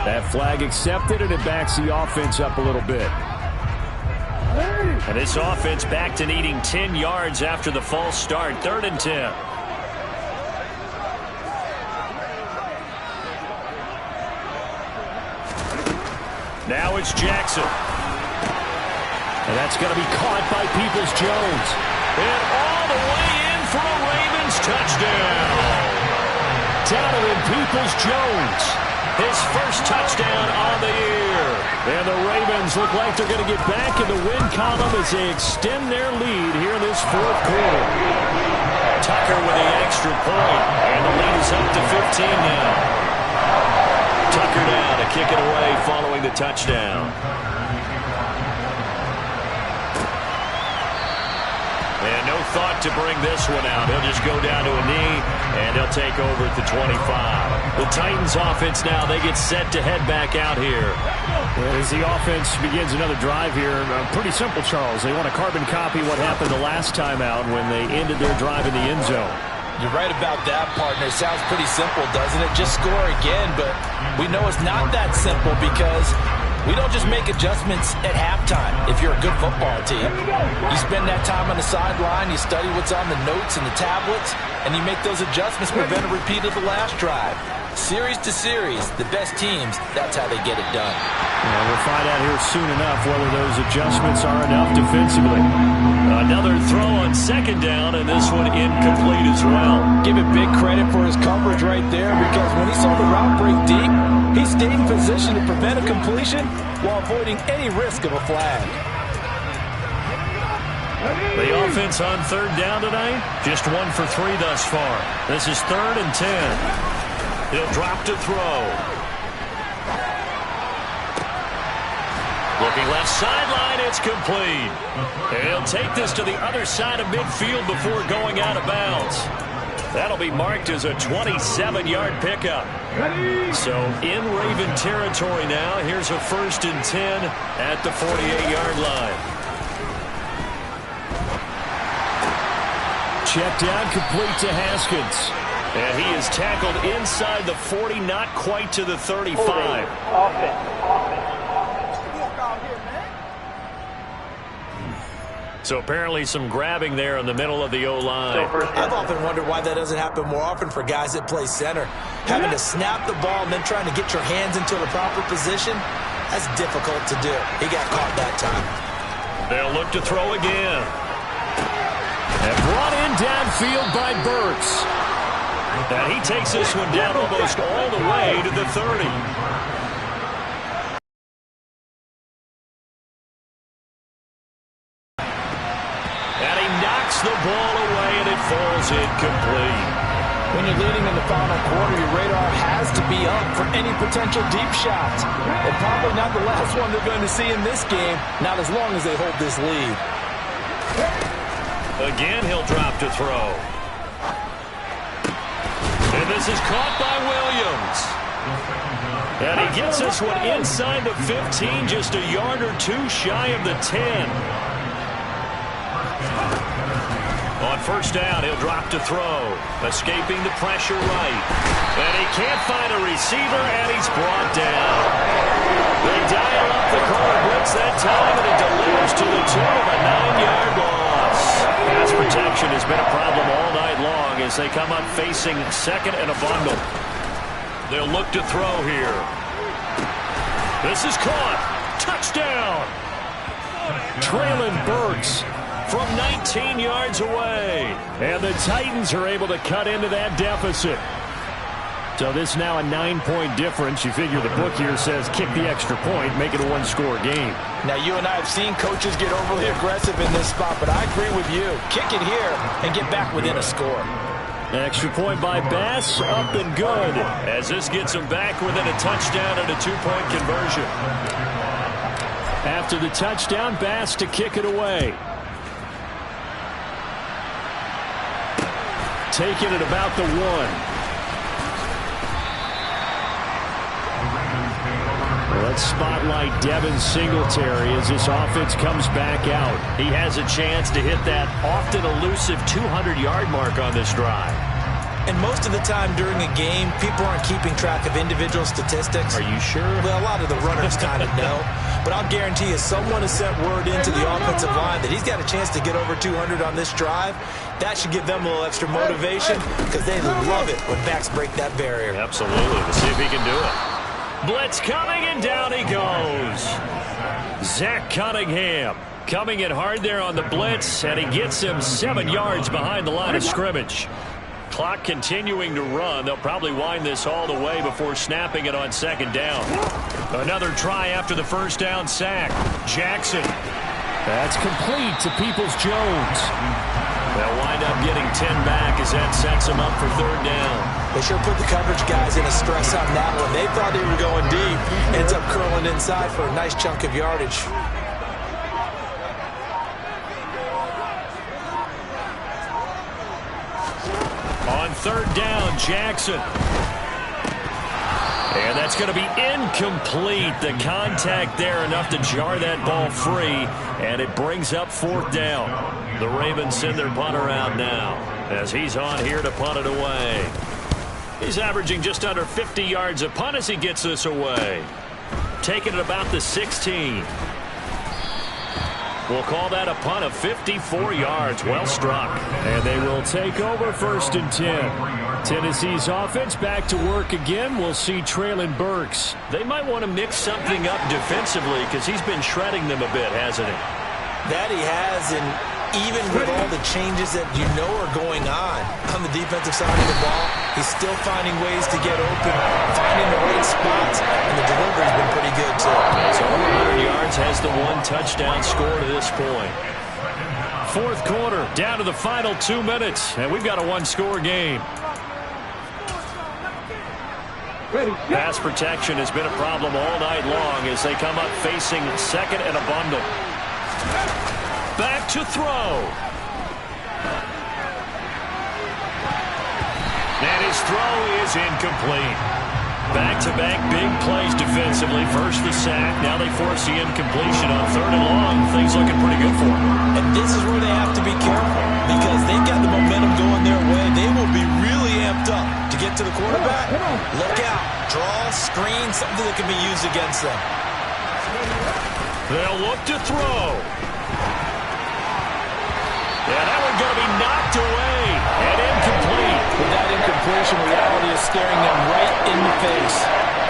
A: That flag accepted, and it backs the offense up a little bit. And this offense back to needing 10 yards after the false start. 3rd and 10. Now it's Jackson. And that's going to be caught by Peoples-Jones. And all the way in for a Ravens touchdown. Donovan Peoples-Jones. His first touchdown on the year. And the Ravens look like they're going to get back in the win column as they extend their lead here in this fourth quarter. Tucker with the extra point. And the lead is up to 15 now. Tucker now to kick it away following the touchdown. And no thought to bring this one out. He'll just go down to a knee, and he'll take over at the 25. The Titans offense now, they get set to head back out here. As the offense begins another drive here, pretty simple, Charles. They want to carbon copy what happened the last time out when they ended their drive in the end zone.
B: You're right about that, partner. It sounds pretty simple, doesn't it? Just score again, but we know it's not that simple because We don't just make adjustments at halftime if you're a good football team. You spend that time on the sideline, you study what's on the notes and the tablets, and you make those adjustments to prevent a repeat of the last drive. Series to series, the best teams, that's how they get it done.
I: Yeah, we'll find out here soon enough whether those adjustments are enough defensively. Another throw on second down, and this one incomplete as well.
B: Give it big credit for his coverage right there, because when he saw the route break deep, he stayed in position to prevent a completion while avoiding any risk of a flag.
I: The offense on third down tonight, just 1 for 3 thus far. This is 3rd and 10. He'll drop to throw. Looking left sideline, it's complete. He'll take this to the other side of midfield before going out of bounds. That'll be marked as a 27-yard pickup. So in Raven territory now, here's a 1st and 10 at the 48-yard line. Check down, complete to Haskins. And he is tackled inside the 40, not quite to the 35. So apparently some grabbing there in the middle of the O-line.
B: I've often wondered why that doesn't happen more often for guys that play center. Having to snap the ball and then trying to get your hands into the proper position, that's difficult to do. He got caught that time.
I: They'll look to throw again. And brought in downfield by Burks. And he takes this one down almost all the way to the 30. And he knocks the ball away, and it falls incomplete.
B: When you're leading in the final quarter, your radar has to be up for any potential deep shots. And probably not the last one they're going to see in this game, not as long as they hold this lead.
I: Again, he'll drop to throw. And this is caught by Williams. And he gets this one inside the 15, just a yard or 2 shy of the 10. On first down, he'll drop to throw. Escaping the pressure right. And he can't find a receiver, and he's brought down. They dial up the corner blitz that time, and it delivers to the tune of a 9-yard loss. Pass protection has been a problem all night long as they come up facing second and a bundle. They'll look to throw here. This is caught. Touchdown. Traylon Burks from 19 yards away. And the Titans are able to cut into that deficit. So this is now a 9-point difference. You figure the book here says kick the extra point, make it a 1-score game.
B: Now, you and I have seen coaches get overly aggressive in this spot, but I agree with you. Kick it here and get back within a score.
I: Extra point by Bass, up and good, as this gets him back within a touchdown and a 2-point conversion. After the touchdown, Bass to kick it away. Taking it about the 1. Let's spotlight Devin Singletary as this offense comes back out. He has a chance to hit that often elusive 200-yard mark on this drive.
B: And most of the time during a game, people aren't keeping track of individual statistics.
I: Are you sure?
B: Well, a lot of the runners kind of know. But I'll guarantee you someone has sent word into the offensive line that he's got a chance to get over 200 on this drive. That should give them a little extra motivation because they love it when backs break that barrier.
I: Absolutely. We'll see if he can do it. Blitz coming, and down he goes. Zach Cunningham coming in hard there on the blitz, and he gets him 7 yards behind the line of scrimmage. Clock continuing to run. They'll probably wind this all the way before snapping it on second down. Another try after the first down sack. Jackson. That's complete to Peoples-Jones. They'll wind up getting 10 back as that sets them up for third down.
B: They sure put the coverage guys in a stress on that one. They thought they were going deep. Ends up curling inside for a nice chunk of yardage.
I: On third down, Jackson. And that's going to be incomplete. The contact there enough to jar that ball free, and it brings up fourth down. The Ravens send their punter out now as he's on here to punt it away. He's averaging just under 50 yards a punt as he gets this away.
A: taken at about the 16. We'll call that a punt of 54 yards. Well struck.
I: And they will take over 1st and 10. Tennessee's offense back to work again. We'll see Treylon Burks.
A: They might want to mix something up defensively because he's been shredding them a bit, hasn't he?
B: That he has, and even with all the changes that you know are going on the defensive side of the ball, he's still finding ways to get open, finding the right spots, and the delivery's been pretty good too.
A: So 100 yards, has the 1 touchdown score to this point.
I: 4th quarter, down to the final 2 minutes, and we've got a 1-score game.
A: Pass protection has been a problem all night long as they come up facing 2nd and a bundle. Back to throw. And his throw is incomplete. Back-to-back big plays defensively. First the sack, now they force the incompletion on 3rd and long. Things looking pretty good for them.
B: And this is where they have to be careful because they've got the momentum going their way. They will be really amped up to get to the quarterback. Look out. Draw, screen, something that can be used against them.
A: They'll look to throw. Yeah, that one's going to be knocked away and incomplete.
B: With that incompletion, reality is staring them right in the face.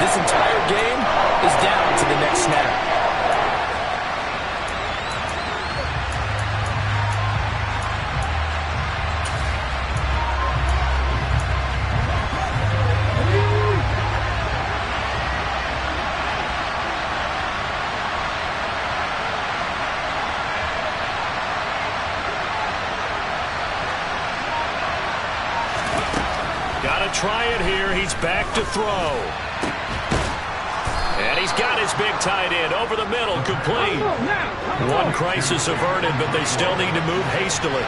B: This entire game is down to the next snap.
A: Try it here. He's back to throw. And he's got his big tight end over the middle, complete. One crisis averted, but they still need to move hastily.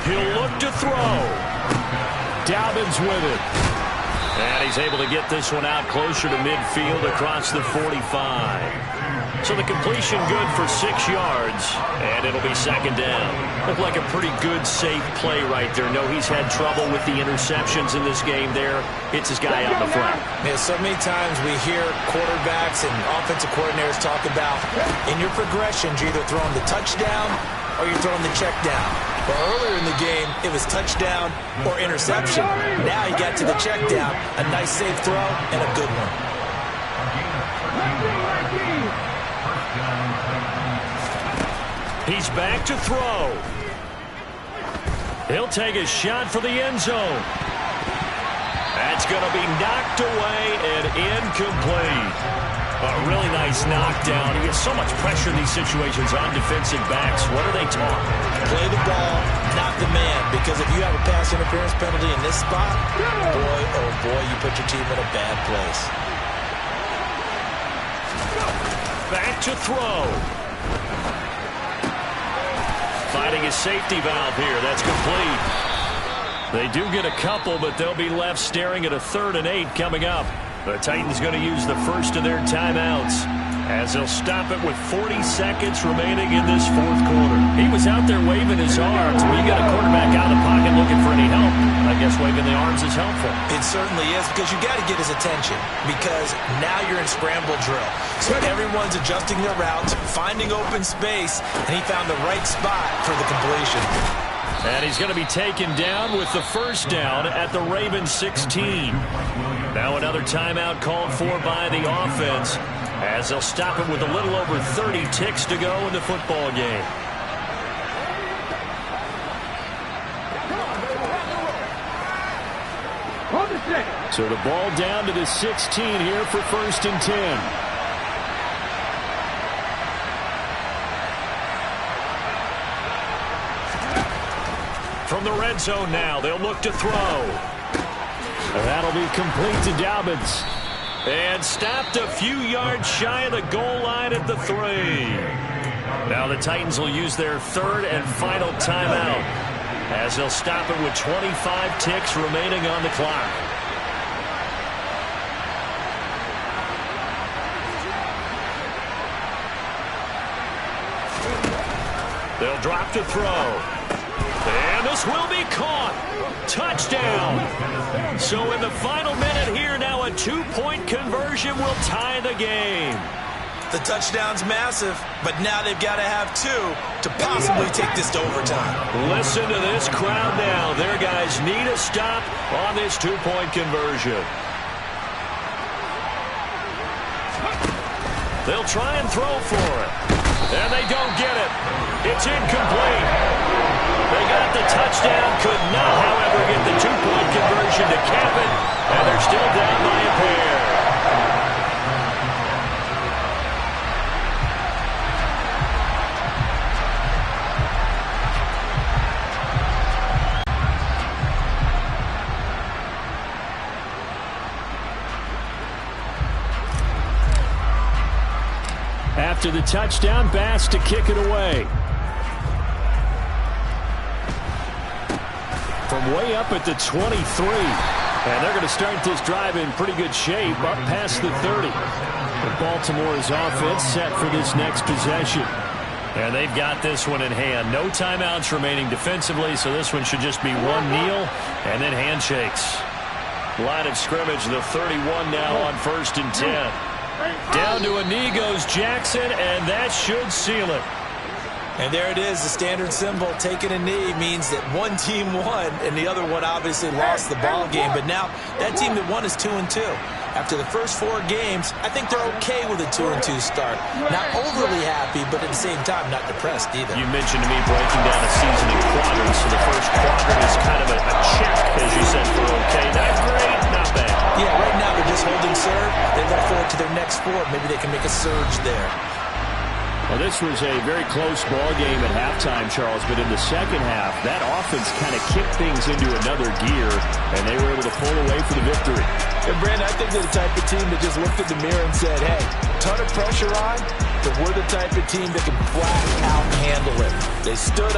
A: He'll look to throw.
I: Dobbins with it.
A: And he's able to get this one out closer to midfield across the 45. So the completion good for 6 yards, and it'll be 2nd down. Looked like a pretty good, safe play right there. No, he's had trouble with the interceptions in this game there. Hits his guy out in the flat.
B: Yeah, so many times we hear quarterbacks and offensive coordinators talk about in your progressions, you're either throwing the touchdown or you're throwing the check down. But earlier in the game, it was touchdown or interception. Now he got to the check down. A nice, safe throw and a good one.
A: He's back to throw. He'll take a shot for the end zone. That's going to be knocked away and incomplete. A really nice knockdown. He gets so much pressure in these situations on defensive backs. What are they taught?
B: Play the ball, not the man. Because if you have a pass interference penalty in this spot, boy, oh boy, you put your team in a bad place.
A: Back to throw. Finding his safety valve here. That's complete. They do get a couple, but they'll be left staring at a 3rd and 8 coming up. The Titans going to use the first of their timeouts as they'll stop it with 40 seconds remaining in this 4th quarter. He was out there waving his arms. When you got a quarterback out of the pocket looking for any help, I guess waving the arms is helpful.
B: It certainly is, because you got to get his attention, because now you're in scramble drill. So everyone's adjusting their routes, finding open space, and he found the right spot for the completion.
A: And he's going to be taken down with the 1st down at the Ravens 16. Now another timeout called for by the offense as they'll stop it with a little over 30 ticks to go in the football game.
I: So the ball down to the 16 here for 1st and 10.
A: From the red zone now, they'll look to throw.
I: That'll be complete to Dobbins.
A: And stopped a few yards shy of the goal line at the 3. Now the Titans will use their 3rd and final timeout as they'll stop it with 25 ticks remaining on the clock. They'll drop to throw.
I: And this will be caught. Touchdown. So in the final minute here, now a 2-point conversion will tie the game.
B: The touchdown's massive, but now they've got to have 2 to possibly take this to overtime.
I: Listen to this crowd now. Their guys need a stop on this 2-point conversion. They'll try and throw for it. And they don't get it. It's incomplete. They got the touchdown, could not, however, get the 2-point conversion to cap it, and they're still down by a pair. After the touchdown, Bass to kick it away. From way up at the 23. And they're going to start this drive in pretty good shape, up past the 30. But Baltimore's offense set for this next possession. And they've got this one in hand. No timeouts remaining defensively, so this one should just be one kneel and then handshakes. Line of scrimmage, the 31 now on 1st and 10. Down to a knee goes Jackson, and that should seal it.
B: And there it is, the standard symbol. Taking a knee means that one team won, and the other one obviously lost the ball game. But now that team that won is 2-2. After the first 4 games, I think they're okay with a 2-2 start. Not overly happy, but at the same time, not depressed either.
I: You mentioned to me breaking down a season in quadrants, so the first quadrant is kind of a check, as you said, for okay. Not great, not bad.
B: Yeah, right now they're just holding serve. They look forward to their next 4. Maybe they can make a surge there.
I: Well, this was a very close ball game at halftime, Charles, but in the second half, that offense kind of kicked things into another gear, and they were able to pull away for the victory.
B: And, Brandon, I think they're the type of team that just looked in the mirror and said, hey, ton of pressure on, but we're the type of team that can flat out handle it. They stood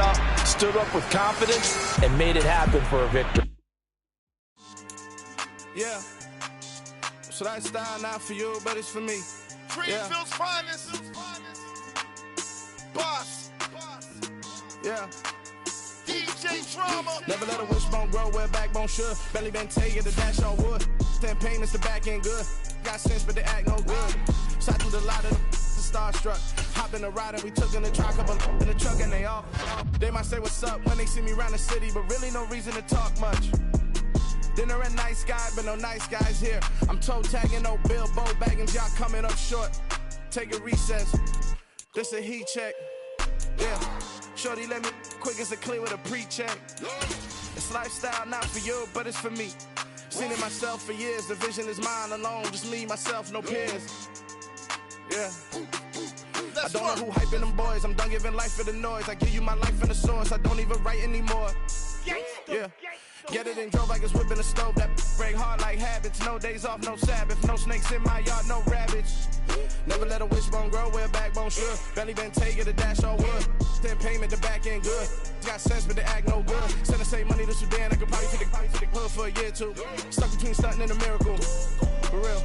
B: up with confidence, and made it happen for a victory.
E: Yeah. So that style not for you, but it's for me.
G: Greenfield's finest. Boss.
E: Yeah.
G: DJ Drama.
E: Never let a wishbone grow where backbone should. Belly been taking the dash on wood. Then payments the back end good. Got sense, but they act no good. So I threw the lot of them starstruck. Hop in the ride and we took in the truck up in the truck and they all. They might say what's up when they see me around the city, but really no reason to talk much. Dinner a nice guy, but no nice guys here. I'm toe tagging, no Bilbo bagging, y'all coming up short. Take a recess. This a heat check. Yeah. Shorty let me quick as a clear with a pre-check. It's lifestyle not for you, but it's for me. Seen it myself for years. The vision is mine alone. Just me, myself, no peers. Yeah. I don't know who hyping them boys. I'm done giving life for the noise. I give you my life in the source. I don't even write anymore. Yeah. Get it and drove like it's whipping a stove. That break hard like habits. No days off, no Sabbath. No snakes in my yard, no rabbits. Never let a wishbone grow where backbone should. Belly been taking the dash on wood. Then payment the back end good. Got sense but they act no good. Send the same money to Sudan. I could probably take the hood for a year or two. Stuck between stunting and a miracle. For real.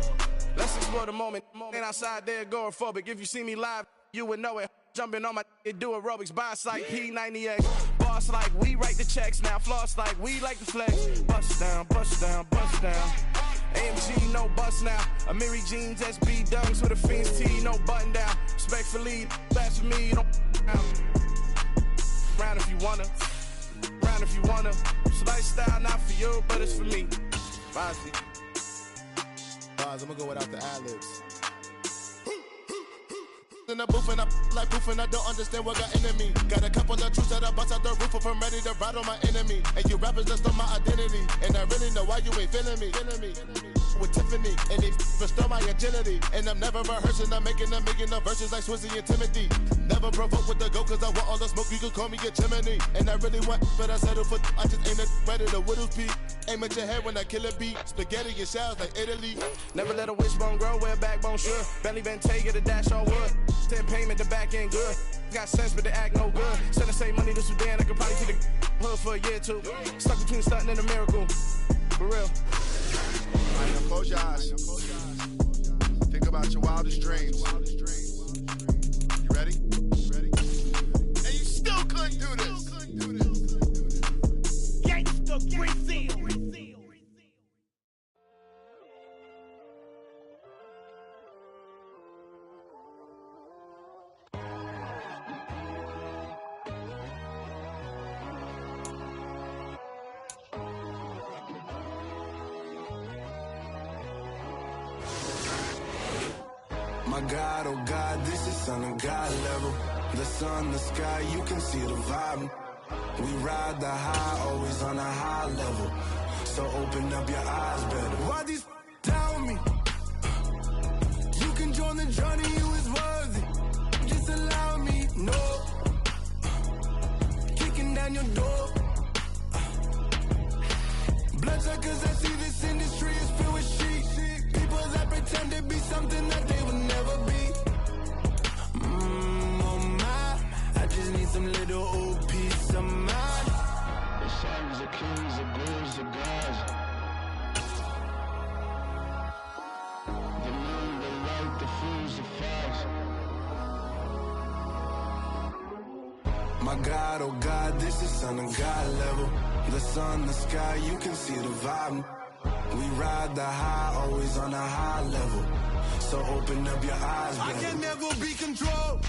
E: Let's explore the moment. Ain't outside there agoraphobic. If you see me live, you would know it. Jumping on my do aerobics, boss like P90X. Boss like we write the checks now. Floss like we like the flex. Bust down, bust down, bust down. AMG, no bust now. Amiri jeans, SB dunks with a Fiends T, no button down. Respectfully, that's for me, don't round if you wanna. Round if you wanna. So lifestyle not for you, but it's for me. Bossy.
J: I'm gonna go without the ad-libs. In the booth and I like proof and I don't understand what got into me. Got a couple of truths that I bust out the roof if I'm ready to ride on my enemy. And you rappers just stole my identity. And I really know why you ain't feeling me. With Tiffany and they restore my agility. And I'm never rehearsing, I'm making a million of verses like Swizzy and Timothy. Never provoke with the go cause I want all the smoke, you can call me a chimney. And I really want, but I settle for I just aim it ready to whittles beat. Aim at your head when I kill a beat. Spaghetti and shells like Italy.
E: Never let a wishbone grow where backbone should. Belly been taking the dash on wood. Then payment the back end good. Got sense but they act no good. Send the same money to Sudan, I could probably take the hood for a year or two. Stuck between stunting and a miracle. For real.
J: Right, now close your eyes. Think about your wildest dreams. You ready?
G: And you still couldn't do this.
E: My God, oh God, this is Son of God level. The sun, the sky, you can see the vibe. We ride the high, always on a high level. So open up your eyes better. Why these tell me? You can join the journey, you is worthy. Just allow me, no. Kicking down your door. Bloodsuckers, I see this industry is filled with shit. People that pretend to be something that they will never be. Oh my, I just need some little old peace of mind. The songs, the kings, the bulls, the gods. The moon, the light, the fools, the facts. My God, oh God, this is Son of God level. The sun, the sky, you can see the vibe. We ride the high, always on a high level. So open up your eyes, baby. I can never be controlled.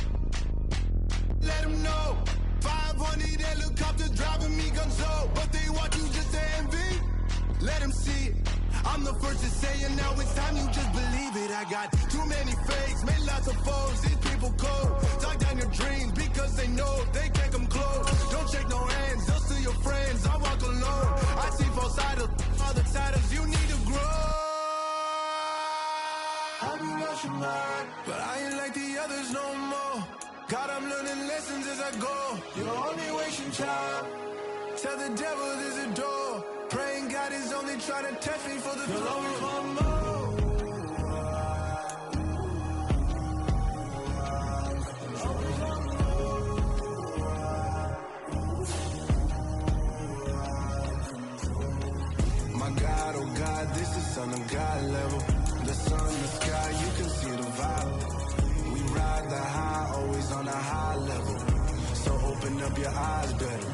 E: Let them know. 500 helicopters driving me gunso. But they want you just to envy. Let them see it. I'm the first to say it, now it's time you just believe it. I got too many fakes, made lots of foes. These people cold. Talk down your dreams because they know they can't come close. Don't shake no hands, they'll steal your friends. I walk alone. I see both sides of other titles. You need to grow. I've been watching mine, but I ain't like the others no more. God, I'm learning lessons as I go. You're only wasting time. Tell the devil there's a door. Praying God is only trying to test me for the glory of more. My God, oh God, this is Son of God level. The sun, the sky, you can see the vibe. We ride the high, always on a high level. So open up your eyes better.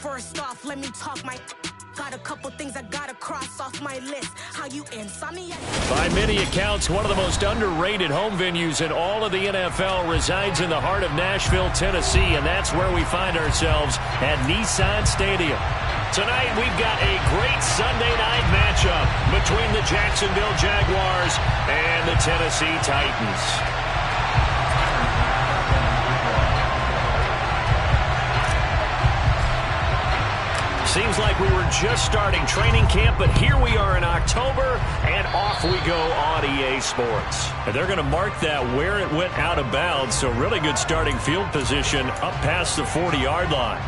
K: First off, let me talk my... Got a couple things I gotta cross off my list. How you insomniac?
I: By many accounts, one of the most underrated home venues in all of the NFL resides in the heart of Nashville, Tennessee, and that's where we find ourselves at Nissan Stadium. Tonight, we've got a great Sunday night matchup between the Jacksonville Jaguars and the Tennessee Titans. Seems like we were just starting training camp, but here we are in October, and off we go on EA Sports. And they're going to mark that where it went out of bounds, so really good starting field position up past the 40-yard line.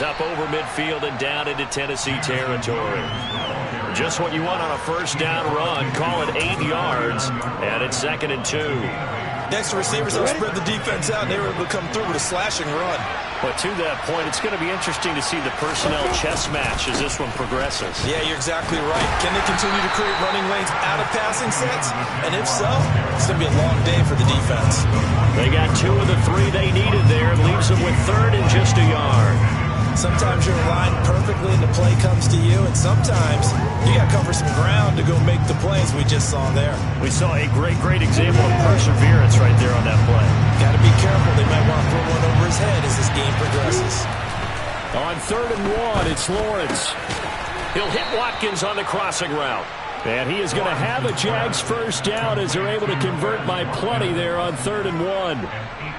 I: Up over midfield and down into Tennessee territory. Just what you want on a first down run. Call it 8 yards, and it's 2nd and 2.
B: Next receivers have spread the defense out, and they were able to come through with a slashing run.
I: But to that point, it's going to be interesting to see the personnel chess match as this one progresses.
B: Yeah, you're exactly right. Can they continue to create running lanes out of passing sets? And if so, it's going to be a long day for the defense.
I: They got 2 of the 3 they needed there. Leaves them with 3rd and just a yard.
B: Sometimes you're aligned perfectly and the play comes to you, and sometimes you got to cover some ground to go make the plays we just saw there.
I: We saw a great example of perseverance right there on that play.
B: Got to be careful. They might want to throw one over his head as this game progresses.
I: On 3rd and 1, it's Lawrence. He'll hit Watkins on the crossing route. And he is going to have a Jags first down as they're able to convert by plenty there on 3rd and 1.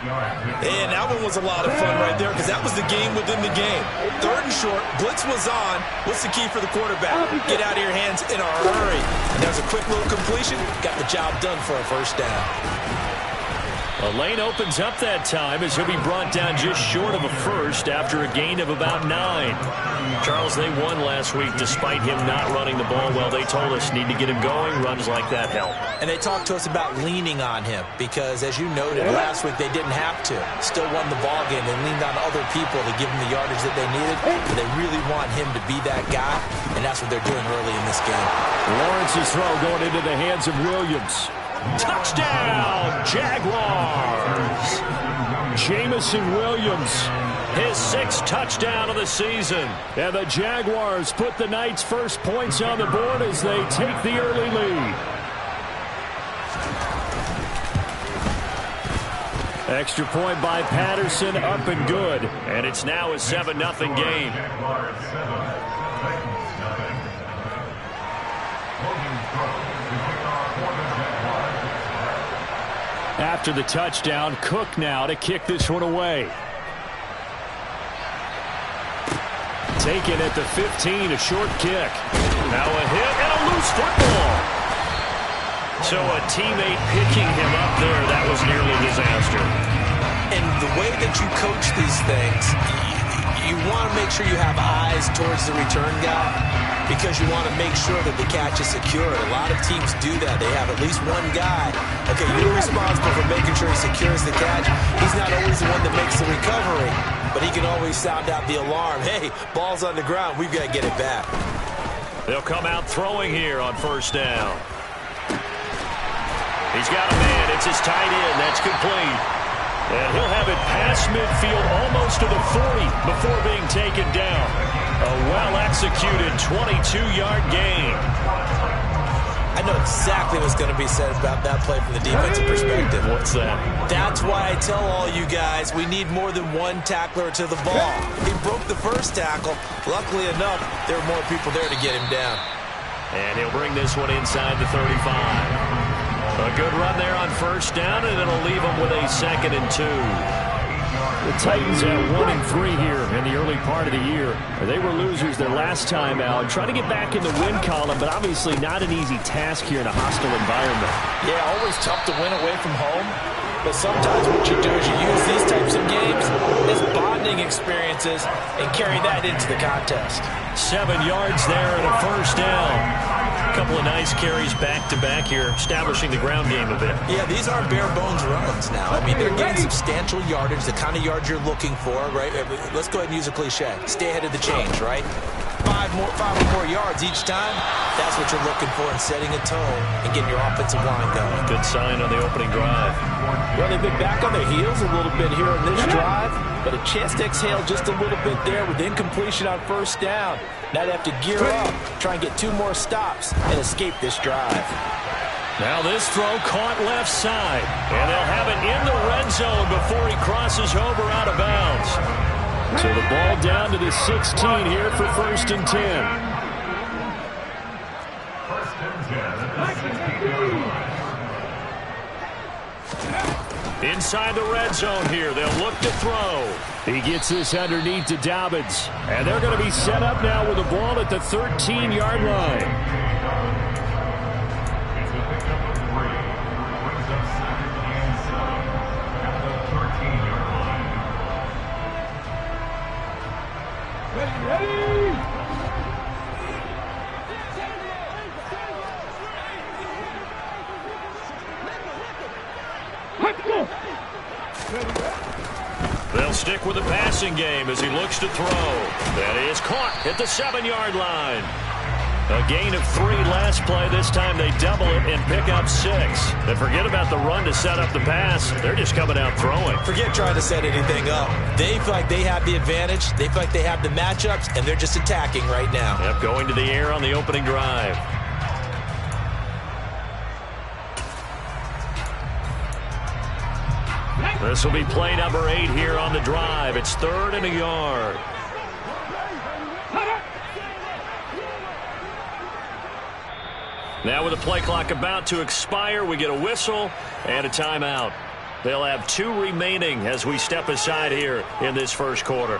B: And that one was a lot of fun right there because that was the game within the game. 3rd and short, blitz was on. What's the key for the quarterback? Get out of your hands in a hurry. And there's a quick little completion. Got the job done for a first down.
A: A lane opens up that time as he'll be brought down just short of a first after a gain of about 9. Charles, they won last week despite him not running the ball well. They told us need to get him going. Runs like that help.
B: And they talked to us about leaning on him because, as you noted, last week they didn't have to. Still won the ball game. They leaned on other people to give them the yardage that they needed. But they really want him to be that guy, and that's what they're doing early in this game.
A: Lawrence's throw going into the hands of Williams. Touchdown, Jaguars! Jameson Williams, his 6th touchdown of the season. And the Jaguars put the Knights' first points on the board as they take the early lead. Extra point by Patterson, up and good. And it's now a 7-0 game. After the touchdown, Cook now to kick this one away. Taken at the 15, a short kick. Now a hit and a loose football. So a teammate picking him up there, that was nearly a disaster.
B: And the way that you coach these things, you want to make sure you have eyes towards the return guy because you want to make sure that the catch is secured. A lot of teams do that. They have at least one guy. Okay, you're responsible for making sure he secures the catch. He's not always the one that makes the recovery, but he can always sound out the alarm. Hey, ball's on the ground. We've got to get it back.
A: They'll come out throwing here on first down. He's got a man. It's his tight end. That's complete. And he'll have it past midfield almost to the 40 before being taken down. A well-executed 22-yard gain.
B: I know exactly what's going to be said about that play from the defensive perspective.
A: What's that?
B: That's why I tell all you guys we need more than one tackler to the ball. He broke the first tackle. Luckily enough, there were more people there to get him down.
A: And he'll bring this one inside the 35. A good run there on first down, and it'll leave them with a 2nd and 2. The Titans at 1-3 here in the early part of the year. They were losers their last time out. Trying to get back in the win column, but obviously not an easy task here in a hostile environment.
B: Yeah, always tough to win away from home. But sometimes what you do is you use these types of games as bonding experiences and carry that into the contest.
A: 7 yards there and a first down. A couple of nice carries back-to-back here, establishing the ground game a bit.
B: Yeah, these aren't bare-bones runs now. I mean, they're getting substantial yardage, the kind of yards you're looking for, right? Let's go ahead and use a cliche. Stay ahead of the change, right? 5 or more yards each time. That's what you're looking for in setting a tone and getting your offensive line going.
A: Good sign on the opening drive.
B: Well, they've been back on their heels a little bit here on this drive, but a chance to exhale just a little bit there with incompletion on first down. Now they have to gear up, try and get 2 more stops, and escape this drive.
A: Now this throw caught left side, and they'll have it in the red zone before he crosses over out of bounds. So the ball down to the 16 here for 1st and 10. Inside the red zone here, they'll look to throw. He gets this underneath to Dobbins, and they're going to be set up now with the ball at the 13-yard line. They'll stick with the passing game as he looks to throw. That is caught at the 7-yard line. A gain of 3 last play. This time they double it and pick up 6. And forget about the run to set up the pass. They're just coming out throwing.
B: Forget trying to set anything up. They feel like they have the advantage. They feel like they have the matchups, and they're just attacking right now.
A: Yep, going to the air on the opening drive. This will be play number 8 here on the drive. It's 3rd and a yard. Now with the play clock about to expire, we get a whistle and a timeout. They'll have 2 remaining as we step aside here in this first quarter.